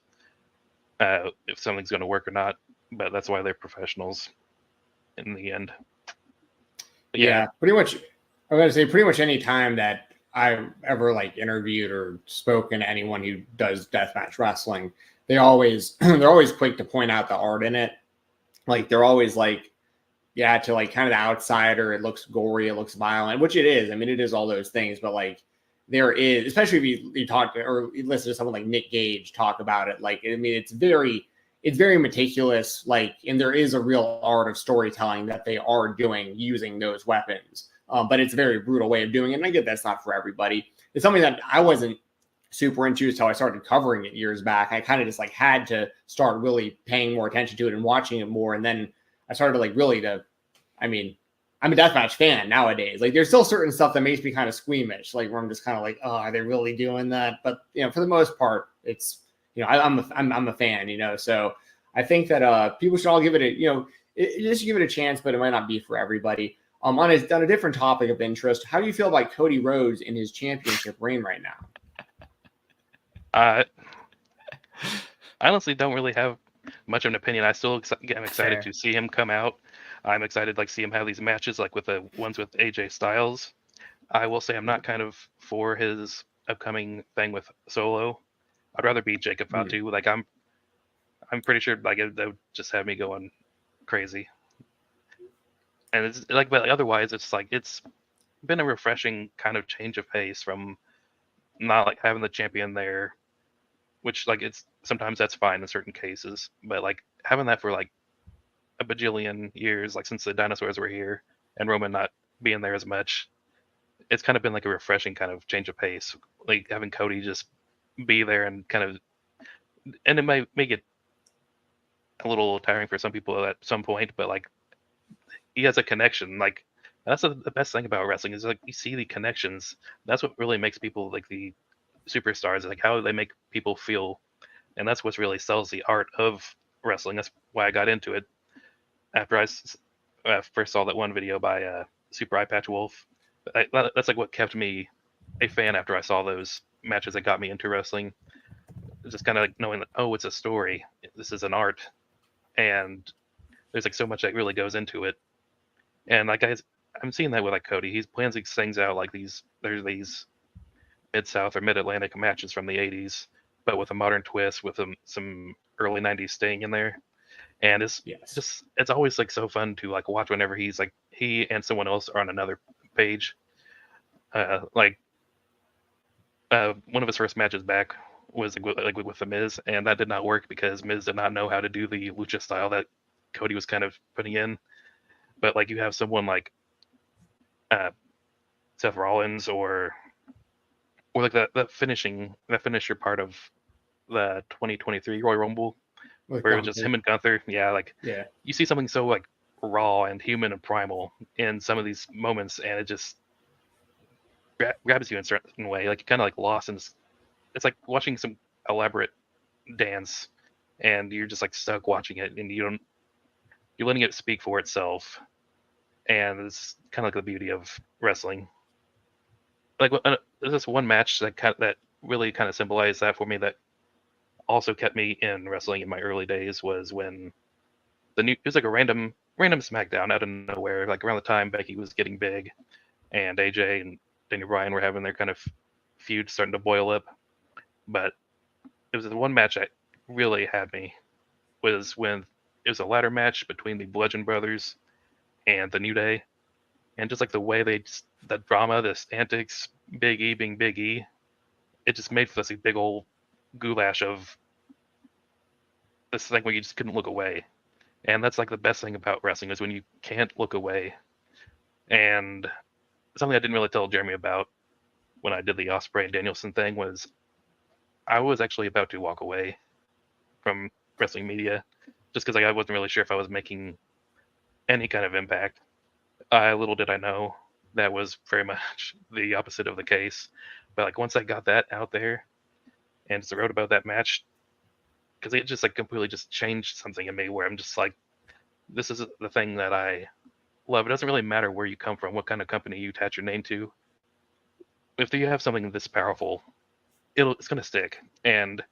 something's going to work or not, but that's why they're professionals in the end. But yeah, pretty much. I'm going to say pretty much any time that I've ever like interviewed or spoken to anyone who does deathmatch wrestling, they're always quick to point out the art in it. Like they're always like, yeah, to like kind of the outsider, it looks gory, it looks violent, which it is. I mean, it is all those things, but like there is, especially if you talk to, or you listen to someone like Nick Gage talk about it. Like, I mean, it's very meticulous. Like, and there is a real art of storytelling that they are doing using those weapons. But it's a very brutal way of doing it. And I get that's not for everybody. It's something that I wasn't super into until I started covering it years back. I kind of just like had to start really paying more attention to it and watching it more. And then I started like really I'm a deathmatch fan nowadays. Like there's still certain stuff that makes me kind of squeamish, like where I'm just kind of like, oh, are they really doing that? But for the most part, it's, I'm a fan, so I think that people should all give it just give it a chance, but it might not be for everybody. On a different topic of interest, how do you feel about Cody Rhodes in his championship reign right now? I honestly don't really have much of an opinion. I still am excited to see him come out. I'm excited like see him have these matches like with the ones with AJ Styles. I will say I'm not kind of for his upcoming thing with Solo. I'd rather be Jacob Fatu. Like I'm pretty sure like that would just have me going crazy. And it's like, but otherwise, it's like it's been a refreshing kind of change of pace from not like having the champion there, which like it's sometimes that's fine in certain cases, but like having that for like a bajillion years, like since the dinosaurs were here, and Roman not being there as much, it's kind of been like a refreshing kind of change of pace. Like having Cody just be there and kind of, and it might make it a little tiring for some people at some point, but like he has a connection. Like that's the best thing about wrestling is like you see the connections. That's what really makes people like the superstars, like how they make people feel, and that's what really sells the art of wrestling. That's why I got into it after I first saw that one video by Super Eye Patch Wolf. That's like what kept me a fan after I saw those matches that got me into wrestling. Just kind of like knowing that, oh, it's a story. This is an art, and there's like so much that really goes into it. And like I'm seeing that with like Cody. He plans these things out like there's these Mid-South or Mid-Atlantic matches from the 80s, but with a modern twist with some early 90s Sting in there. And it's just it's always like so fun to like watch whenever he's like he and someone else are on another page. One of his first matches back was like with the Miz, and that did not work because Miz did not know how to do the lucha style that Cody was kind of putting in. But like you have someone like Seth Rollins or like that finisher part of the 2023 Royal Rumble where it was just him and Gunther. Yeah, you see something so like raw and human and primal in some of these moments, and it just grabs you in a certain way. Like you're kind of like lost in. It's like watching some elaborate dance, and you're just like stuck watching it, and you're letting it speak for itself. And it's kind of like the beauty of wrestling. Like there's this one match that really kind of symbolized that for me. That also kept me in wrestling in my early days was when it was like a random SmackDown out of nowhere, like around the time Becky was getting big, and AJ and Daniel Bryan were having their kind of feud starting to boil up. But it was the one match that really had me was when it was a ladder match between the Bludgeon Brothers and the New Day, and just like the way the drama, this antics, Big E being Big E, it just made for this big old goulash of this thing where you just couldn't look away. And that's like the best thing about wrestling is when you can't look away. And something I didn't really tell Jeremy about when I did the Ospreay and Danielson thing was I was actually about to walk away from wrestling media just because I wasn't really sure if I was making any kind of impact. Little did I know that was very much the opposite of the case. But like once I got that out there and just wrote about that match, because it just like completely just changed something in me where I'm just like, this is the thing that I love. It doesn't really matter where you come from, what kind of company you attach your name to. If you have something this powerful, it's gonna stick, and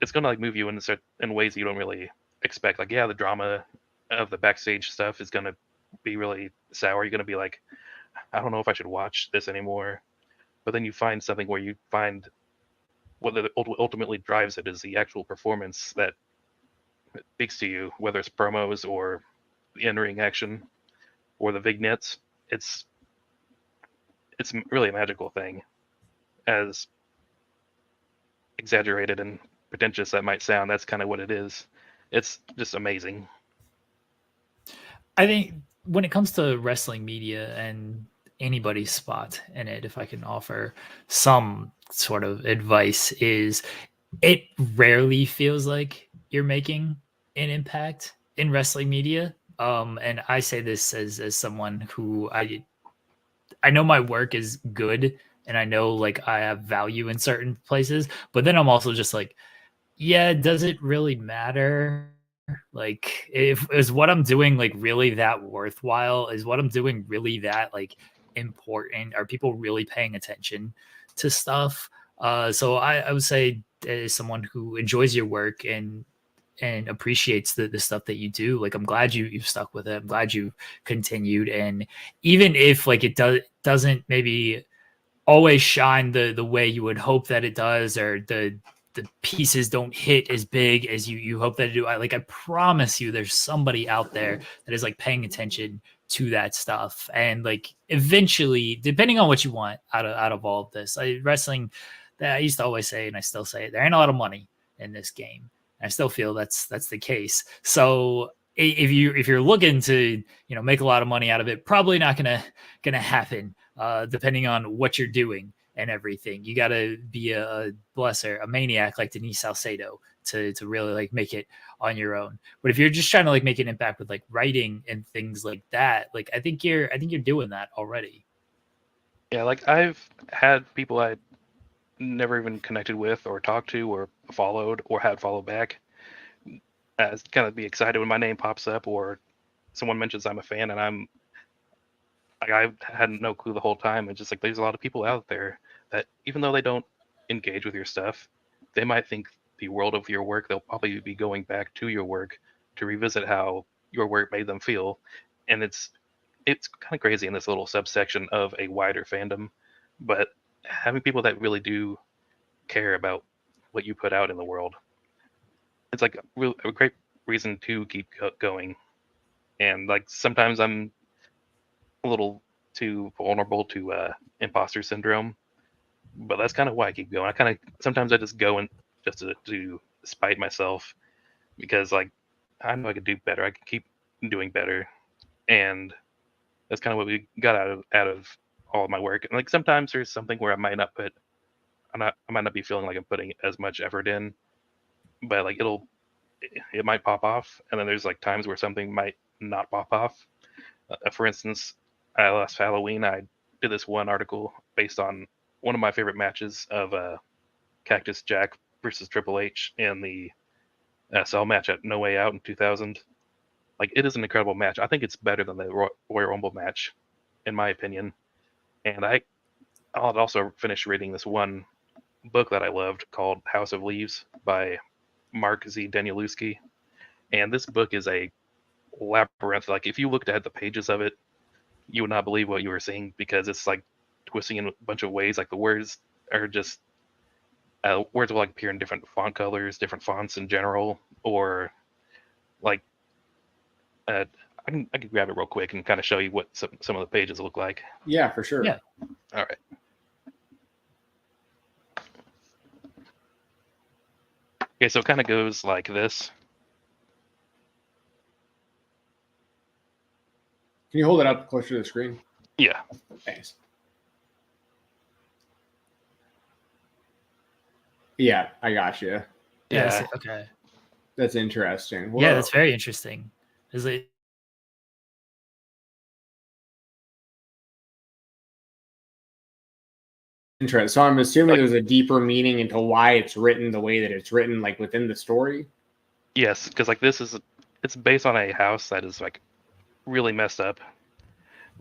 it's gonna like move you in ways you don't really expect. Like the drama of the backstage stuff is gonna be really sour. You're gonna be like, I don't know if I should watch this anymore. But then you find something where you find what ultimately drives it is the actual performance that speaks to you, whether it's promos or the in-ring action or the vignettes. It's really a magical thing, as exaggerated and pretentious that might sound. That's kind of what it is. It's just amazing. I think when it comes to wrestling media and anybody's spot in it, if I can offer some sort of advice, is it rarely feels like you're making an impact in wrestling media. And I say this as someone who I know my work is good, and I know like I have value in certain places, but then I'm also just like, yeah, does it really matter Like, if is what I'm doing like really that worthwhile? Is what I'm doing really that like important? Are people really paying attention to stuff? So I would say, as someone who enjoys your work and appreciates the stuff that you do, like, I'm glad you've stuck with it. I'm glad you continued. And even if like it doesn't maybe always shine the way you would hope that it does, or the pieces don't hit as big as you hope that it do, I promise you there's somebody out there that is like paying attention to that stuff. And like, eventually, depending on what you want out of all of this, wrestling, that I used to always say, and I still say it, there ain't a lot of money in this game. I still feel that's the case. So if you're looking to make a lot of money out of it, probably not gonna happen, depending on what you're doing and everything. You got to be a maniac like Denise Salcedo to really like make it on your own. But if you're just trying to like make an impact with like writing and things like that, like I think you're doing that already. Yeah, like I've had people I never even connected with or talked to or followed or had followed back as kind of be excited when my name pops up or someone mentions I'm a fan, and I'm like, I had no clue the whole time. It's just like there's a lot of people out there that even though they don't engage with your stuff, they might think the world of your work. They'll probably be going back to your work to revisit how your work made them feel. And it's kind of crazy in this little subsection of a wider fandom, but having people that really do care about what you put out in the world, it's like a great reason to keep going. And like sometimes I'm a little too vulnerable to imposter syndrome, but that's kind of why I keep going. Sometimes I just go and just to spite myself, because like I know I could do better. I could keep doing better, and that's kind of what we got out of all of my work. And like sometimes there's something where I might not be feeling like I'm putting as much effort in, but like it might pop off. And then there's like times where something might not pop off. For instance, last Halloween I did this one article based on one of my favorite matches of Cactus Jack versus Triple H in the cell match at No Way Out in 2000. Like, it is an incredible match. I think it's better than the Royal Rumble match, in my opinion. And I'll also finish reading this one book that I loved called House of Leaves by Mark Z. Danielewski. And this book is a labyrinth. Like, if you looked at the pages of it, you would not believe what you were seeing, because it's like twisting in a bunch of ways. Like, the words are just words will like appear in different font colors, different fonts in general, or like I can grab it real quick and kind of show you what some of the pages look like. Yeah, for sure. Yeah. All right. Okay, so it kind of goes like this. Can you hold it up closer to the screen? Yeah. Thanks. Yeah, I got you. Yeah. Okay. That's interesting. Yeah, that's very interesting. Is it? Interesting. So I'm assuming there's a deeper meaning into why it's written the way that it's written, like within the story. Yes, because like it's based on a house that is like really messed up.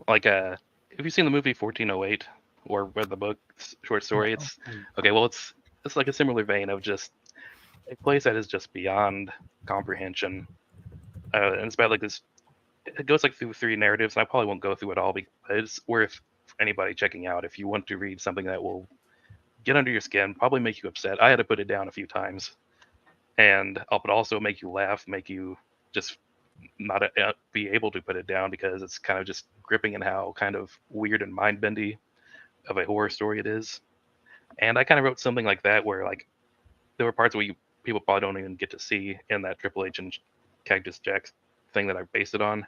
Like have you seen the movie 1408 or read the book short story? No. It's okay. Well, it's like a similar vein of just a place that is just beyond comprehension. And it's about like this. It goes like through 3 narratives, and I probably won't go through it all, but it's worth anybody checking out if you want to read something that will get under your skin, probably make you upset. I had to put it down a few times, and but also make you laugh, make you just not be able to put it down, because it's kind of just gripping in how kind of weird and mind bendy of a horror story it is. And I kind of wrote something like that, where like there were parts where people probably don't even get to see in that Triple H and Cactus Jack thing that I based it on.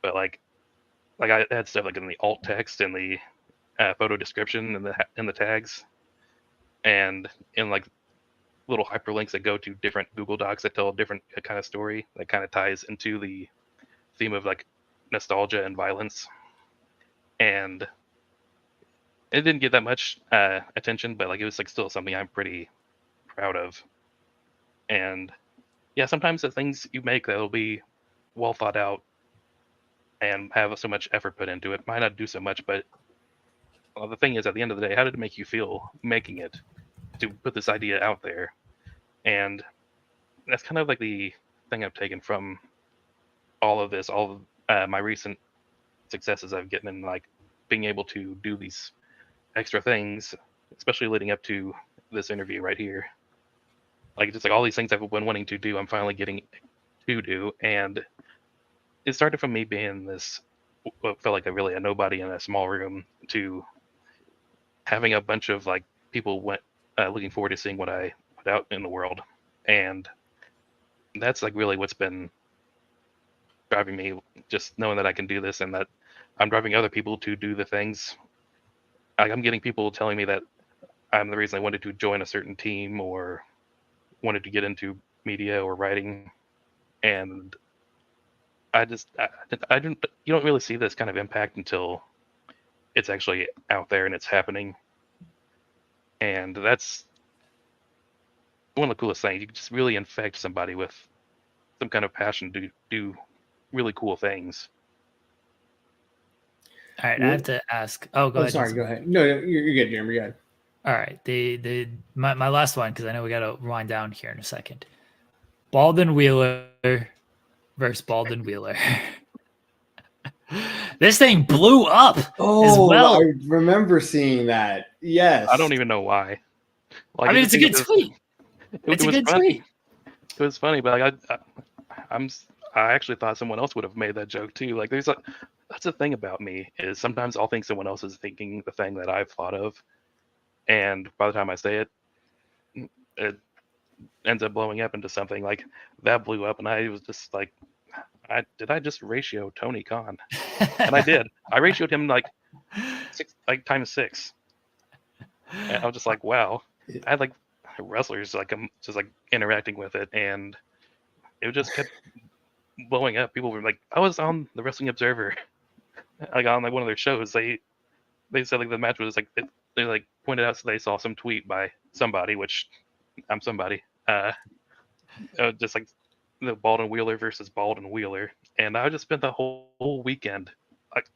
But like I had stuff like in the alt text and the photo description and the tags, and in like little hyperlinks that go to different Google Docs that tell a different kind of story that kind of ties into the theme of like nostalgia and violence. And it didn't get that much attention, but like it was like still something I'm pretty proud of. And yeah, sometimes the things you make that'll be well thought out and have so much effort put into it might not do so much, but the thing is, at the end of the day, how did it make you feel making it to put this idea out there? And that's kind of like the thing I've taken from all of this, all of my recent successes I've gotten in like being able to do these extra things, especially leading up to this interview right here. Like just like all these things I've been wanting to do, I'm finally getting to do. And it started from me being this, what felt like a nobody in a small room, to having a bunch of like people looking forward to seeing what I put out in the world. And that's like really what's been driving me, just knowing that I can do this and that I'm driving other people to do the things. Like I'm getting people telling me that I'm the reason I wanted to join a certain team or wanted to get into media or writing. And I don't, you don't really see this kind of impact until it's actually out there and it's happening. And that's one of the coolest things. You can just really infect somebody with some kind of passion to do really cool things. All right, I have to ask. Oh, go ahead. Sorry, go ahead. No, you're good, Jeremy. You're good. All right, my last one, because I know we got to wind down here in a second. Baldwin Wheeler versus Baldwin Wheeler. This thing blew up as well. I remember seeing that. Yes. I don't even know why. Like, I mean, it's a good tweet. It's a good tweet. It was funny, but like I actually thought someone else would have made that joke too. Like that's the thing about me, is sometimes I'll think someone else is thinking the thing that I've thought of, and by the time I say it, it ends up blowing up into something. Like that blew up, and I was just like, I just ratio Tony Khan? And I did. I ratioed him like times 6. And I was just like, wow. I had like wrestlers like I'm just like interacting with it, and it just kept blowing up. People were like, I was on the Wrestling Observer, like on like one of their shows. They said like the match was like they like pointed out, so they saw some tweet by somebody, which I'm somebody, just like the Baldwin Wheeler versus Baldwin Wheeler, and I just spent the whole weekend, like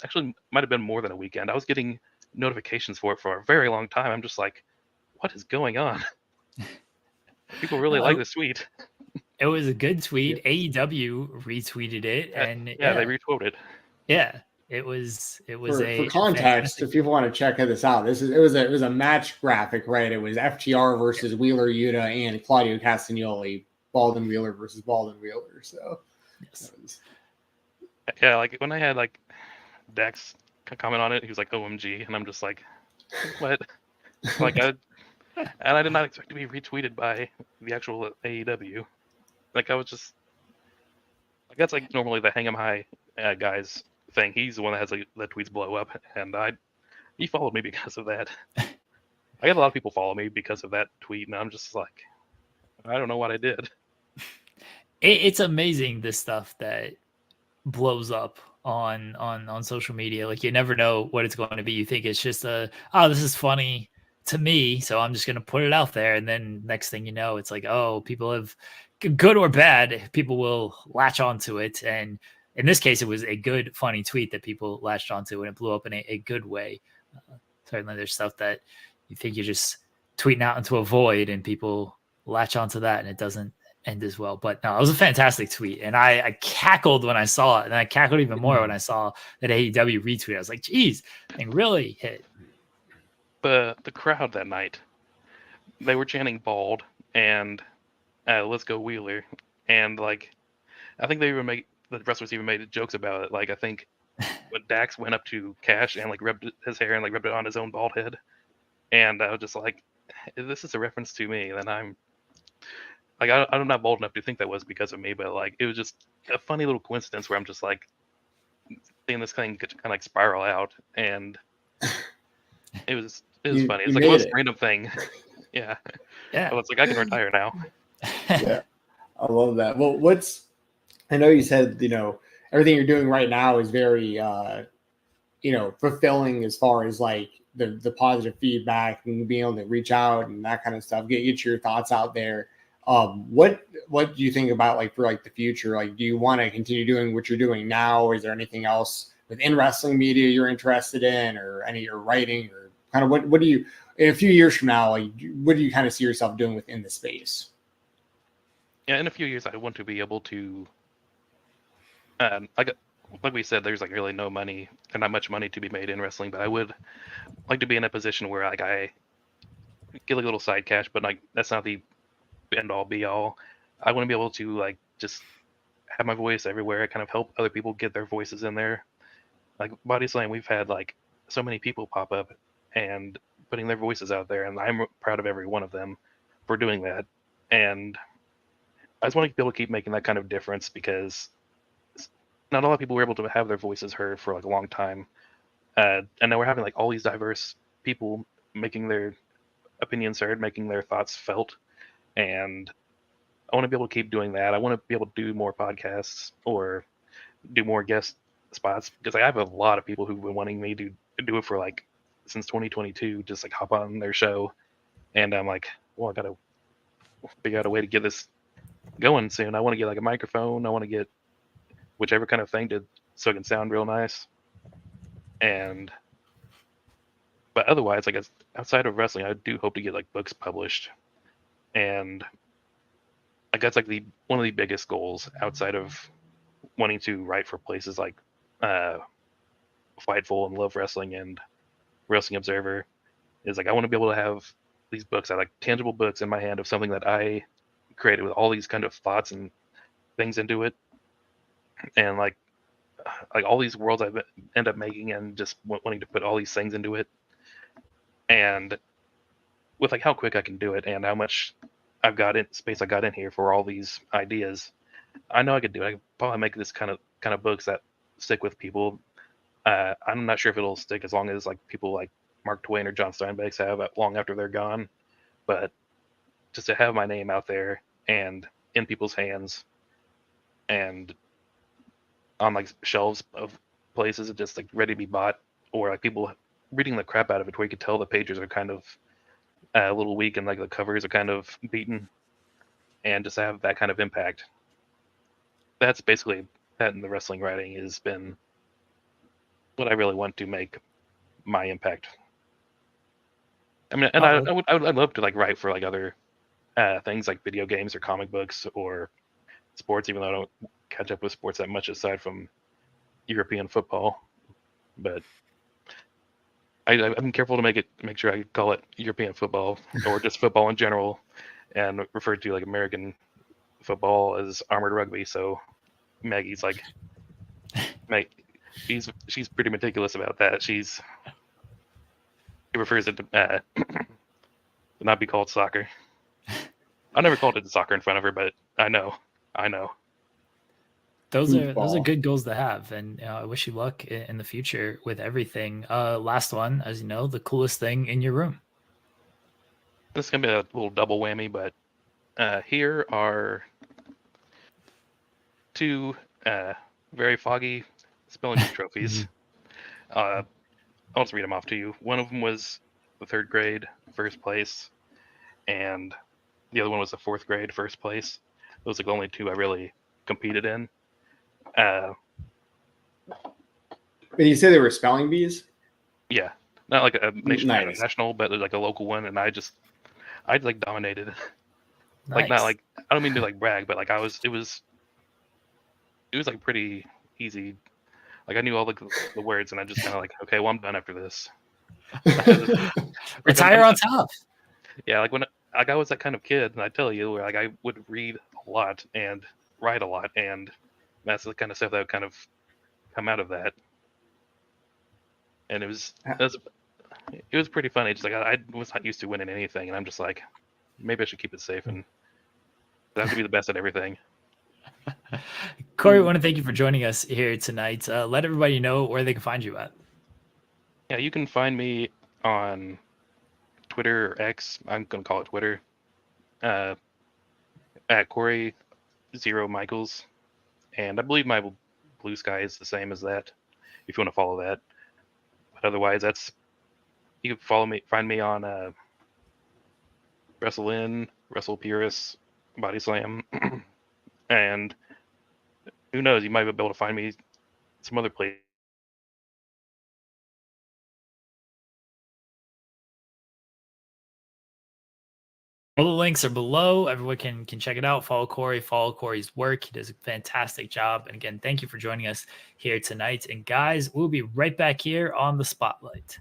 actually might have been more than a weekend. I was getting notifications for it for a very long time. I'm just like, what is going on? People really like this tweet. It was a good tweet. AEW retweeted it, and they retweeted. Yeah, it was for context. If people want to check this out, it was a match graphic, right? It was FTR versus Wheeler Yuta and Claudio Castagnoli, Baldwin Wheeler versus Baldwin Wheeler. So yes. Yeah, like when I had like Dex comment on it, he was like OMG, and I'm just like, what? Like I did not expect to be retweeted by the actual AEW. Like I was just like, that's like normally the Hang 'em High guys thing. He's the one that has like the tweets blow up, and he followed me because of that. I got a lot of people follow me because of that tweet, and I'm just like, I don't know what I did. It's amazing, this stuff that blows up on social media. Like you never know what it's going to be. You think it's just this is funny to me, so I'm just going to put it out there, and then next thing you know, it's like, oh, people have, good or bad, people will latch onto it. And in this case, it was a good, funny tweet that people latched onto, and it blew up in a good way. Certainly there's stuff that you think you're just tweeting out into a void, and people latch onto that, and it doesn't end as well. But no, it was a fantastic tweet, and I cackled when I saw it, and I cackled even more when I saw that AEW retweet. I was like, geez, thing really hit. The crowd that night, they were chanting bald and let's go Wheeler, and like I think the wrestlers even made jokes about it. Like I think when Dax went up to Cash and like rubbed his hair and like rubbed it on his own bald head, and I was just like, if this is a reference to me, then I'm like, I'm not bold enough to think that was because of me, but like it was just a funny little coincidence where I'm just like seeing this thing kind of like spiral out, and it was funny. It's like the most random thing. Yeah. I was like, I can retire now. Yeah, I love that. Well, I know you said, everything you're doing right now is very, fulfilling as far as like the positive feedback and being able to reach out and that kind of stuff, get your thoughts out there. What do you think about like for like the future? Like, do you want to continue doing what you're doing now, or is there anything else within wrestling media you're interested in, or any of your writing, or kind of what do you in a few years from now, like what do you kind of see yourself doing within the space? Yeah, in a few years, I want to be able to, like we said, there's like really no money and not much money to be made in wrestling, but I would like to be in a position where like I get like a little side cash, but like that's not the end all be all. I want to be able to like just have my voice everywhere, kind of help other people get their voices in there. Like Bodyslam, we've had like so many people pop up and putting their voices out there, and I'm proud of every one of them for doing that. And I just want to be able to keep making that kind of difference because not a lot of people were able to have their voices heard for like a long time. And now we're having like all these diverse people making their opinions heard, making their thoughts felt. And I want to be able to keep doing that. I want to be able to do more podcasts or do more guest spots because I have a lot of people who've been wanting me to do it for like since 2022, just like hop on their show. And I'm like, well, I got to figure out a way to get this going soon. I want to get like a microphone. I want to get whichever kind of thing so it can sound real nice. But otherwise, I guess outside of wrestling, I do hope to get like books published. And I guess like one of the biggest goals outside of wanting to write for places like Fightful and Love Wrestling and Wrestling Observer is like I want to be able to have these books, like tangible books in my hand of something that I created with all these kind of thoughts and things into it, and like all these worlds I end up making and just wanting to put all these things into it, and with like how quick I can do it and how much I've got in space I got in here for all these ideas, I know I could do it. I could probably make this kind of books that stick with people. I'm not sure if it'll stick as long as like people like Mark Twain or John Steinbeck's have long after they're gone, but just to have my name out there and in people's hands and on like shelves of places just like ready to be bought, or like people reading the crap out of it where you could tell the pages are kind of a little weak and like the covers are kind of beaten, and just have that kind of impact. That's basically that in the wrestling writing has been what I really want to make my impact. I mean, and I'd love to like write for like other things like video games or comic books or sports, even though I don't catch up with sports that much aside from European football. But I'm careful to make sure I call it European football or just football in general, and refer to like American football as armored rugby. So Maggie's like, she's pretty meticulous about that. She refers it to not be called soccer. I never called it soccer in front of her, but I know. Those are good goals to have, and I wish you luck in the future with everything. Last one, as you know, the coolest thing in your room. This is gonna be a little double whammy, but here are two very foggy spelling bee trophies. I'll just read them off to you. One of them was the 3rd grade first place, and the other one was the 4th grade first place. Those are the only two I really competed in. And you say they were spelling bees? Yeah, not like a national, but like a local one, and I like dominated. Nice. Like not like I don't mean to like brag, but like it was like pretty easy. Like I knew all the words, and I just kind of like, okay, well I'm done after this. Retire on top. Yeah, like when I was that kind of kid, and I tell you, where like I would read a lot and write a lot, and that's the kind of stuff that would kind of come out of that. And it was pretty funny. Just like I was not used to winning anything, and I'm just like, maybe I should keep it safe and I have to be the best at everything. Corey, I want to thank you for joining us here tonight. Let everybody know where they can find you at. Yeah, you can find me on Twitter or X. I'm going to call it Twitter. At Corey Zero Michaels, and I believe my Blue Sky is the same as that. If you want to follow that, but otherwise, you can find me on Wrestle In, WrestlePurists, Bodyslam, and who knows, you might be able to find me some other place. All the links are below. Everyone can check it out. Follow Corey. Follow Corey's work. He does a fantastic job. And again, thank you for joining us here tonight. And guys, we'll be right back here on the Spotlight.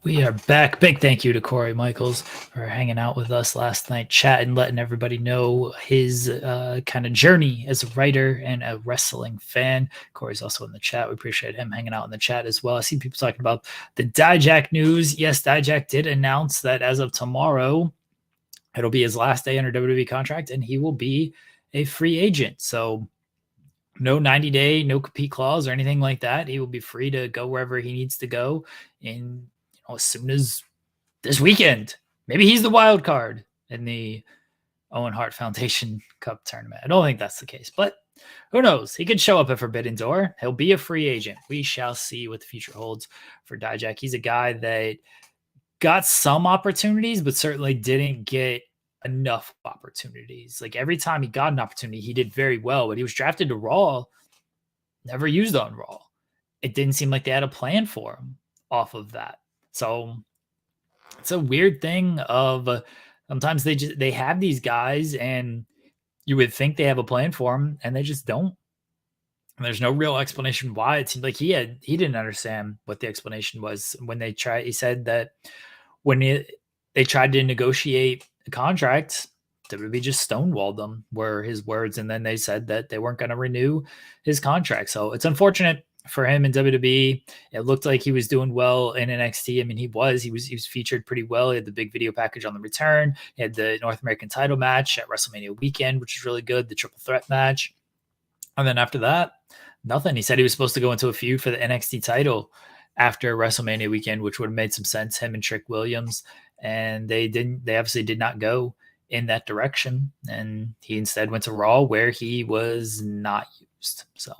We are back. Big thank you to Corey Michaels for hanging out with us last night, chatting, letting everybody know his kind of journey as a writer and a wrestling fan. Corey's also in the chat. We appreciate him hanging out in the chat as well. I see people talking about the Dijak news. Yes, Dijak did announce that as of tomorrow, it'll be his last day under WWE contract, and he will be a free agent. So no 90-day, no compete clause or anything like that. He will be free to go wherever he needs to go in as soon as this weekend. Maybe he's the wild card in the Owen Hart Foundation Cup tournament. I don't think that's the case, but who knows? He could show up at Forbidden Door. He'll be a free agent. We shall see what the future holds for Dijak. He's a guy that got some opportunities, but certainly didn't get enough opportunities. Like every time he got an opportunity, he did very well, but he was drafted to Raw, never used on Raw. It didn't seem like they had a plan for him off of that. So it's a weird thing of sometimes they have these guys and you would think they have a plan for them and they just don't. And there's no real explanation why. It seemed like he didn't understand what the explanation was when they tried. He said that when they tried to negotiate a contract, WWE just stonewalled them were his words. And then they said that they weren't going to renew his contract. So it's unfortunate for him in WWE. It looked like he was doing well in NXT. I mean, he was featured pretty well. He had the big video package on the return. He had the North American title match at WrestleMania weekend, which was really good. The triple threat match. And then after that, nothing. He said he was supposed to go into a feud for the NXT title after WrestleMania weekend, which would have made some sense, him and Trick Williams. And they obviously did not go in that direction. And he instead went to Raw where he was not used. So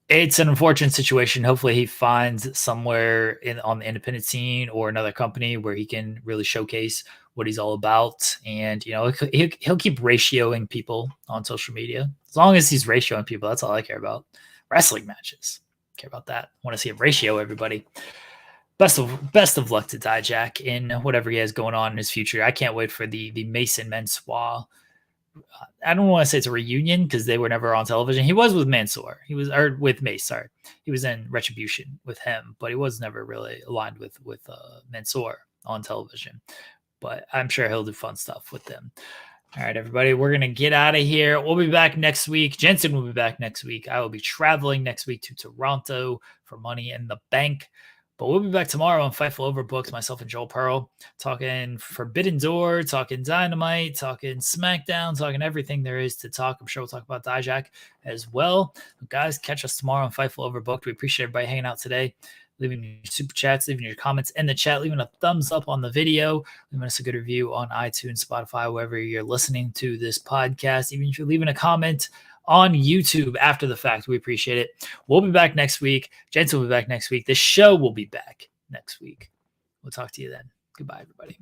it's an unfortunate situation. Hopefully he finds somewhere on the independent scene or another company where he can really showcase what he's all about. And, you know, he'll keep ratioing people on social media. As long as he's ratioing people, that's all I care about. Wrestling matches. Care about that. Want to see him ratio everybody. Best of luck to Dijak in whatever he has going on in his future. I can't wait for the Mason Mansoor. I don't want to say it's a reunion because they were never on television. He was with Mansoor. He was with Mace. Sorry, he was in Retribution with him, but he was never really aligned with Mansoor on television. But I'm sure he'll do fun stuff with them. All right, everybody, we're gonna get out of here. We'll be back next week. Jensen will be back next week. I will be traveling next week to Toronto for Money in the Bank. But we'll be back tomorrow on Fightful Overbooked, myself and Joel Pearl, talking Forbidden Door, talking Dynamite, talking SmackDown, talking everything there is to talk. I'm sure we'll talk about Dijak as well. But guys, catch us tomorrow on Fightful Overbooked. We appreciate everybody hanging out today, leaving your super chats, leaving your comments in the chat, leaving a thumbs up on the video, leaving us a good review on iTunes, Spotify, wherever you're listening to this podcast. Even if you're leaving a comment on YouTube after the fact, we appreciate it. We'll be back next week. Jensen will be back next week. The show will be back next week. We'll talk to you then. Goodbye, everybody.